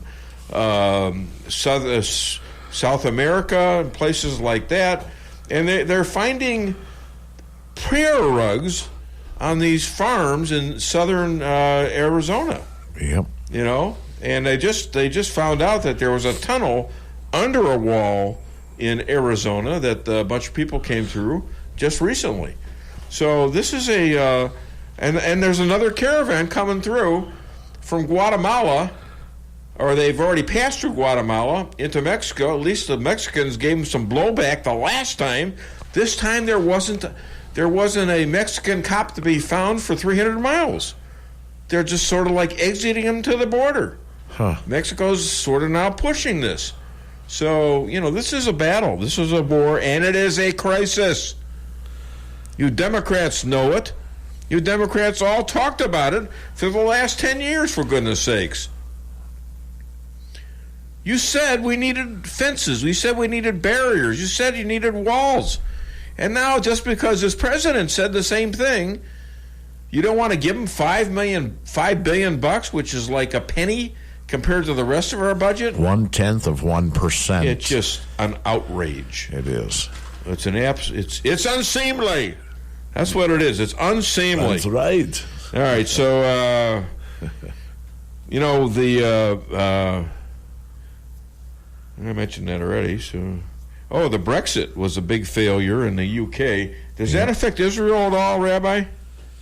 and South America and places like that. And they're finding prayer rugs on these farms in southern Arizona. Yep. And they just found out that there was a tunnel under a wall in Arizona that a bunch of people came through just recently. So this is and there's another caravan coming through from Guatemala, or they've already passed through Guatemala into Mexico. At least the Mexicans gave them some blowback the last time. This time there wasn't a Mexican cop to be found for 300 miles. They're just sort of like exiting them to the border. Mexico's sort of now pushing this. So, this is a battle. This is a war, and it is a crisis. You Democrats know it. You Democrats all talked about it for the last 10 years, for goodness sakes. You said we needed fences. We said we needed barriers. You said you needed walls. And now, just because this president said the same thing, you don't want to give him $5 billion, which is like a penny compared to the rest of our budget? 0.1%. It's just an outrage. It is. It's it's unseemly. That's what it is. It's unseemly. That's right. All right. So, I mentioned that already. So, the Brexit was a big failure in the UK. Does that affect Israel at all, Rabbi?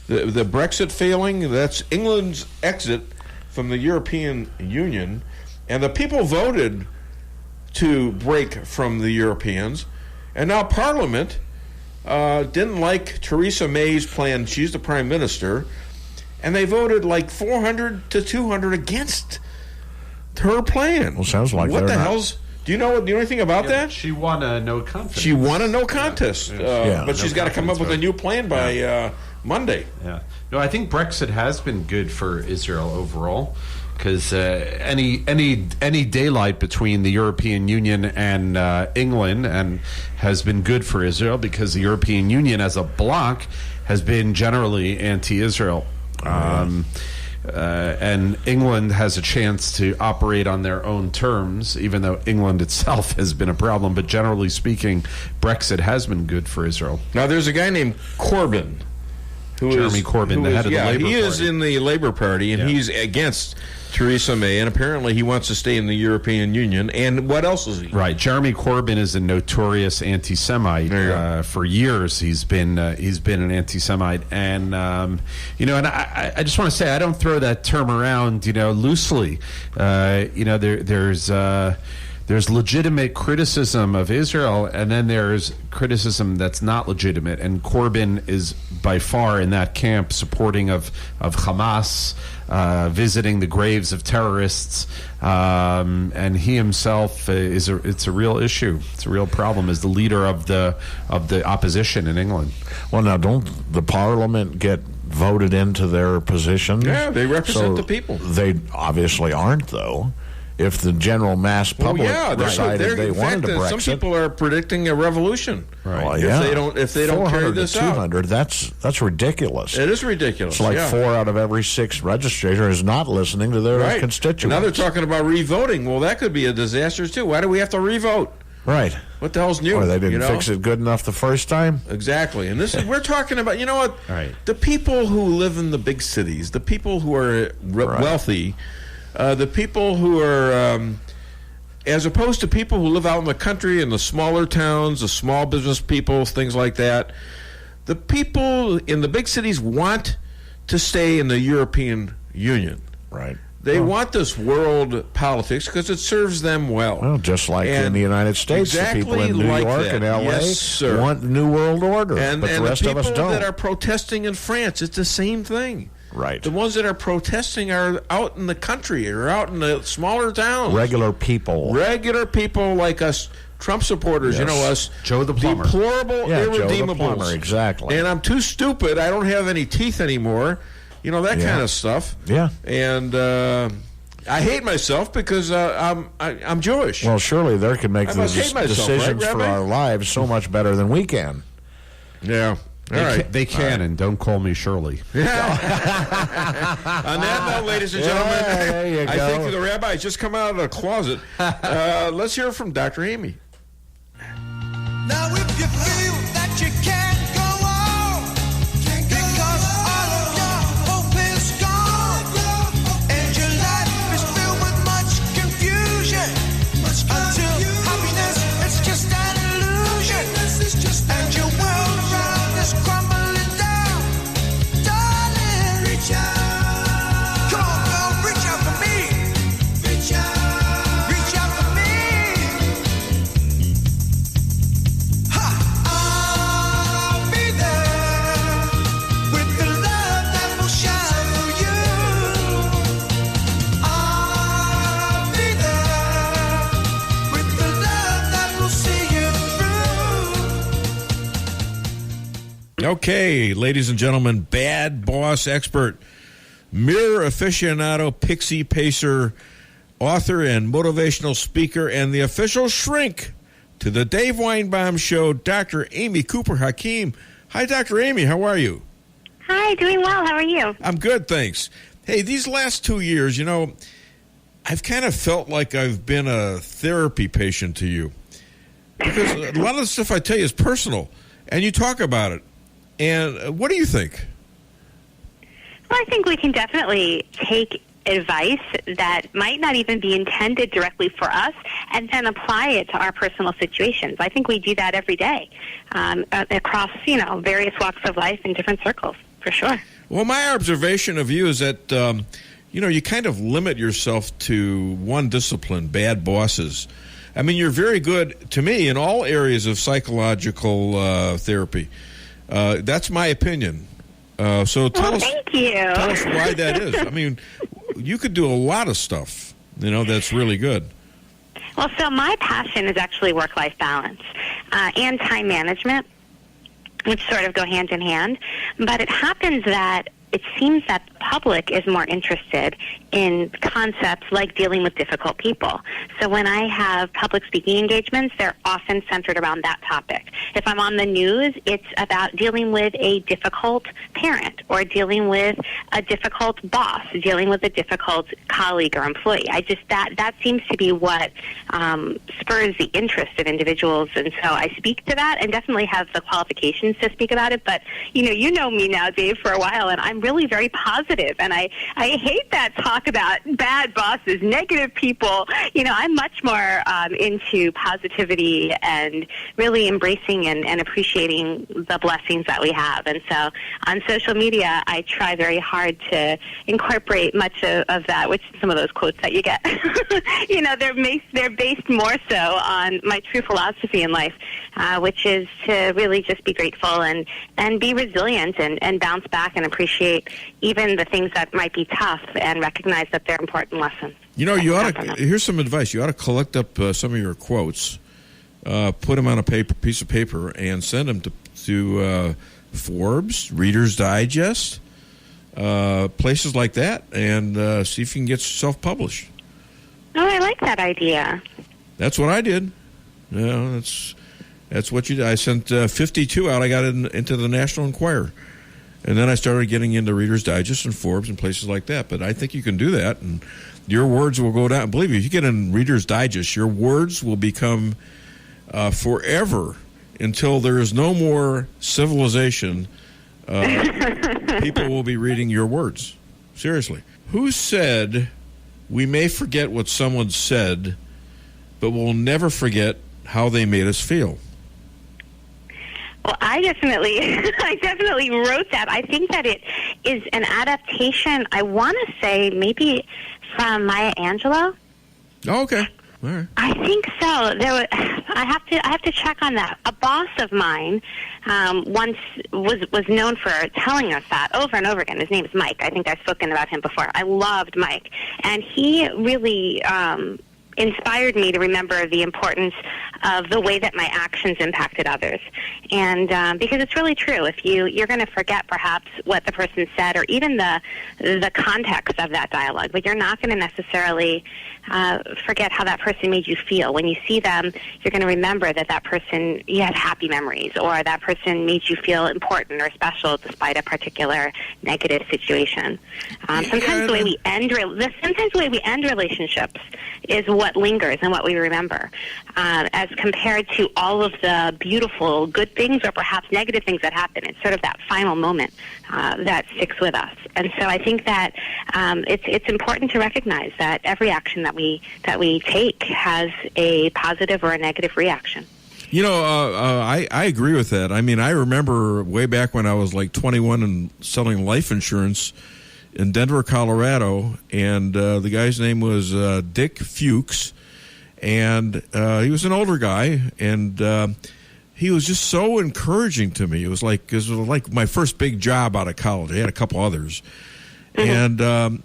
The Brexit failing, that's England's exit from the European Union, and the people voted to break from the Europeans, and now Parliament didn't like Theresa May's plan. She's the Prime Minister, and they voted like 400 to 200 against her plan. Well, sounds like what the hell's... Do you know anything about that? She won a no contest. She won a no contest, but she's got to come up with a new plan by Monday. Yeah. No, I think Brexit has been good for Israel overall, because any daylight between the European Union and England has been good for Israel, because the European Union as a bloc has been generally anti-Israel. And England has a chance to operate on their own terms, even though England itself has been a problem. But generally speaking, Brexit has been good for Israel. Now, there's a guy named Corbyn. Jeremy Corbyn, the head of the Labour Party. He is in the Labour Party, and he's against Theresa May, and apparently he wants to stay in the European Union. And what else is he? Right. Jeremy Corbyn is a notorious anti-Semite. For years, he's been an anti-Semite, and and I just want to say, I don't throw that term around loosely. There's legitimate criticism of Israel, and then there's criticism that's not legitimate. And Corbyn is by far in that camp, supporting of Hamas, visiting the graves of terrorists, and he himself it's a real issue. It's a real problem as the leader of the opposition in England. Well, now don't the Parliament get voted into their positions? Yeah, they represent the people. They obviously aren't, though. if the general mass public decided they wanted to Brexit. Some people are predicting a revolution. Right. Well, if they don't carry this out. 200, that's ridiculous. It is ridiculous. It's like 4 out of every 6 registrators is not listening to their constituents. Now they're talking about revoting. Well, that could be a disaster too. Why do we have to revote? Right. What the hell's new? Or they didn't fix it good enough the first time. Exactly. And this is we're talking about. You know what? Right. The people who live in the big cities, the people who are wealthy, the people who are, as opposed to people who live out in the country in the smaller towns, the small business people, things like that. The people in the big cities want to stay in the European Union. Right. They want this world politics because it serves them well. Well, just like in the United States, the people in New York and L.A. want the New World Order, but the rest of us don't. And the people that are protesting in France, it's the same thing. Right. The ones that are protesting are out in the country or out in the smaller towns. Regular people like us, Trump supporters, us. Joe the plumber. Deplorable, irredeemables. Joe the plumber, exactly. And I'm too stupid. I don't have any teeth anymore. That kind of stuff. Yeah. And I hate myself because I'm Jewish. Well, surely they can make the decisions for our lives so much better than we can. Yeah. They can, and don't call me Shirley. Yeah. On that note, ladies and gentlemen, there you go. I think the rabbi has just come out of the closet. Let's hear from Dr. Amy. Now, if you feel that you can't go on, because all of your hope is gone, and your life is filled with much confusion, until happiness is just an illusion, and your world around is crumbling down, darling, reach out. Come on, girl, reach out for me. Reach out for me. I'll be there with the love that will shine for you. I'll be there with the love that will see you through. Okay, ladies and gentlemen, bad boss expert, mirror aficionado, pixie pacer, author and motivational speaker, and the official shrink to the Dave Weinbaum Show, Dr. Amy Cooper Hakim. Hi, Dr. Amy. How are you? Hi, doing well. How are you? I'm good, thanks. Hey, these last 2 years, I've kind of felt like I've been a therapy patient to you. Because a lot of the stuff I tell you is personal, and you talk about it. And what do you think? Well, I think we can definitely take advice that might not even be intended directly for us and then apply it to our personal situations. I think we do that every day across, various walks of life in different circles, for sure. Well, my observation of you is that, you kind of limit yourself to one discipline, bad bosses. I mean, you're very good, to me, in all areas of psychological therapy. That's my opinion. So tell us why that is. I mean, you could do a lot of stuff, that's really good. Well, so my passion is actually work-life balance and time management, which sort of go hand in hand. But it happens that it seems that the public is more interested in concepts like dealing with difficult people. So when I have public speaking engagements, they're often centered around that topic. If I'm on the news, it's about dealing with a difficult parent or dealing with a difficult boss, dealing with a difficult colleague or employee. That seems to be what spurs the interest of individuals. And so I speak to that and definitely have the qualifications to speak about it. But, you know me now, Dave, for a while, and I'm really very positive. And I hate that talk about bad bosses, negative people. I'm much more into positivity and really embracing and appreciating the blessings that we have. And so on social media, I try very hard to incorporate much of that, which some of those quotes that you get. They're based more so on my true philosophy in life, which is to really just be grateful and be resilient and bounce back and appreciate even the things that might be tough and recognize that they're important lessons. You ought to. Here's some advice. You ought to collect up some of your quotes, put them on a piece of paper, and send them to Forbes, Reader's Digest, places like that, and see if you can get self-published. Oh, I like that idea. That's what I did. That's what you did. I sent 52 out. I got into the National Enquirer. And then I started getting into Reader's Digest and Forbes and places like that. But I think you can do that, and your words will go down. Believe me, if you get in Reader's Digest, your words will become forever until there is no more civilization. People will be reading your words. Seriously. Who said we may forget what someone said, but we'll never forget how they made us feel? Well, I definitely wrote that. I think that it is an adaptation, I want to say, maybe from Maya Angelou. Oh, okay. All right. I think so. I have to check on that. A boss of mine once was known for telling us that over and over again. His name is Mike. I think I've spoken about him before. I loved Mike, and he really inspired me to remember the importance of the way that my actions impacted others. And because it's really true, if you're going to forget perhaps what the person said or even the context of that dialogue, but you're not going to necessarily forget how that person made you feel. When you see them, you're going to remember that person, you had happy memories, or that person made you feel important or special despite a particular negative situation. Sometimes the way we end relationships is what lingers and what we remember, as compared to all of the beautiful good things or perhaps negative things that happen. It's sort of that final moment that sticks with us. And so I think that it's important to recognize that every action that we take has a positive or a negative reaction. You know, I agree with that. I mean, I remember way back when I was like 21 and selling life insurance in Denver, Colorado, and the guy's name was Dick Fuchs, and he was an older guy, and he was just so encouraging to me. It was like my first big job out of college. I had a couple others, and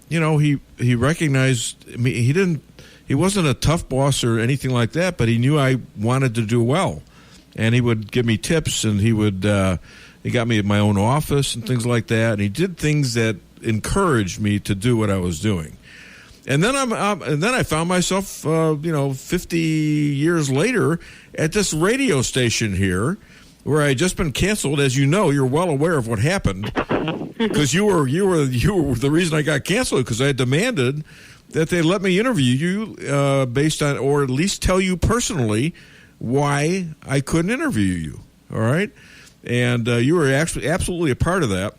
he recognized me. He wasn't a tough boss or anything like that, but he knew I wanted to do well, and he would give me tips, and he got me my own office and things like that, and he did things that encouraged me to do what I was doing. And then I found myself 50 years later at this radio station here where I had just been canceled. As you know, you're well aware of what happened, because you were the reason I got canceled, because I demanded that they let me interview you based on, or at least tell you personally why I couldn't interview you. All right, and you were actually absolutely a part of that.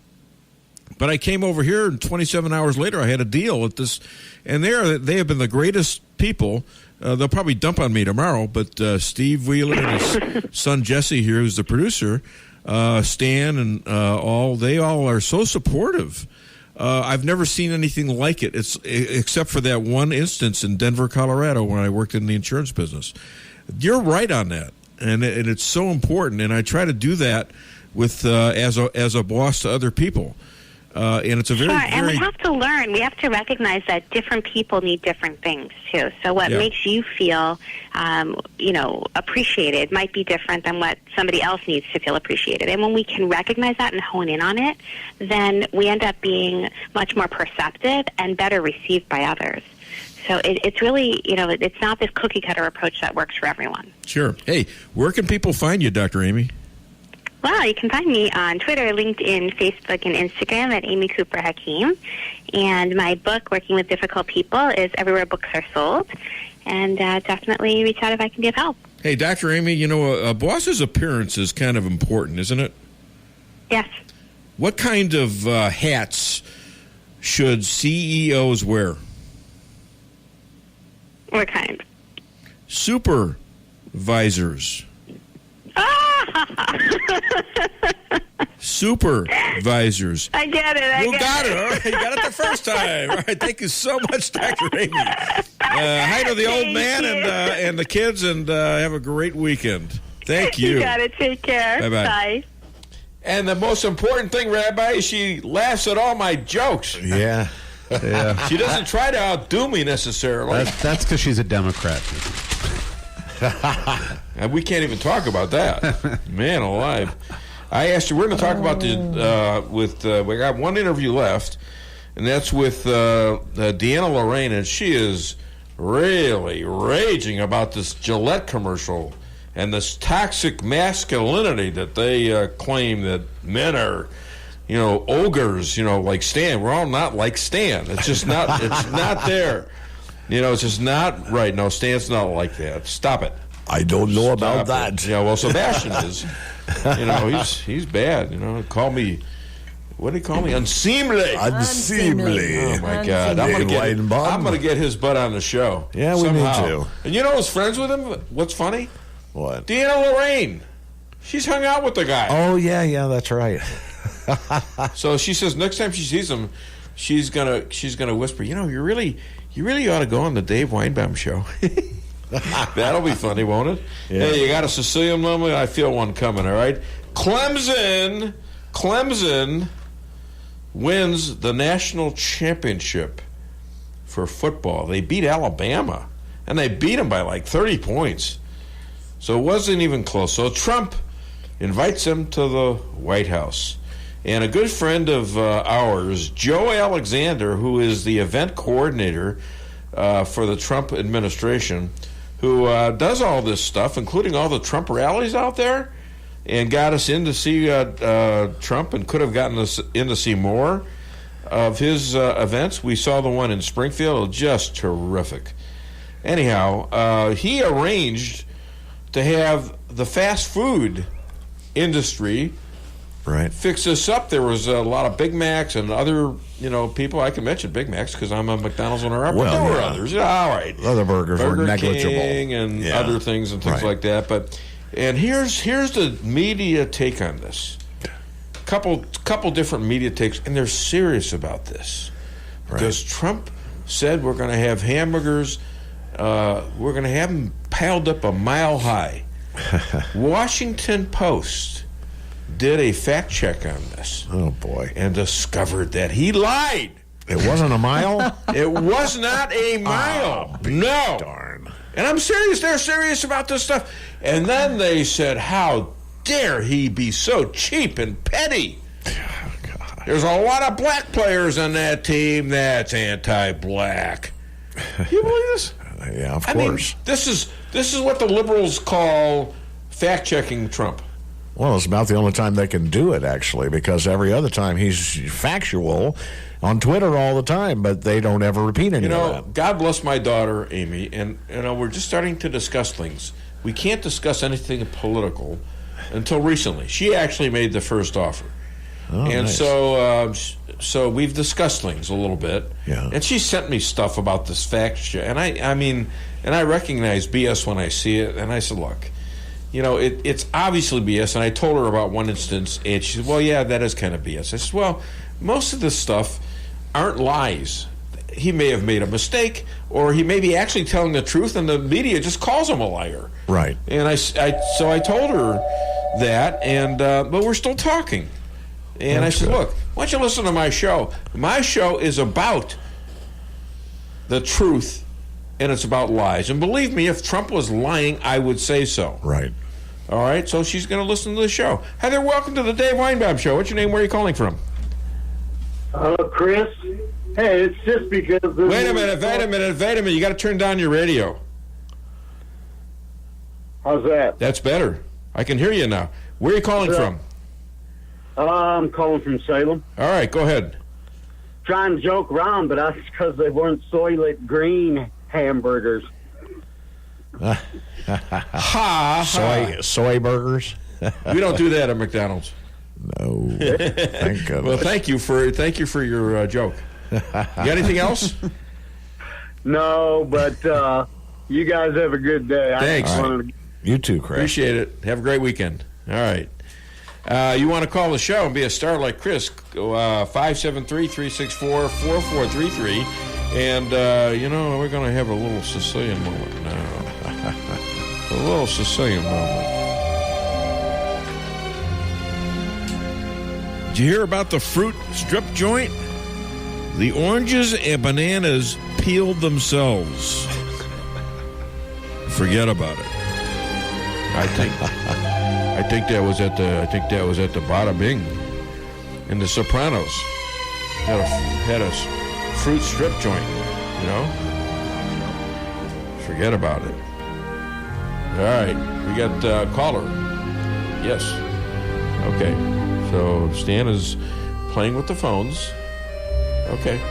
But I came over here, and 27 hours later, I had a deal at this, and they have been the greatest people. They'll probably dump on me tomorrow, but Steve Wheeler and his son Jesse here, who's the producer, Stan, and they all are so supportive. I've never seen anything like it, except for that one instance in Denver, Colorado, when I worked in the insurance business. You're right on that, and it's so important. And I try to do that with as a boss to other people. And it's a very, and we have to learn. We have to recognize that different people need different things too. So what makes you feel, appreciated might be different than what somebody else needs to feel appreciated. And when we can recognize that and hone in on it, then we end up being much more perceptive and better received by others. So it's really, it's not this cookie cutter approach that works for everyone. Sure. Hey, where can people find you, Dr. Amy? Well, you can find me on Twitter, LinkedIn, Facebook, and Instagram at Amy Cooper Hakim. And my book, Working with Difficult People, is everywhere books are sold. And definitely reach out if I can be of help. Hey, Dr. Amy, a boss's appearance is kind of important, isn't it? Yes. What kind of hats should CEOs wear? What kind? Supervisors. Supervisors. I get it. You got it. All right. You got it the first time. All right. Thank you so much, Dr. Amy. Hi to the old man and the kids, and have a great weekend. Thank you. You got it. Take care. Bye-bye. Bye. And the most important thing, Rabbi, is she laughs at all my jokes. Yeah. Yeah. She doesn't try to outdo me necessarily. That's because she's a Democrat. And we can't even talk about that. Man alive. I asked her, we're going to talk about we got one interview left, and that's with Deanna Lorraine, and she is really raging about this Gillette commercial and this toxic masculinity that they claim that men are, ogres, like Stan. We're all not like Stan. It's just not, it's not there. It's just not right. No, Stan's not like that. Stop it. I don't know about that. Yeah, well, Sebastian is. He's bad. Call me. What did he call me? Unseemly. Unseemly. Oh my God! I'm gonna get his butt on the show. Yeah, we somehow. need to. And who's friends with him? What's funny? What? Deanna Lorraine. She's hung out with the guy. Oh yeah, that's right. So she says next time she sees him, she's gonna whisper, you really ought to go on the Dave Weinbaum Show. That'll be funny, won't it? Yeah. Hey, you got a Sicilian moment? I feel one coming, all right? Clemson wins the national championship for football. They beat Alabama, and they beat them by like 30 points. So it wasn't even close. So Trump invites them to the White House. And a good friend of ours, Joe Alexander, who is the event coordinator for the Trump administration, who does all this stuff, including all the Trump rallies out there, and got us in to see Trump and could have gotten us in to see more of his events. We saw the one in Springfield, just terrific. Anyhow, he arranged to have the fast food industry fix this up. There was a lot of Big Macs and other, people. I can mention Big Macs because I'm a McDonald's owner. Well, there were others. All right. Other burgers were negligible. King and other things and things like that. And here's the media take on this. Couple different media takes, and they're serious about this. Because Trump said we're going to have hamburgers, we're going to have them piled up a mile high. Washington Post did a fact check on this. Oh, boy. And discovered that he lied. It wasn't a mile? It was not a mile. No. Darn. And I'm serious. They're serious about this stuff. And then they said, how dare he be so cheap and petty? Oh, God. There's a lot of black players on that team that's anti-black. You believe this? Yeah, of course. Mean, this is what the liberals call fact-checking Trump. Well, it's about the only time they can do it, actually, because every other time he's factual on Twitter all the time, but they don't ever repeat any of that. God bless my daughter, Amy, and we're just starting to discuss things. We can't discuss anything political until recently. She actually made the first offer. Oh, and nice. So we've discussed things a little bit. Yeah. And she sent me stuff about this fact check. And I recognize BS when I see it. And I said, look, it's obviously BS. And I told her about one instance, and she said, well, yeah, that is kind of BS. I said, well, most of this stuff aren't lies. He may have made a mistake, or he may be actually telling the truth, and the media just calls him a liar. Right. And so I told her that, and but we're still talking. And I said, look, why don't you listen to my show? My show is about the truth, and it's about lies. And believe me, if Trump was lying, I would say so. Right. All right, so she's going to listen to the show. Hi there, welcome to the Dave Weinbaum Show. What's your name? Where are you calling from? Chris. Hey, it's just because... Wait a minute. You got to turn down your radio. How's that? That's better. I can hear you now. Where are you calling from? I'm calling from Salem. All right, go ahead. Trying to joke around, but that's because they weren't Soylent Green hamburgers. Soy burgers? We don't do that at McDonald's. No. Thank goodness. Well, thank you for your joke. You got anything else? No, but you guys have a good day. Thanks. You too, Chris. Appreciate it. Have a great weekend. All right. You want to call the show and be a star like Chris, 573-364-4433. And, we're going to have a little Sicilian moment now. A little Sicilian moment. Did you hear about the fruit strip joint? The oranges and bananas peeled themselves. Forget about it. I think that was at the Bada Bing in The Sopranos. Had a fruit strip joint, Forget about it. All right. We got a caller. Yes. Okay. So Stan is playing with the phones. Okay.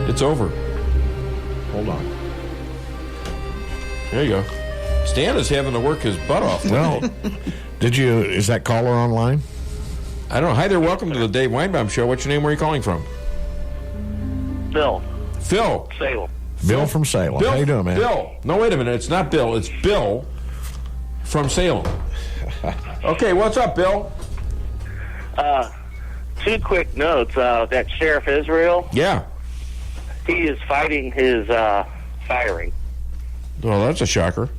It's over. Hold on. There you go. Stan is having to work his butt off today. Well, is that caller online? I don't know. Hi there. Welcome to the Dave Weinbaum Show. What's your name? Where are you calling from? Bill. Phil. Salem. Bill from Salem. Bill, How you doing, man? Bill. No, wait a minute. It's not Bill. It's Bill from Salem. Okay, what's up, Bill? Two quick notes. That Sheriff Israel. Yeah. He is fighting his firing. Well, that's a shocker.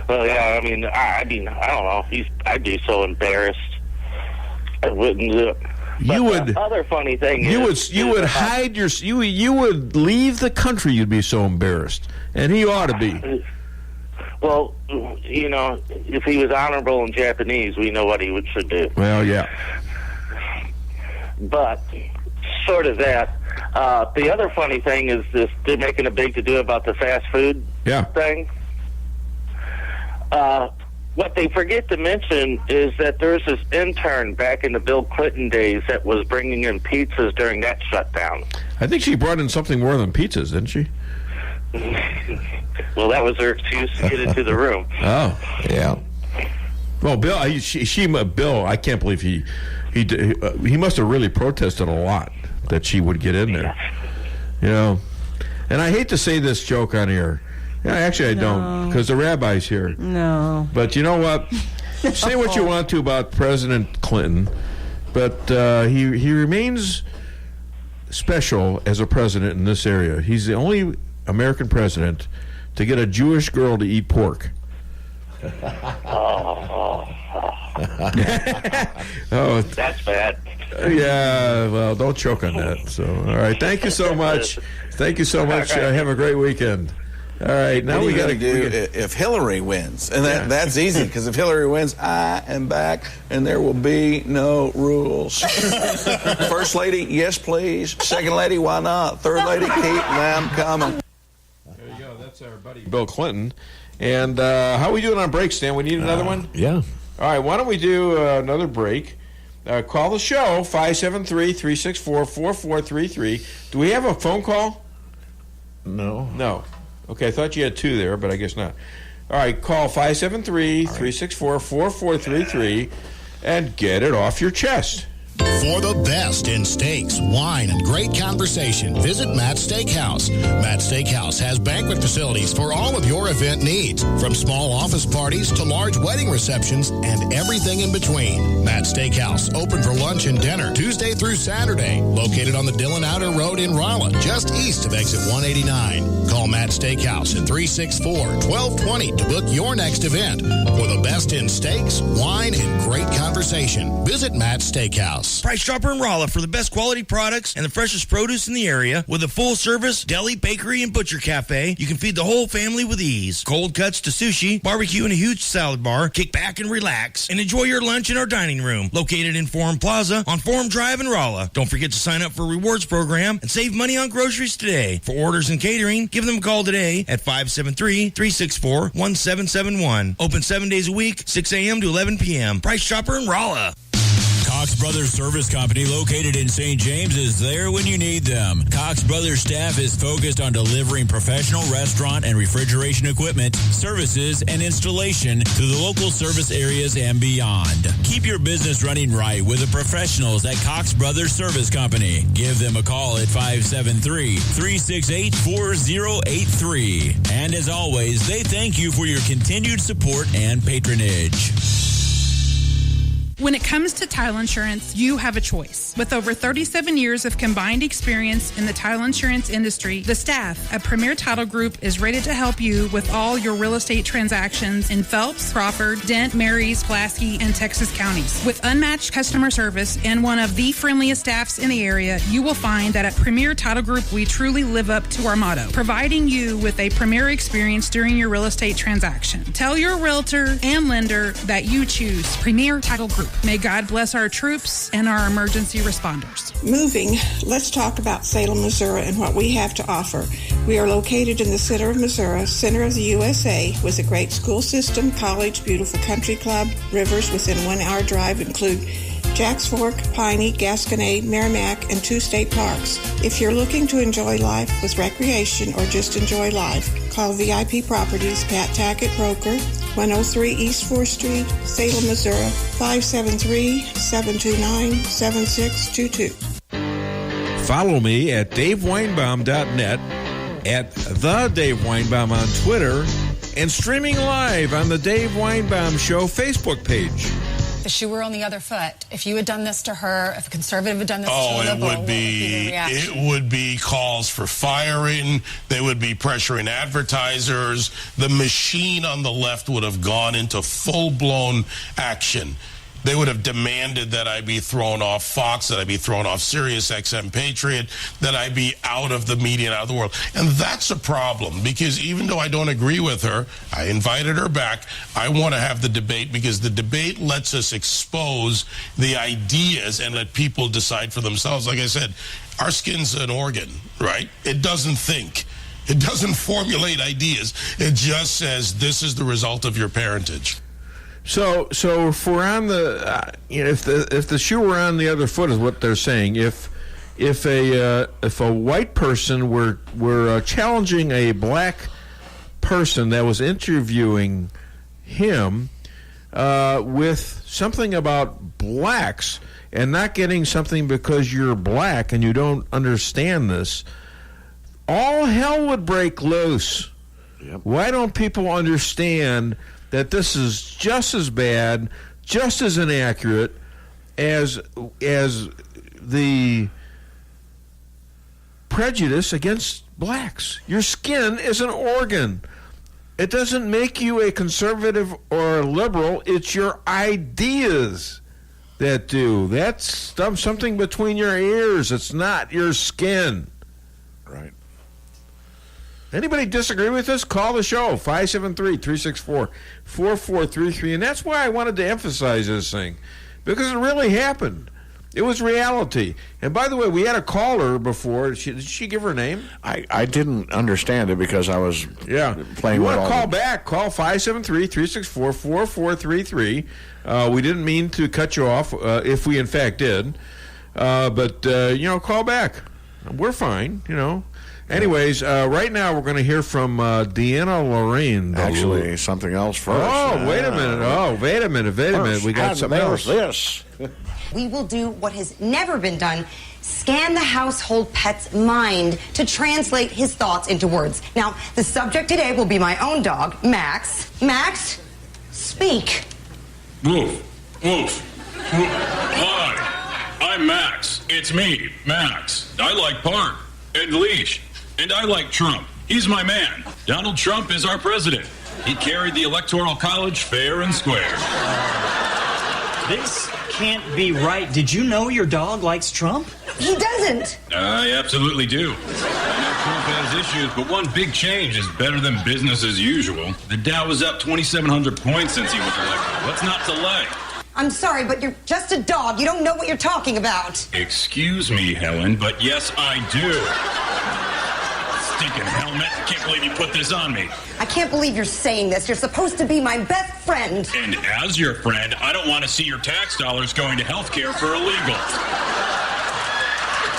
Well, yeah. I mean, I don't know. I'd be so embarrassed. I wouldn't do it. But the other funny thing you would hide you would leave the country. You'd be so embarrassed, and he ought to be. Well, you know, if he was honorable in Japanese, we know what he should do. Well, yeah. But sort of that. The other funny thing is this: they're making a big to-do about the fast food thing. What they forget to mention is that there's this intern back in the Bill Clinton days that was bringing in pizzas during that shutdown. I think she brought in something more than pizzas, didn't she? Well, that was her excuse to get into the room. Oh, yeah. Well, Bill, Bill, I can't believe he must have really protested a lot that she would get in there. You know, and I hate to say this joke on air. Yeah, actually, I don't, because the rabbi's here. No. But you know what? Say what you want to about President Clinton, but he remains special as a president in this area. He's the only American president to get a Jewish girl to eat pork. Oh, that's bad. Yeah, well, don't choke on that. So, all right, thank you so much. Thank you so much. Have a great weekend. All right, now we got to do if Hillary wins, and that's easy because if Hillary wins, I am back, and there will be no rules. First lady, yes please. Second lady, why not? Third lady, keep them coming. There you go. That's our buddy Bill Clinton. And how are we doing on breaks, Stan? We need another one. Yeah. All right. Why don't we do another break? Call the show 573-364-4433. Do we have a phone call? No. Okay, I thought you had two there, but I guess not. All right, call 573-364-4433 and get it off your chest. For the best in steaks, wine, and great conversation, visit Matt's Steakhouse. Matt's Steakhouse has banquet facilities for all of your event needs, from small office parties to large wedding receptions and everything in between. Matt's Steakhouse, open for lunch and dinner Tuesday through Saturday, located on the Dillon Outer Road in Rolla, just east of exit 189. Call Matt's Steakhouse at 364-1220 to book your next event. For the best in steaks, wine, and great conversation, visit Matt's Steakhouse. Price Chopper in Rolla for the best quality products and the freshest produce in the area. With a full-service deli, bakery, and butcher cafe, you can feed the whole family with ease. Cold cuts to sushi, barbecue, and a huge salad bar. Kick back and relax and enjoy your lunch in our dining room, located in Forum Plaza on Forum Drive in Rolla. Don't forget to sign up for a rewards program and save money on groceries today. For orders and catering, give them a call today at 573-364-1771. Open 7 days a week, 6 a.m. to 11 p.m. Price Chopper in Rolla. Cox Brothers Service Company, located in St. James, is there when you need them. Cox Brothers staff is focused on delivering professional restaurant and refrigeration equipment, services, and installation to the local service areas and beyond. Keep your business running right with the professionals at Cox Brothers Service Company. Give them a call at 573-368-4083. And as always, they thank you for your continued support and patronage. When it comes to title insurance, you have a choice. With over 37 years of combined experience in the title insurance industry, the staff at Premier Title Group is ready to help you with all your real estate transactions in Phelps, Crawford, Dent, Marys, Pulaski, and Texas counties. With unmatched customer service and one of the friendliest staffs in the area, you will find that at Premier Title Group, we truly live up to our motto, providing you with a premier experience during your real estate transaction. Tell your realtor and lender that you choose Premier Title Group. May God bless our troops and our emergency responders. Moving, let's talk about Salem, Missouri and what we have to offer. We are located in the center of Missouri, center of the USA, with a great school system, college, beautiful country club. Rivers within 1 hour drive include Jack's Fork, Piney, Gasconade, Merrimack, and 2 state parks. If you're looking to enjoy life with recreation or just enjoy life, call VIP Properties, Pat Tackett, broker, 103 East 4th Street, Salem, Missouri, 573-729-7622. Follow me at DaveWeinbaum.net, at The Dave Weinbaum on Twitter, and streaming live on the Dave Weinbaum Show Facebook page. If she were on the other foot, if you had done this to her, if a conservative had done this to a liberal, what would be the reaction? It would be calls for firing. They would be pressuring advertisers. The machine on the left would have gone into full-blown action. They would have demanded that I be thrown off Fox, that I be thrown off Sirius XM Patriot, that I be out of the media and out of the world. And that's a problem, because even though I don't agree with her, I invited her back. I want to have the debate, because the debate lets us expose the ideas and let people decide for themselves. Like I said, our skin's an organ, right? It doesn't think. It doesn't formulate ideas. It just says, this is the result of your parentage. So if we're on the, if the shoe were on the other foot is what they're saying. If a white person were challenging a black person that was interviewing him with something about blacks and not getting something because you're black and you don't understand this, all hell would break loose. Yep. Why don't people understand that this is just as bad, just as inaccurate as the prejudice against blacks? Your skin is an organ. It doesn't make you a conservative or a liberal. It's your ideas that do. That's something between your ears. It's not your skin. Right. Anybody disagree with this? Call the show, 573-364-4433. And that's why I wanted to emphasize this thing, because it really happened. It was reality. And by the way, we had a caller before. Did she give her name? I didn't understand it because I was playing you with all want to call back, call 573-364-4433. We didn't mean to cut you off, if we in fact did. But call back. We're fine, Anyways, right now we're going to hear from Deanna Lorraine. Actually, something else first. Oh, wait a minute. Wait a minute. We got something else. This. We will do what has never been done. Scan the household pet's mind to translate his thoughts into words. Now, the subject today will be my own dog, Max. Max, speak. Woof. Woof. Hi, I'm Max. It's me, Max. I like Park and Leash. And I like Trump. He's my man. Donald Trump is our president. He carried the Electoral College fair and square. This can't be right. Did you know your dog likes Trump? He doesn't. I absolutely do. I know Trump has issues, but one big change is better than business as usual. The Dow was up 2,700 points since he was elected. What's not to like? I'm sorry, but you're just a dog. You don't know what you're talking about. Excuse me, Helen, but yes, I do. Stinking helmet. I can't believe you put this on me. I can't believe you're saying this. You're supposed to be my best friend. And as your friend, I don't want to see your tax dollars going to health care for illegals.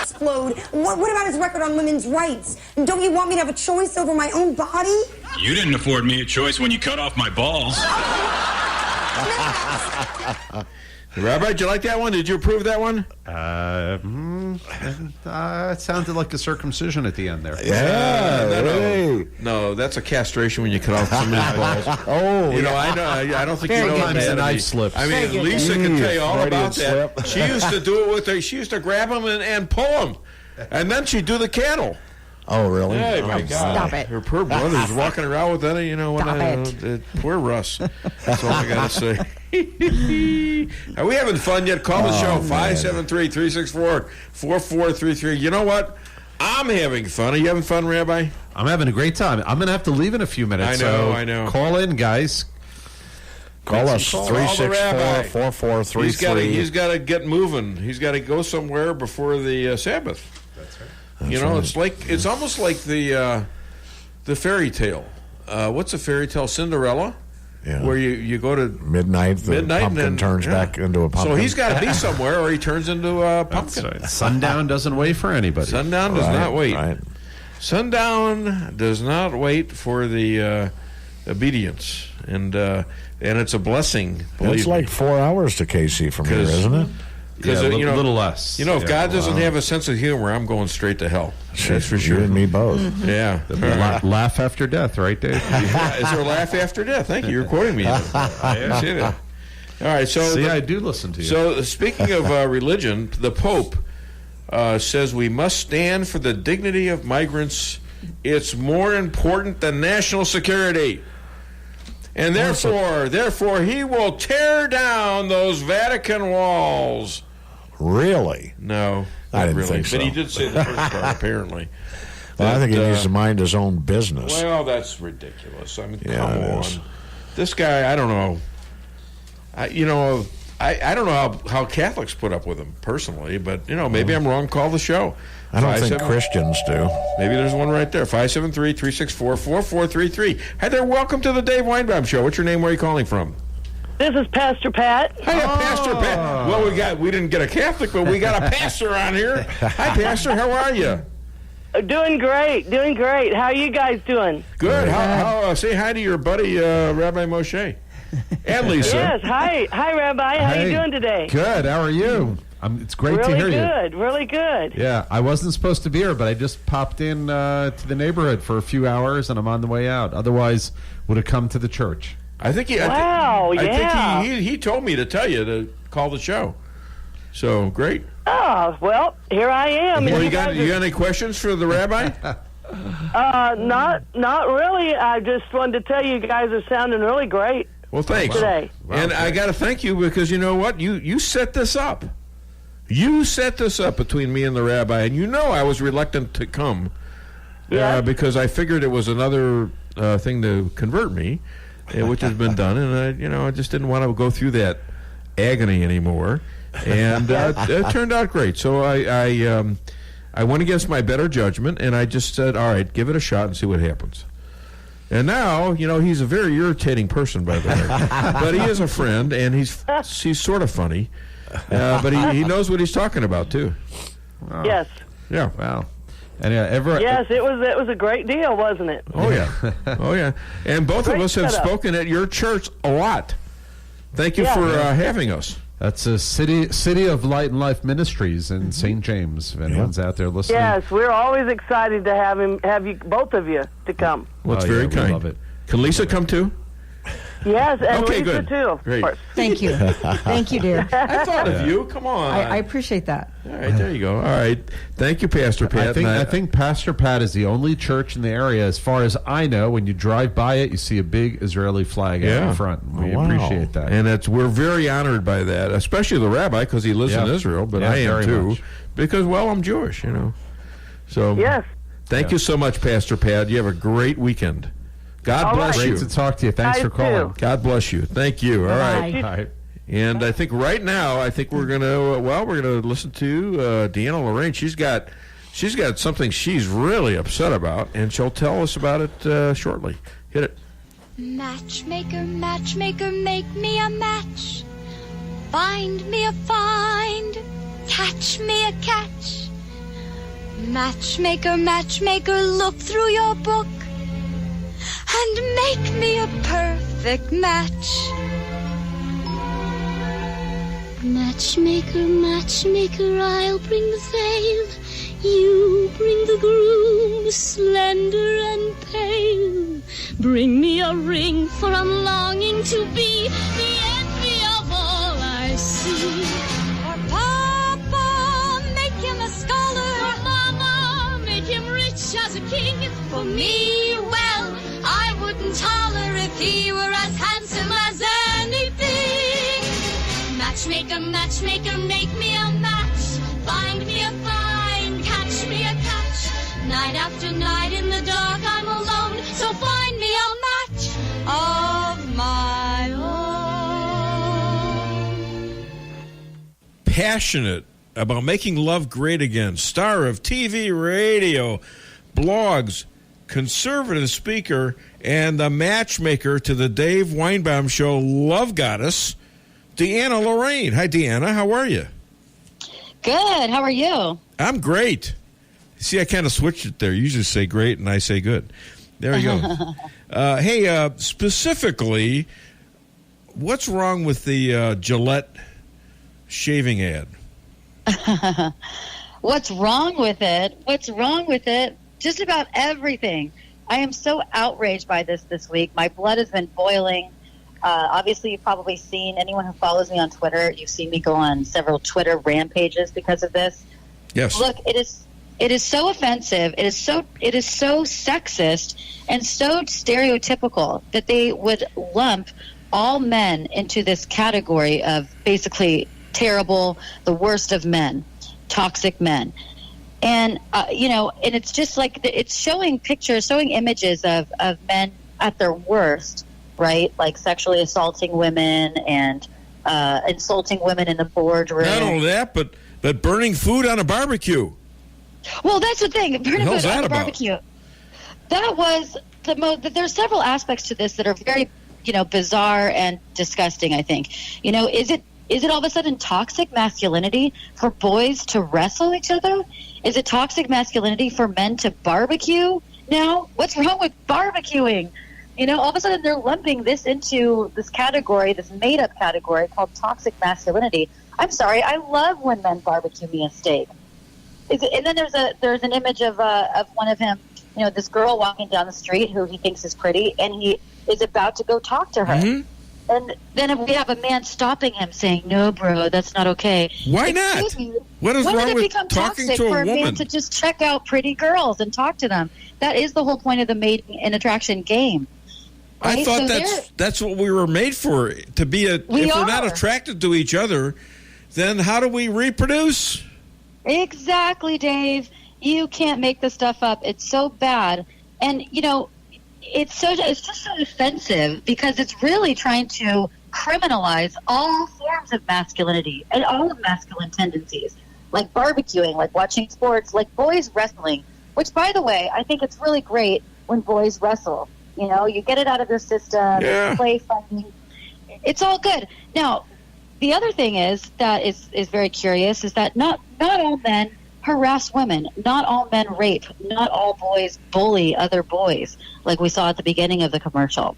Explode. What about his record on women's rights? Don't you want me to have a choice over my own body? You didn't afford me a choice when you cut off my balls. Rabbi, did you like that one? Did you approve that one? It sounded like a circumcision at the end there. No, that's a castration when you cut off somebody's balls. I don't think you know what a knife slips. I mean, Lisa can tell you all about that. She used to do it with her. She used to grab them and pull them, and then she'd do the cattle. Oh, really? Hey, my God. Stop it. Her poor brother's walking around with that, poor Russ. That's all I got to say. Are we having fun yet? Call the show, 573-364-4433. You know what? I'm having fun. Are you having fun, Rabbi? I'm having a great time. I'm going to have to leave in a few minutes. I know. Call in, guys. Call us, Call the rabbi. 364-4433. He's got to get moving. He's got to go somewhere before the Sabbath. That's right. It's almost like the fairy tale. What's a fairy tale? Cinderella? Yeah. Where you go to midnight, the pumpkin turns back into a pumpkin. So he's got to be somewhere, or he turns into a pumpkin. Right. Sundown doesn't wait for anybody. Sundown does not wait. Right. Sundown does not wait for the obedience, and it's a blessing. It's like 4 hours to KC from here, isn't it? Because a little less. If God doesn't have a sense of humor, I'm going straight to hell. That's for sure. You and me both. Yeah. Laugh after death, right, Dave? Yeah, is there a laugh after death? Thank you. You're quoting me. I see that. All right. So I do listen to you. So speaking of religion, the Pope says we must stand for the dignity of migrants. It's more important than national security. And therefore, he will tear down those Vatican walls. Really? No, I didn't really. think so. But he did say the first part, apparently. Well, I think he needs to mind his own business. Well, that's ridiculous. I mean, Yeah, come it on. is. This guy, I don't know. I don't know how Catholics put up with him personally, but maybe I'm wrong. Call the show. I don't think Christians do. Maybe there's one right there. 573-364-4433. Hi there. Welcome to the Dave Weinbaum Show. What's your name? Where are you calling from? This is Pastor Pat. Hiya, Pastor Pat. Well, we didn't get a Catholic, but we got a pastor on here. Hi, Pastor. How are you? Doing great. How are you guys doing? Good. Say hi to your buddy, Rabbi Moshe. And Lisa. Yes. Hi, Rabbi. How Hey. you doing today? Good. How are you? It's great to hear you. Really good. Yeah, I wasn't supposed to be here, but I just popped in to the neighborhood for a few hours, and I'm on the way out. Otherwise, would have come to the church. I think he told me to tell you to call the show. So great. Oh, well, here I am. Well, you got any questions for the rabbi? Not really. I just wanted to tell you guys are sounding really great. Well, thanks. Today. And I got to thank you because you know what? You set this up. You set this up between me and the rabbi, and I was reluctant to come because I figured it was another thing to convert me, which has been done, and I just didn't want to go through that agony anymore. And it turned out great. So I went against my better judgment, and I just said, all right, give it a shot and see what happens. And now, he's a very irritating person, by the way. But he is a friend, and he's sort of funny. But he knows what he's talking about, too. Wow. Yes. Yeah. Wow. And yes, it was a great deal, wasn't it? Oh, yeah. Oh, yeah. And both of us have spoken at your church a lot. Thank you for having us. That's a City of Light and Life Ministries in St. James. If anyone's out there listening. Yes, we're always excited to have you, both of you, to come. Well, it's very kind. Love it. Can Lisa come too? Yes, and okay, Lisa good. too. Great. Thank you. Thank you, dear. I thought of you. Come on. I appreciate that. All right, there you go. All right. Thank you, Pastor Pat. I think Pastor Pat is the only church in the area, as far as I know. When you drive by it, you see a big Israeli flag out in front. We appreciate that. And we're very honored by that, especially the rabbi, because he lives in Israel, but I am too. Much. Because, I'm Jewish, So, yes. Thank you so much, Pastor Pat. You have a great weekend. God bless you. Great to talk to you. Thanks for calling. Too. God bless you. Thank you. All right. All right. And I think right now, we're gonna listen to Deanna Lorraine. She's got something she's really upset about, and she'll tell us about it shortly. Hit it. Matchmaker, matchmaker, make me a match. Find me a find. Catch me a catch. Matchmaker, matchmaker, look through your book and make me a perfect match. Matchmaker, matchmaker, I'll bring the veil. You bring the groom, slender and pale. Bring me a ring, for I'm longing to be the envy of all I see. For Papa, make him a scholar. For Mama, make him rich as a king. For me, well, I wouldn't holler if he were as handsome as anything. Matchmaker, matchmaker, make me a match. Find me a find, catch me a catch. Night after night in the dark I'm alone, so find me a match of my own. passionate about making love great again, star of TV, radio, blogs, conservative speaker, and the matchmaker to the Dave Weinbaum Show love goddess, Deanna Lorraine. Hi, Deanna. How are you? Good. How are you? I'm great. See, I kind of switched it there. You usually say great, and I say good. There you go. Hey, specifically, what's wrong with the Gillette shaving ad? What's wrong with it? What's wrong with it? Just about everything. I am so outraged by this week. My blood has been boiling. Obviously, you've probably seen, anyone who follows me on Twitter, you've seen me go on several Twitter rampages because of this. Yes. Look, it is so offensive. It is so sexist and so stereotypical that they would lump all men into this category of basically terrible, the worst of men, toxic men. And, and it's just like, it's showing pictures, showing images of men at their worst, right? Like sexually assaulting women and insulting women in the boardroom. Not only that, but burning food on a barbecue. Well, that's the thing. Burning food on a about? barbecue. That was the most, there's several aspects to this that are very, bizarre and disgusting, I think. Is it all of a sudden toxic masculinity for boys to wrestle each other? Is it toxic masculinity for men to barbecue now? What's wrong with barbecuing? All of a sudden they're lumping this into this category, this made-up category called toxic masculinity. I'm sorry, I love when men barbecue me a steak. And then there's an image of one of him, this girl walking down the street who he thinks is pretty, and he is about to go talk to her. Mm-hmm. And then if we have a man stopping him saying, "No, bro, that's not okay." Why not? What is wrong with talking to a woman? For a man to just check out pretty girls and talk to them. That is the whole point of the mating and attraction game. Right? I thought that's what we were made for. To be if we're not attracted to each other, then how do we reproduce? Exactly, Dave. You can't make this stuff up. It's so bad. And, it's just so offensive because it's really trying to criminalize all forms of masculinity and all of masculine tendencies, like barbecuing, like watching sports, like boys wrestling, which, by the way, I think it's really great when boys wrestle. You get it out of your system, it's play fighting. It's all good. Now, the other thing is that is very curious is that not all men harass women, not all men rape, not all boys bully other boys, like we saw at the beginning of the commercial.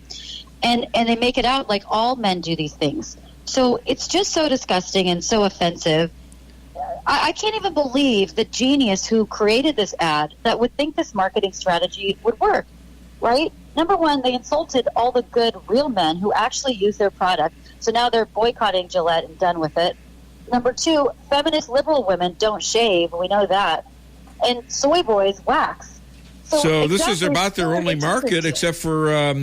And they make it out like all men do these things. So it's just so disgusting and so offensive. I can't even believe the genius who created this ad that would think this marketing strategy would work, right? Number one, they insulted all the good real men who actually use their product. So now they're boycotting Gillette and done with it. Number two, feminist liberal women don't shave. We know that. And soy boys wax. So this is about their only market, except for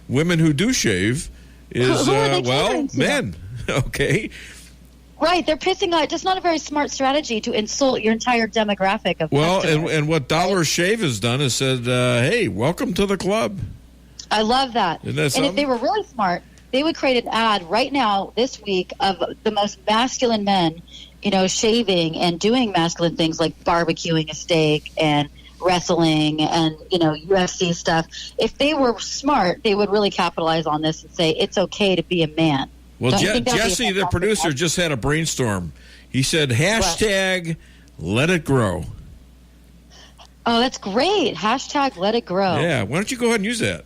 women who do shave, is, men. Okay. Right. They're pissing on. It's not a very smart strategy to insult your entire demographic of customers. And what Dollar Shave has done is said, hey, welcome to the club. I love that. Isn't that and something? If they were really smart, they would create an ad right now this week of the most masculine men, shaving and doing masculine things like barbecuing a steak and wrestling and, UFC stuff. If they were smart, they would really capitalize on this and say it's okay to be a man. Well, Jesse, the producer, just had a brainstorm. He said, hashtag let it grow. Oh, that's great. Hashtag let it grow. Yeah, why don't you go ahead and use that?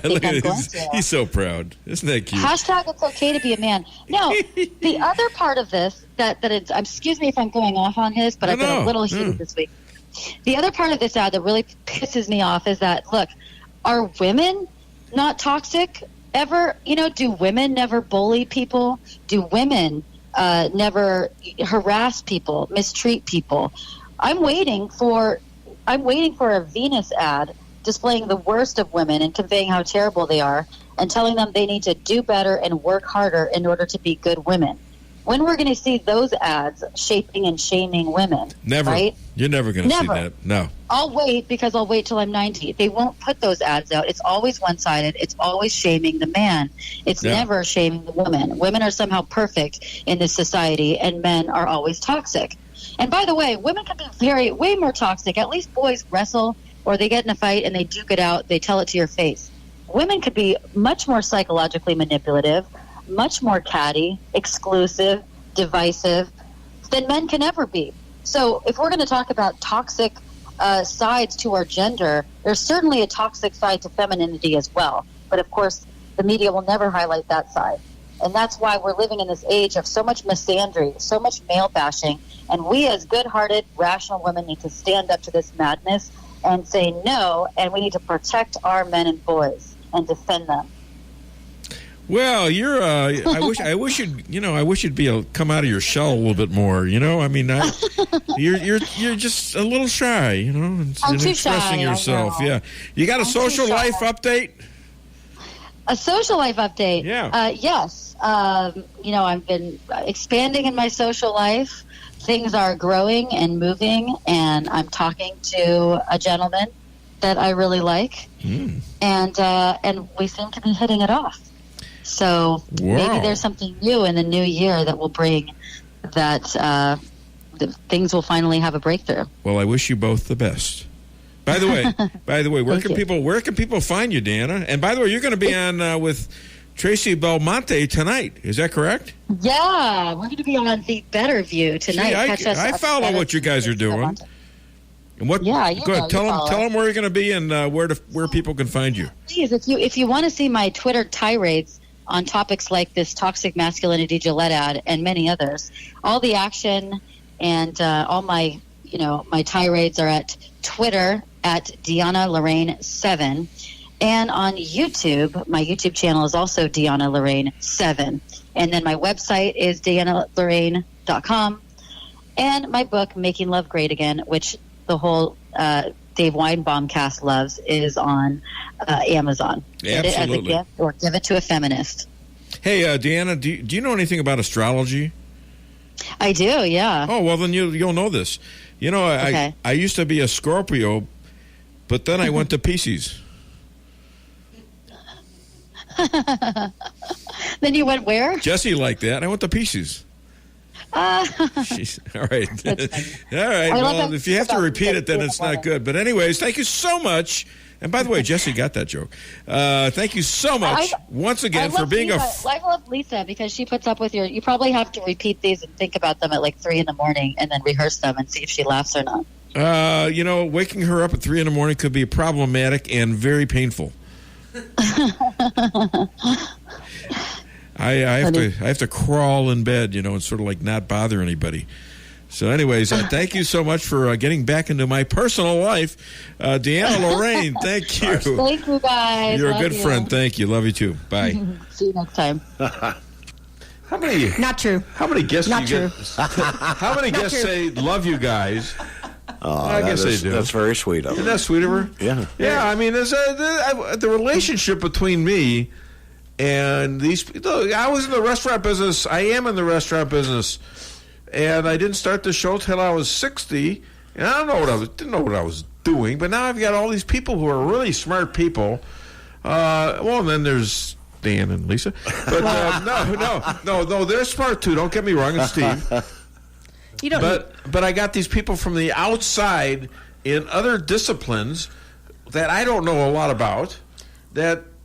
Look at he's so proud. Isn't that cute? Hashtag it's okay to be a man. Now, the other part of this that it's, excuse me if I'm going off on his, but I've been a little heated this week. The other part of this ad that really pisses me off is that, look, are women not toxic ever? Do women never bully people? Do women never harass people, mistreat people? I'm waiting for a Venus ad displaying the worst of women and conveying how terrible they are and telling them they need to do better and work harder in order to be good women. When we're going to see those ads shaping and shaming women? Never. Right? You're never going to see that. No. I'll wait because I'll wait till I'm 90. They won't put those ads out. It's always one-sided. It's always shaming the man. It's never shaming the woman. Women are somehow perfect in this society, and men are always toxic. And by the way, women can be way more toxic. At least boys wrestle or they get in a fight and they duke it out. They tell it to your face. Women could be much more psychologically manipulative, much more catty, exclusive, divisive than men can ever be. So if we're going to talk about toxic sides to our gender, there's certainly a toxic side to femininity as well. But of course, the media will never highlight that side. And that's why we're living in this age of so much misandry, so much male bashing. And we as good-hearted, rational women need to stand up to this madness and say no, and we need to protect our men and boys and defend them. Well, you're. I wish you'd come out of your shell a little bit more. I mean, you're just a little shy. And I'm too expressing shy, yourself. I know. Yeah, you got a social life update. A social life update. Yeah. Yes. I've been expanding in my social life. Things are growing and moving, and I'm talking to a gentleman that I really like, and we seem to be hitting it off. So maybe there's something new in the new year that will bring that things will finally have a breakthrough. Well, I wish you both the best. By the way, where can people find you, Deanna? And by the way, you're going to be on with Tracy Belmonte tonight. Is that correct? Yeah, we're going to be on the Better View tonight. See, I follow what you guys are doing. And what? Yeah, go ahead. Tell them where you're going to be and where people can find you. Please, if you want to see my Twitter tirades on topics like this toxic masculinity Gillette ad and many others, all the action and all my my tirades are at Twitter at Deanna Lorraine 7, and on YouTube, my YouTube channel is also Deanna Lorraine 7, and then my website is DeannaLorraine.com, and my book Making Love Great Again, which the whole Dave Weinbaum cast loves, is on Amazon. Get it as a gift or give it to a feminist. Hey, Deanna, do you know anything about astrology? I do, yeah. Oh, well, then you'll know this. I used to be a Scorpio, but then I went to Pisces. Then you went where? Jesse liked that. I went to Pisces. All right. All right. Well, if you have to repeat it, then it's not good. But anyways, thank you so much. And by the way, Jesse got that joke. Thank you so much once again for being I love Lisa because she puts up with you probably have to repeat these and think about them at like 3 a.m. and then rehearse them and see if she laughs or not. Waking her up at 3 a.m. could be problematic and very painful. I have to crawl in bed, and sort of like not bother anybody. So anyways, thank you so much for getting back into my personal life. Deanna Lorraine, thank you. Thank you, guys. You're a good friend. Thank you. Love you, too. Bye. See you next time. How many? Not true. How many guests Not do you true. get? How many guests say, love you guys? I guess they do. That's very sweet of her. Isn't that sweet of her? Yeah. Yeah, I mean, there's the relationship between me and these people. I was in the restaurant business. I am in the restaurant business. And I didn't start the show till I was 60, and I didn't know what I was doing. But now I've got all these people who are really smart people. And then there's Dan and Lisa. But no, they're smart too. Don't get me wrong, and Steve. You don't. But I got these people from the outside in other disciplines that I don't know a lot about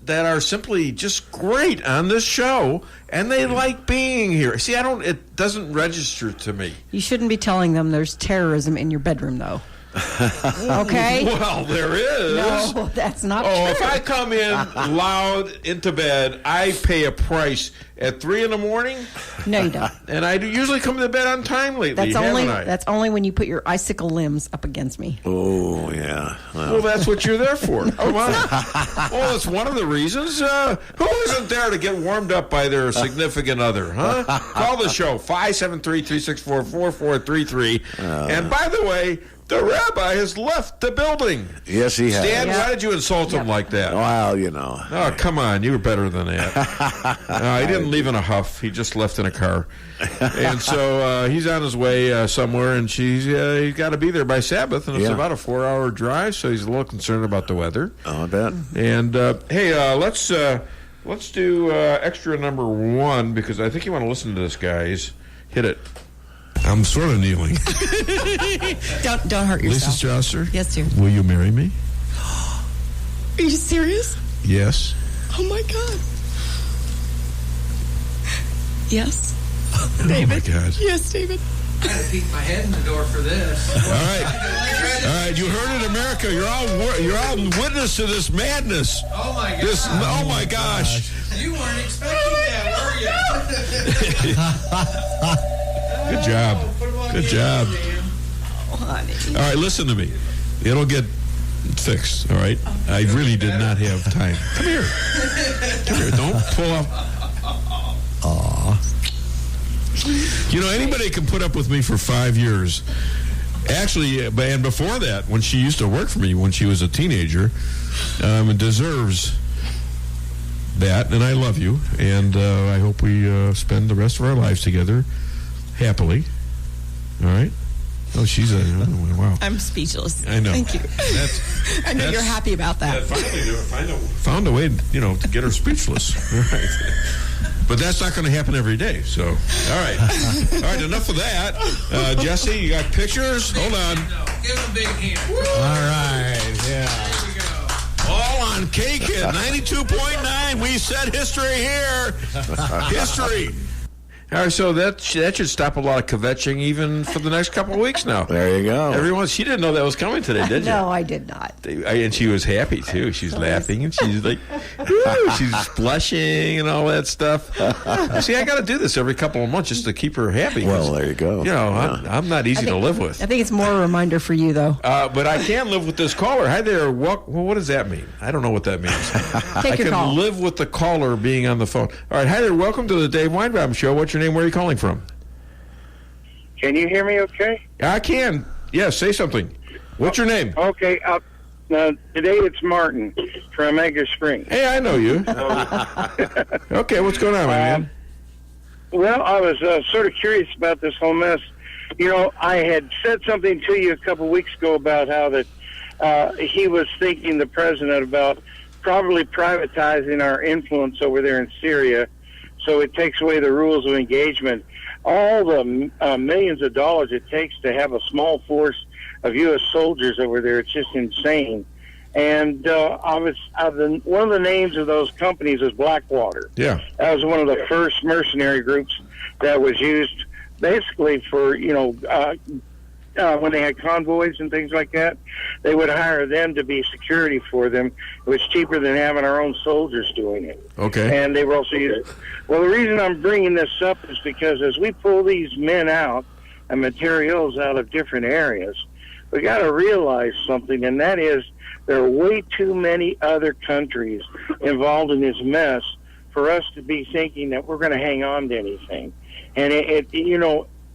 that are simply just great on this show, and they like being here. See, it doesn't register to me. You shouldn't be telling them there's terrorism in your bedroom, though. Okay? Well, there is. No, that's not true. If I come in loud into bed, I pay a price at 3 a.m. No, you don't. And I usually come to bed on time lately, That's only when you put your icicle limbs up against me. Oh, yeah. Well, that's what you're there for. Come on. Well, it's one of the reasons. Who isn't there to get warmed up by their significant other, huh? Call the show, 573-364-4433. And by the way, The rabbi has left the building. Yes, he has. Stan, why did you insult him like that? Well, you know. Oh, come on. You were better than that. No, he didn't leave in a huff. He just left in a car. And so he's on his way somewhere, and he's got to be there by Sabbath, and it's about a 4-hour drive, so he's a little concerned about the weather. Oh, I bet. And, hey, let's do extra number 1, because I think you want to listen to this, guys. Hit it. I'm sort of kneeling. Don't hurt yourself. Lisa Strasser? Yes, dear. Will you marry me? Are you serious? Yes. Oh, my God. Yes. David. Oh, my God. Yes, David. I had to peek my head in the door for this. All right. You heard it, America. You're all witness to this madness. Oh, my God. Oh, my gosh. You weren't expecting that, were you? Good job. Good job. Oh, honey. All right, listen to me. It'll get fixed, all right? I really did not have time. Come here. Come here. Don't pull up. Aw. You know, anybody can put up with me for 5 years. Actually, and before that, when she used to work for me when she was a teenager, deserves that, and I love you, and I hope we spend the rest of our lives together happily. All right? Oh, she's wow. I'm speechless. I know. Thank you. I know you're happy about that. Found a way, to get her speechless. All right. But that's not going to happen every day. So, all right. All right, enough of that. Jesse, you got pictures? Hold on. Give him a big hand. All right. Yeah. There we go. All on KKID 92.9. We set history here. History. All right, so that should stop a lot of kvetching even for the next couple of weeks now. There you go. She didn't know that was coming today, did you? No, I did not. And she was happy, too. She's laughing, and she's like, woo, she's blushing and all that stuff. See, I got to do this every couple of months just to keep her happy. Well, there you go. I'm not easy to live with. I think it's more a reminder for you, though. But I can live with this caller. Hi there. Well, what does that mean? I don't know what that means. I can live with the caller being on the phone. All right, hi there. Welcome to the Dave Weinbaum Show. What's your name? Where are you calling from? Can you hear me okay? I can. Yes, say something. What's your name? Okay. Today it's Martin from Edgar Springs. Hey, I know you. Okay, what's going on, my man? Well, I was sort of curious about this whole mess. I had said something to you a couple weeks ago about how that he was thinking, the president, about probably privatizing our influence over there in Syria, so it takes away the rules of engagement. All the millions of dollars it takes to have a small force of U.S. soldiers over there, it's just insane. And one of the names of those companies is Blackwater. Yeah. That was one of the first mercenary groups that was used basically for, when they had convoys and things like that, they would hire them to be security for them. It was cheaper than having our own soldiers doing it. Okay. And they were also used. Well, the reason I'm bringing this up is because as we pull these men out and materials out of different areas, we got to realize something, and that is there are way too many other countries involved in this mess for us to be thinking that we're going to hang on to anything. And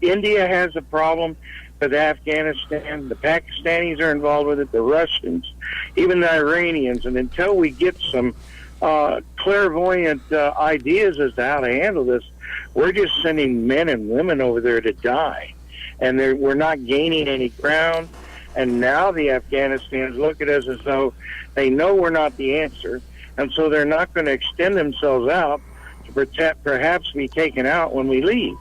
India has a problem with Afghanistan. The Pakistanis are involved with it, the Russians, even the Iranians. And until we get some clairvoyant ideas as to how to handle this, we're just sending men and women over there to die. And we're not gaining any ground. And now the Afghanistans look at us as though they know we're not the answer. And so they're not going to extend themselves out to perhaps be taken out when we leave.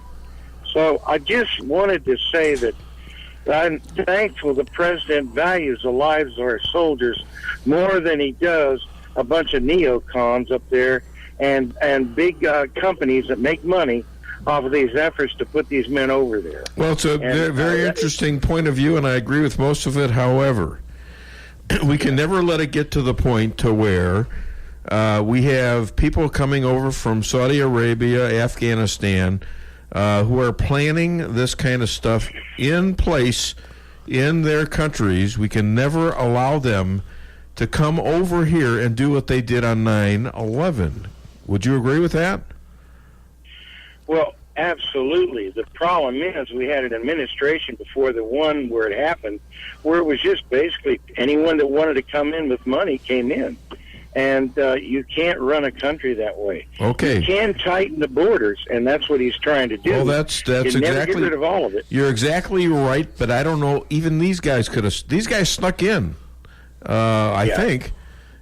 So I just wanted to say that I'm thankful the president values the lives of our soldiers more than he does a bunch of neocons up there and big companies that make money off of these efforts to put these men over there. Well, it's a very interesting point of view, and I agree with most of it. However, we can never let it get to the point to where we have people coming over from Saudi Arabia, Afghanistan, who are planning this kind of stuff in place in their countries. We can never allow them to come over here and do what they did on 9/11. Would you agree with that? Well, Absolutely. The problem is we had an administration before the one where it happened, where it was just basically anyone that wanted to come in with money came in. And you can't run a country that way. Okay. You can tighten the borders, and that's what he's trying to do. Well, that's you exactly. never get rid of all of it. You're exactly right, but I don't know. Even these guys could have. These guys snuck in, I think,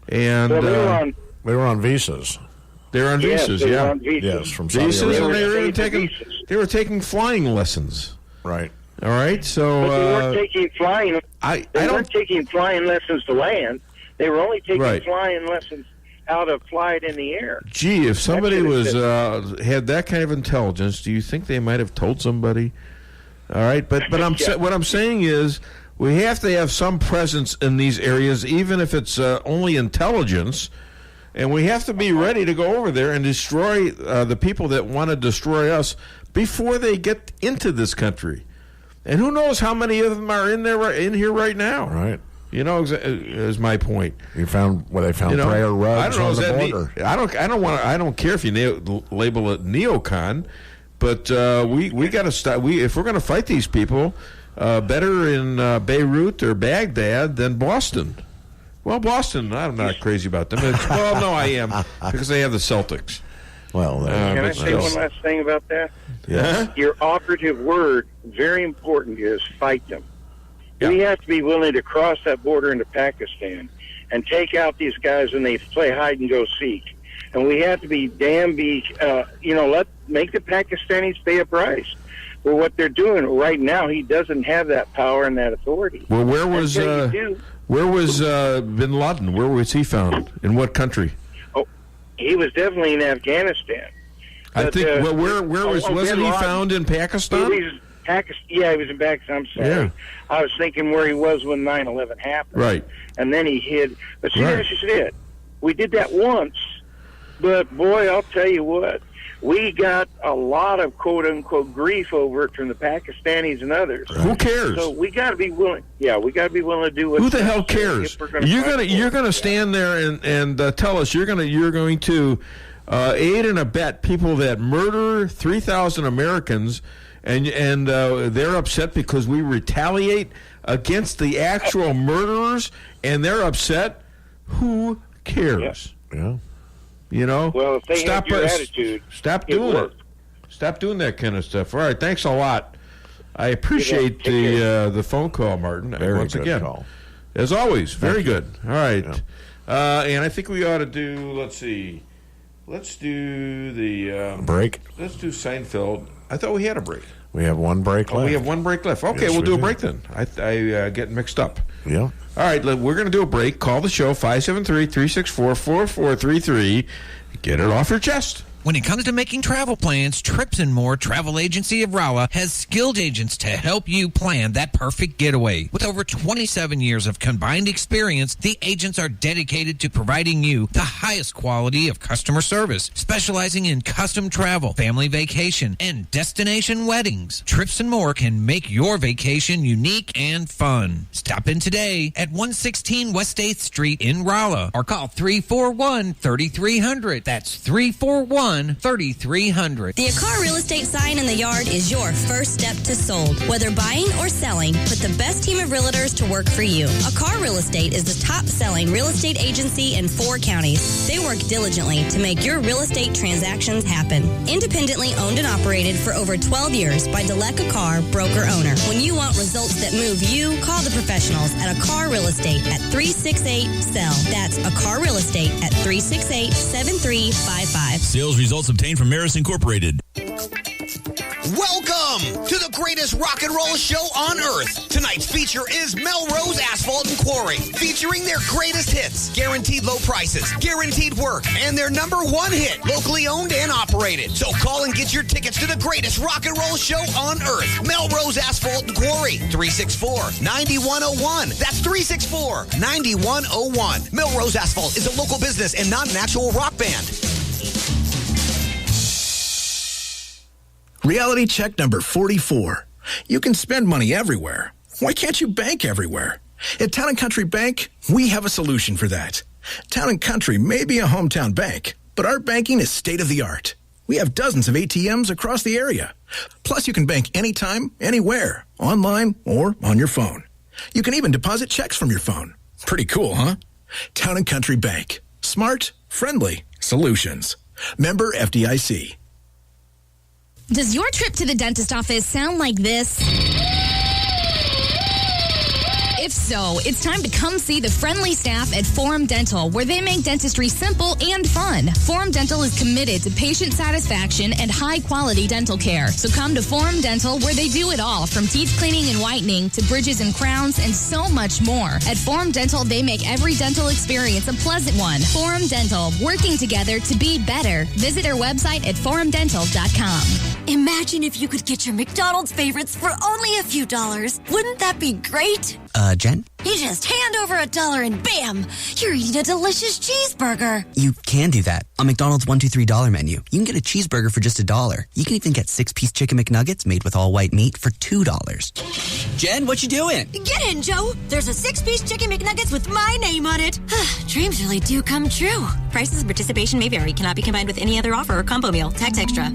and Well, they were on visas. They were on visas. They Yeah, were on visas. Yes, from Saudi visas, Arabia. and they were even taking. Visas. They were taking flying lessons. Right. All right. So But they weren't taking flying. I They don't. weren't taking flying lessons to land. They were only taking Right. flying lessons how to fly it in the air. Gee, if somebody That's was what had that kind of intelligence, do you think they might have told somebody? All right, but what I'm saying is we have to have some presence in these areas, even if it's only intelligence, and we have to be ready to go over there and destroy the people that want to destroy us before they get into this country. And who knows how many of them are in here right now? Right. You know, is my point. You found where they found prayer rugs on the border. I don't care if you label it neocon, but we got to stop. If we're going to fight these people, better in Beirut or Baghdad than Boston. Well, Boston, I'm not crazy about them. Well, no, I am because they have the Celtics. Well, Can I say one last thing about that? Yeah. Your operative word, very important, is fight them. Yeah. We have to be willing to cross that border into Pakistan and take out these guys when they play hide and go seek. And we have to be make the Pakistanis pay a price for what they're doing right now. He doesn't have that power and that authority. Well, where was Bin Laden? Where was he found? In what country? Oh, he was definitely in Afghanistan. I But, think. Wasn't Bin he Laden, found in Pakistan? he was in Pakistan. I'm sorry. Yeah. I was thinking where he was when 9/11 happened. Right. And then he hid. But see, Right. that's just it. We did that once. But, boy, I'll tell you what. We got a lot of quote-unquote grief over it from the Pakistanis and others. Who cares? So we got to be willing. Yeah, we got to be willing to do what. Who the hell cares? You're gonna stand there and tell us you're going to aid and abet people that murder 3,000 Americans, and they're upset because we retaliate against the actual murderers, and they're upset. Who cares? Yeah. You know. Well, if they have your attitude, stop doing it. Stop doing that kind of stuff. All right, thanks a lot. I appreciate the phone call, Martin. Very good again, call. as always, very Thank you. good. All right, and I think we ought to do. Let's see. Let's do the break. Let's do Seinfeld. I thought we had a break. We have one break left. We have one break left. Okay, Yes, we'll we do a do. break then. I get mixed up. Yeah. All right, we're going to do a break. Call the show, 573-364-4433. Get it off your chest. When it comes to making travel plans, Trips and More Travel Agency of Rolla has skilled agents to help you plan that perfect getaway. With over 27 years of combined experience, the agents are dedicated to providing you the highest quality of customer service, specializing in custom travel, family vacation, and destination weddings. Trips and More can make your vacation unique and fun. Stop in today at 116 West 8th Street in Rolla or call 341-3300. That's 341-3300. The Akar Real Estate sign in the yard is your first step to sold. Whether buying or selling, put the best team of realtors to work for you. Akar Real Estate is the top-selling real estate agency in 4 counties. They work diligently to make your real estate transactions happen. Independently owned and operated for over 12 years by Delek Akar, broker-owner. When you want results that move you, call the professionals at Akar Real Estate at 368-SELL. That's Akar Real Estate at 368-7355. Sales results obtained from Maris Incorporated. Welcome to the greatest rock and roll show on earth. Tonight's feature is Melrose Asphalt and Quarry, featuring their greatest hits, guaranteed low prices, guaranteed work, and their #1 hit, locally owned and operated. So call and get your tickets to the greatest rock and roll show on earth. Melrose Asphalt and Quarry, 364-9101. That's 364-9101. Melrose Asphalt is a local business and not an actual rock band. Reality check number 44. You can spend money everywhere. Why can't you bank everywhere? At Town & Country Bank, we have a solution for that. Town & Country may be a hometown bank, but our banking is state-of-the-art. We have dozens of ATMs across the area. Plus, you can bank anytime, anywhere, online or on your phone. You can even deposit checks from your phone. Pretty cool, huh? Town & Country Bank. Smart, friendly solutions. Member FDIC. Does your trip to the dentist office sound like this? If so, it's time to come see the friendly staff at Forum Dental, where they make dentistry simple and fun. Forum Dental is committed to patient satisfaction and high-quality dental care. So come to Forum Dental, where they do it all, from teeth cleaning and whitening to bridges and crowns and so much more. At Forum Dental, they make every dental experience a pleasant one. Forum Dental, working together to be better. Visit their website at forumdental.com. Imagine if you could get your McDonald's favorites for only a few dollars. Wouldn't that be great? Jen? You just hand over $1 and bam, you're eating a delicious cheeseburger. You can do that. On McDonald's $1, $2, $3 menu, you can get a cheeseburger for just $1. You can even get 6-piece chicken McNuggets made with all white meat for $2. Jen, what you doing? Get in, Joe. There's a 6-piece chicken McNuggets with my name on it. Dreams really do come true. Prices and participation may vary. Cannot be combined with any other offer or combo meal. Tax extra.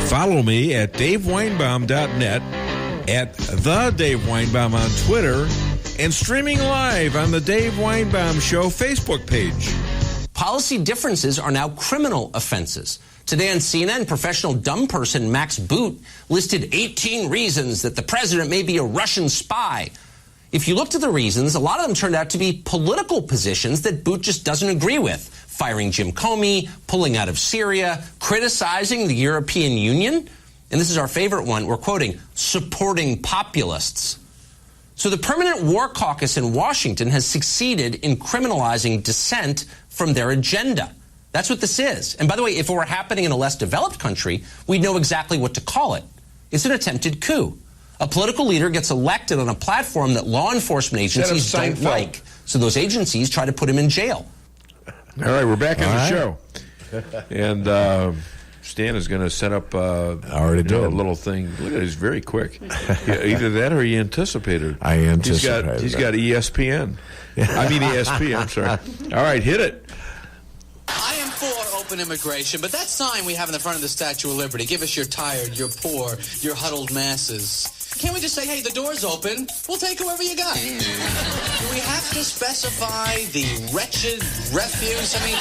Follow me at daveweinbaum.net, at The Dave Weinbaum on Twitter, and streaming live on the Dave Weinbaum Show Facebook page. Policy differences are now criminal offenses. Today on CNN, professional dumb person Max Boot listed 18 reasons that the president may be a Russian spy. If you looked at the reasons, a lot of them turned out to be political positions that Boot just doesn't agree with. Firing Jim Comey, pulling out of Syria, criticizing the European Union. And this is our favorite one. We're quoting, supporting populists. So the Permanent War Caucus in Washington has succeeded in criminalizing dissent from their agenda. That's what this is. And by the way, if it were happening in a less developed country, we'd know exactly what to call it. It's an attempted coup. A political leader gets elected on a platform that law enforcement agencies don't like. So those agencies try to put him in jail. All right, we're back on the show. And Stan is going to set up a little thing. Look at it, he's very quick. Either that or he anticipated. I anticipated. He's got ESPN. I mean ESP, I'm sorry. All right, hit it. I am for open immigration, but that sign we have in the front of the Statue of Liberty, give us your tired, your poor, your huddled masses. Can't we just say, hey, the door's open, we'll take whoever you got? Do we have to specify the wretched refuse? I mean,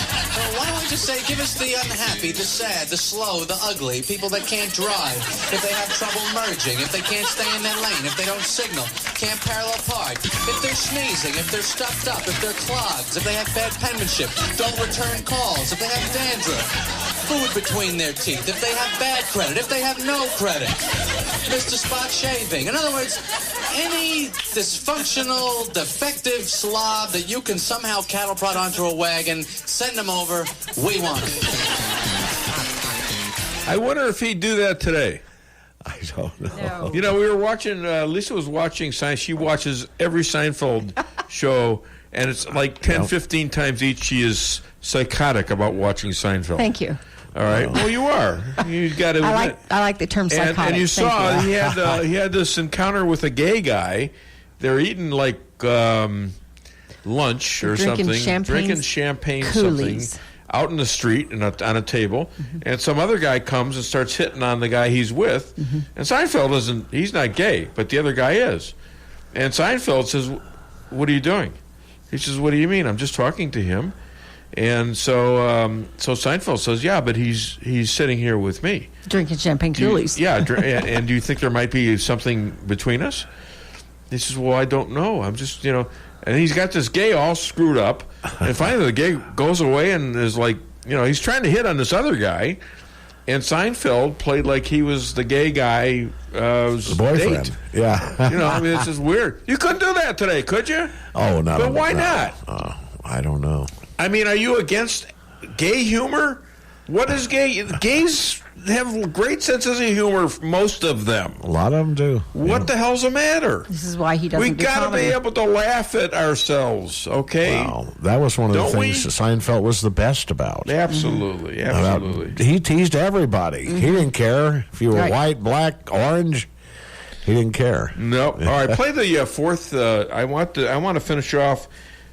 why don't we just say, give us the unhappy, the sad, the slow, the ugly, people that can't drive, if they have trouble merging, if they can't stay in their lane, if they don't signal, can't parallel park, if they're sneezing, if they're stuffed up, if they're clogs, if they have bad penmanship, don't return calls, if they have dandruff, food between their teeth, if they have bad credit, if they have no credit, Mr. Spot Shaving. In other words, any dysfunctional, defective slob that you can somehow cattle prod onto a wagon, send them over, we want it. I wonder if he'd do that today. I don't know. No. You know, we were watching, Lisa was watching Seinfeld. She watches every Seinfeld show, and it's like 10, 15 times each she is psychotic about watching Seinfeld. Thank you. All right. Well, you are. You got to. I like the term psychotic. And you saw he had this encounter with a gay guy. They're eating like lunch or drinking champagne, something out in the street and on a table. Mm-hmm. And some other guy comes and starts hitting on the guy he's with. Mm-hmm. And Seinfeld isn't. He's not gay, but the other guy is. And Seinfeld says, "What are you doing?" He says, "What do you mean? I'm just talking to him." And so Seinfeld says, "Yeah, but he's sitting here with me, drinking champagne coolies." And do you think there might be something between us? He says, "Well, I don't know. I'm just, And he's got this gay all screwed up. And finally, the gay goes away and is like, he's trying to hit on this other guy. And Seinfeld played like he was the gay guy, the boyfriend. Date. Yeah. I mean, it's just weird. You couldn't do that today, could you? Oh, no. But why not? I don't know. I mean, are you against gay humor? What is gay? Gays have great senses of humor, most of them. A lot of them do. What the hell's the matter? This is why he doesn't We got to be able to laugh at ourselves, okay? Wow, that was one of the things Seinfeld was the best about. Absolutely, mm-hmm. Absolutely. He teased everybody. Mm-hmm. He didn't care if you were white, black, orange. He didn't care. No. All right, play the fourth. I want to finish off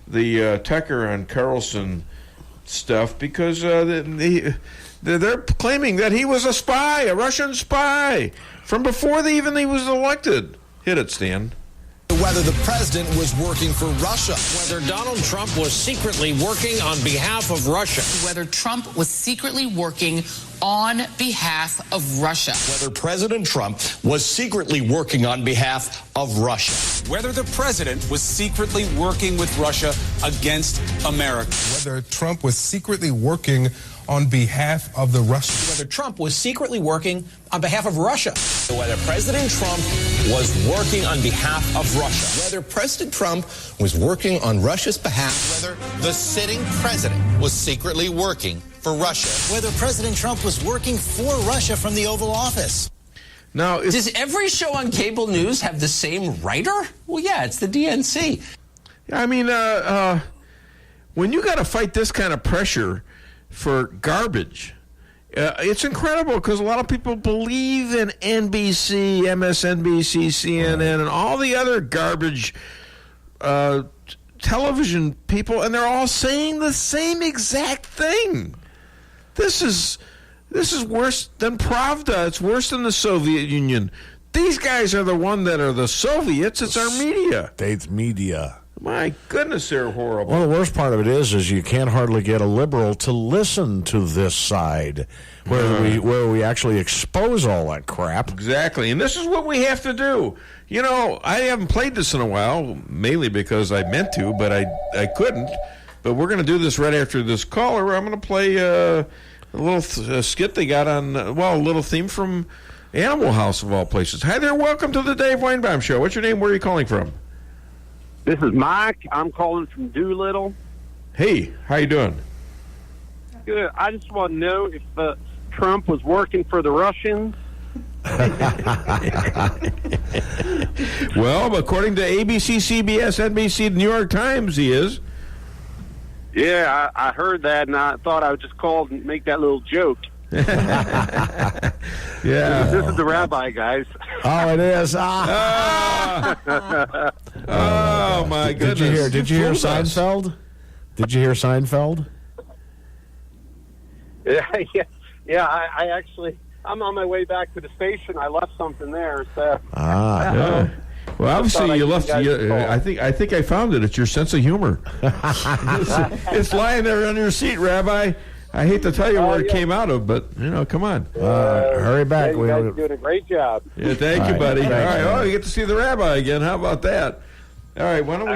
the Tucker and Carlson stuff because They're claiming that he was a spy, a Russian spy, from before he was elected. Hit it, Stan. Whether the president was working for Russia. Whether Donald Trump was secretly working on behalf of Russia. Whether Trump was secretly working on behalf of Russia. Whether President Trump was secretly working on behalf of Russia. Whether the president was secretly working with Russia against America. Whether Trump was secretly working on behalf of the Russians. Whether Trump was secretly working on behalf of Russia. Whether President Trump was working on behalf of Russia. Whether President Trump was working on Russia's behalf. Whether the sitting president was secretly working for Russia. Whether President Trump was working for Russia from the Oval Office. Now, does every show on cable news have the same writer? Well, yeah, it's the DNC. I mean, when you got to fight this kind of pressure for garbage, it's incredible because a lot of people believe in NBC, MSNBC, CNN, and all the other garbage television people, and they're all saying the same exact thing. This is worse than Pravda. It's worse than the Soviet Union. These guys are the one that are the Soviets. It's our media. States media. My goodness, they're horrible. Well, the worst part of it is you can't hardly get a liberal to listen to this side, where we actually expose all that crap. Exactly, and this is what we have to do. You know, I haven't played this in a while, mainly because I meant to, but I couldn't. But we're going to do this right after this caller. I'm going to play a little skit they got on, a little theme from Animal House of all places. Hi there, welcome to the Dave Weinbaum Show. What's your name? Where are you calling from? This is Mike. I'm calling from Doolittle. Hey, how you doing? Good. I just want to know if Trump was working for the Russians. Well, according to ABC, CBS, NBC, the New York Times, he is. Yeah, I heard that, and I thought I would just call and make that little joke. Yeah. This is the rabbi, guys. Oh, it is. Oh my goodness! Did you hear Seinfeld? Did you hear Seinfeld? Yeah. I actually, I'm on my way back to the station. I left something there, so. Yeah. Well, obviously you left. I think I found it. It's your sense of humor. It's lying there on your seat, Rabbi. I hate to tell you where it came out of, but come on. Hurry back. You guys are doing a great job. Yeah, thank you, buddy. All right. Oh, you get to see the rabbi again. How about that? All right. Why don't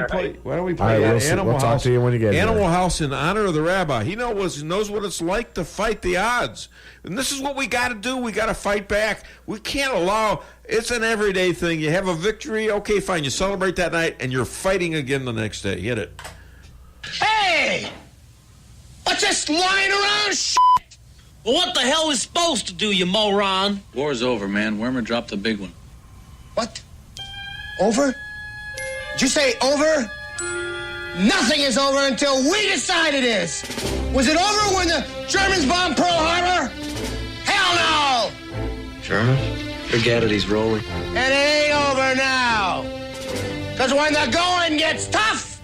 we play Animal House? Talk to you when you get Animal House in honor of the rabbi. He knows what it's like to fight the odds, and this is what we got to do. We got to fight back. We can't allow. It's an everyday thing. You have a victory, okay, fine. You celebrate that night, and you're fighting again the next day. Hit it. Hey! What's this lying around shit? Well, what the hell are we supposed to do, you moron? War's over, man. Wormer dropped the big one. What? Over? Did you say over? Nothing is over until we decide it is. Was it over when the Germans bombed Pearl Harbor? Hell no! Germans? Forget it, he's rolling. It ain't over now. Because when the going gets tough,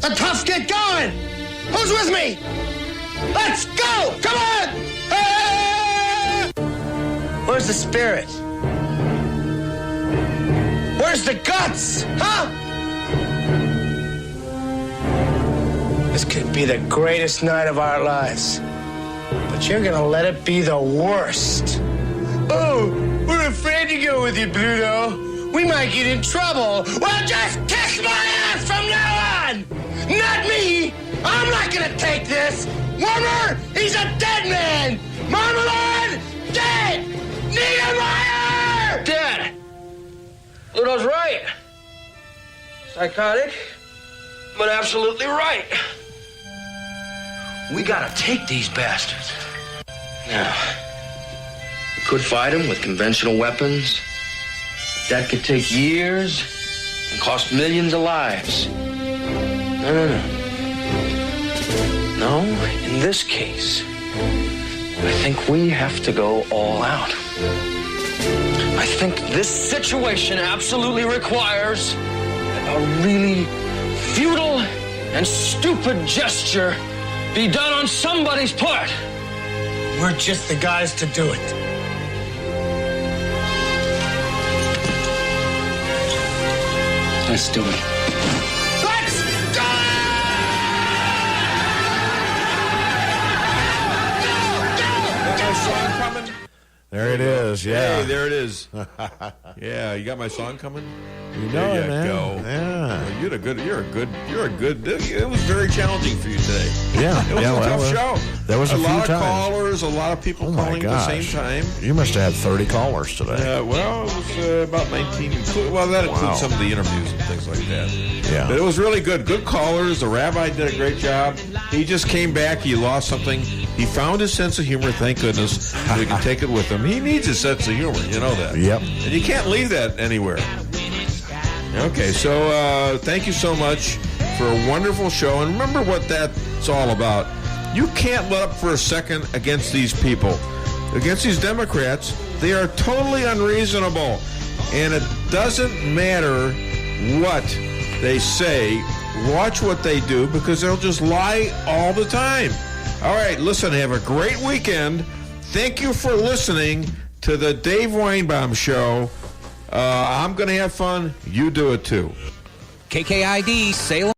the tough get going. Who's with me? Let's go! Come on! Ah! Where's the spirit? Where's the guts? Huh? This could be the greatest night of our lives. But you're gonna let it be the worst. Oh, we're afraid to go with you, Pluto. We might get in trouble. Well, just kiss my ass from now on! Not me! I'm not gonna take this! Wormer, he's a dead man! Marmalade, dead! Niedermeyer, dead! Pluto's right. Psychotic, but absolutely right. We gotta take these bastards. Now, we could fight them with conventional weapons. That could take years and cost millions of lives. No, in this case, I think we have to go all out. I think this situation absolutely requires a really futile and stupid gesture be done on somebody's part, we're just the guys to do it. Let's do it. Song coming? There it is. Yeah. Hey, there it is. Yeah, you got my song coming? You know there it, you man. go. Yeah. Well, you're a good. It was very challenging for you today. Yeah. It was a tough show. There was a lot of few times. callers, a lot of people calling at the same time. You must have had 30 callers today. Well, it was about 19. Well, that includes some of the interviews and things like that. Yeah. But it was really good. Good callers. The rabbi did a great job. He just came back. He lost something. He found his sense of humor, thank goodness. So he can take it with him. He needs his sense of humor. You know that. Yep. And you can't leave that anywhere. Okay, so thank you so much for a wonderful show. And remember what that's all about. You can't let up for a second against these people. Against these Democrats, they are totally unreasonable. And it doesn't matter what they say. Watch what they do because they'll just lie all the time. All right, listen, have a great weekend. Thank you for listening to the Dave Weinbaum Show. I'm going to have fun. You do it too. KKID, Salem.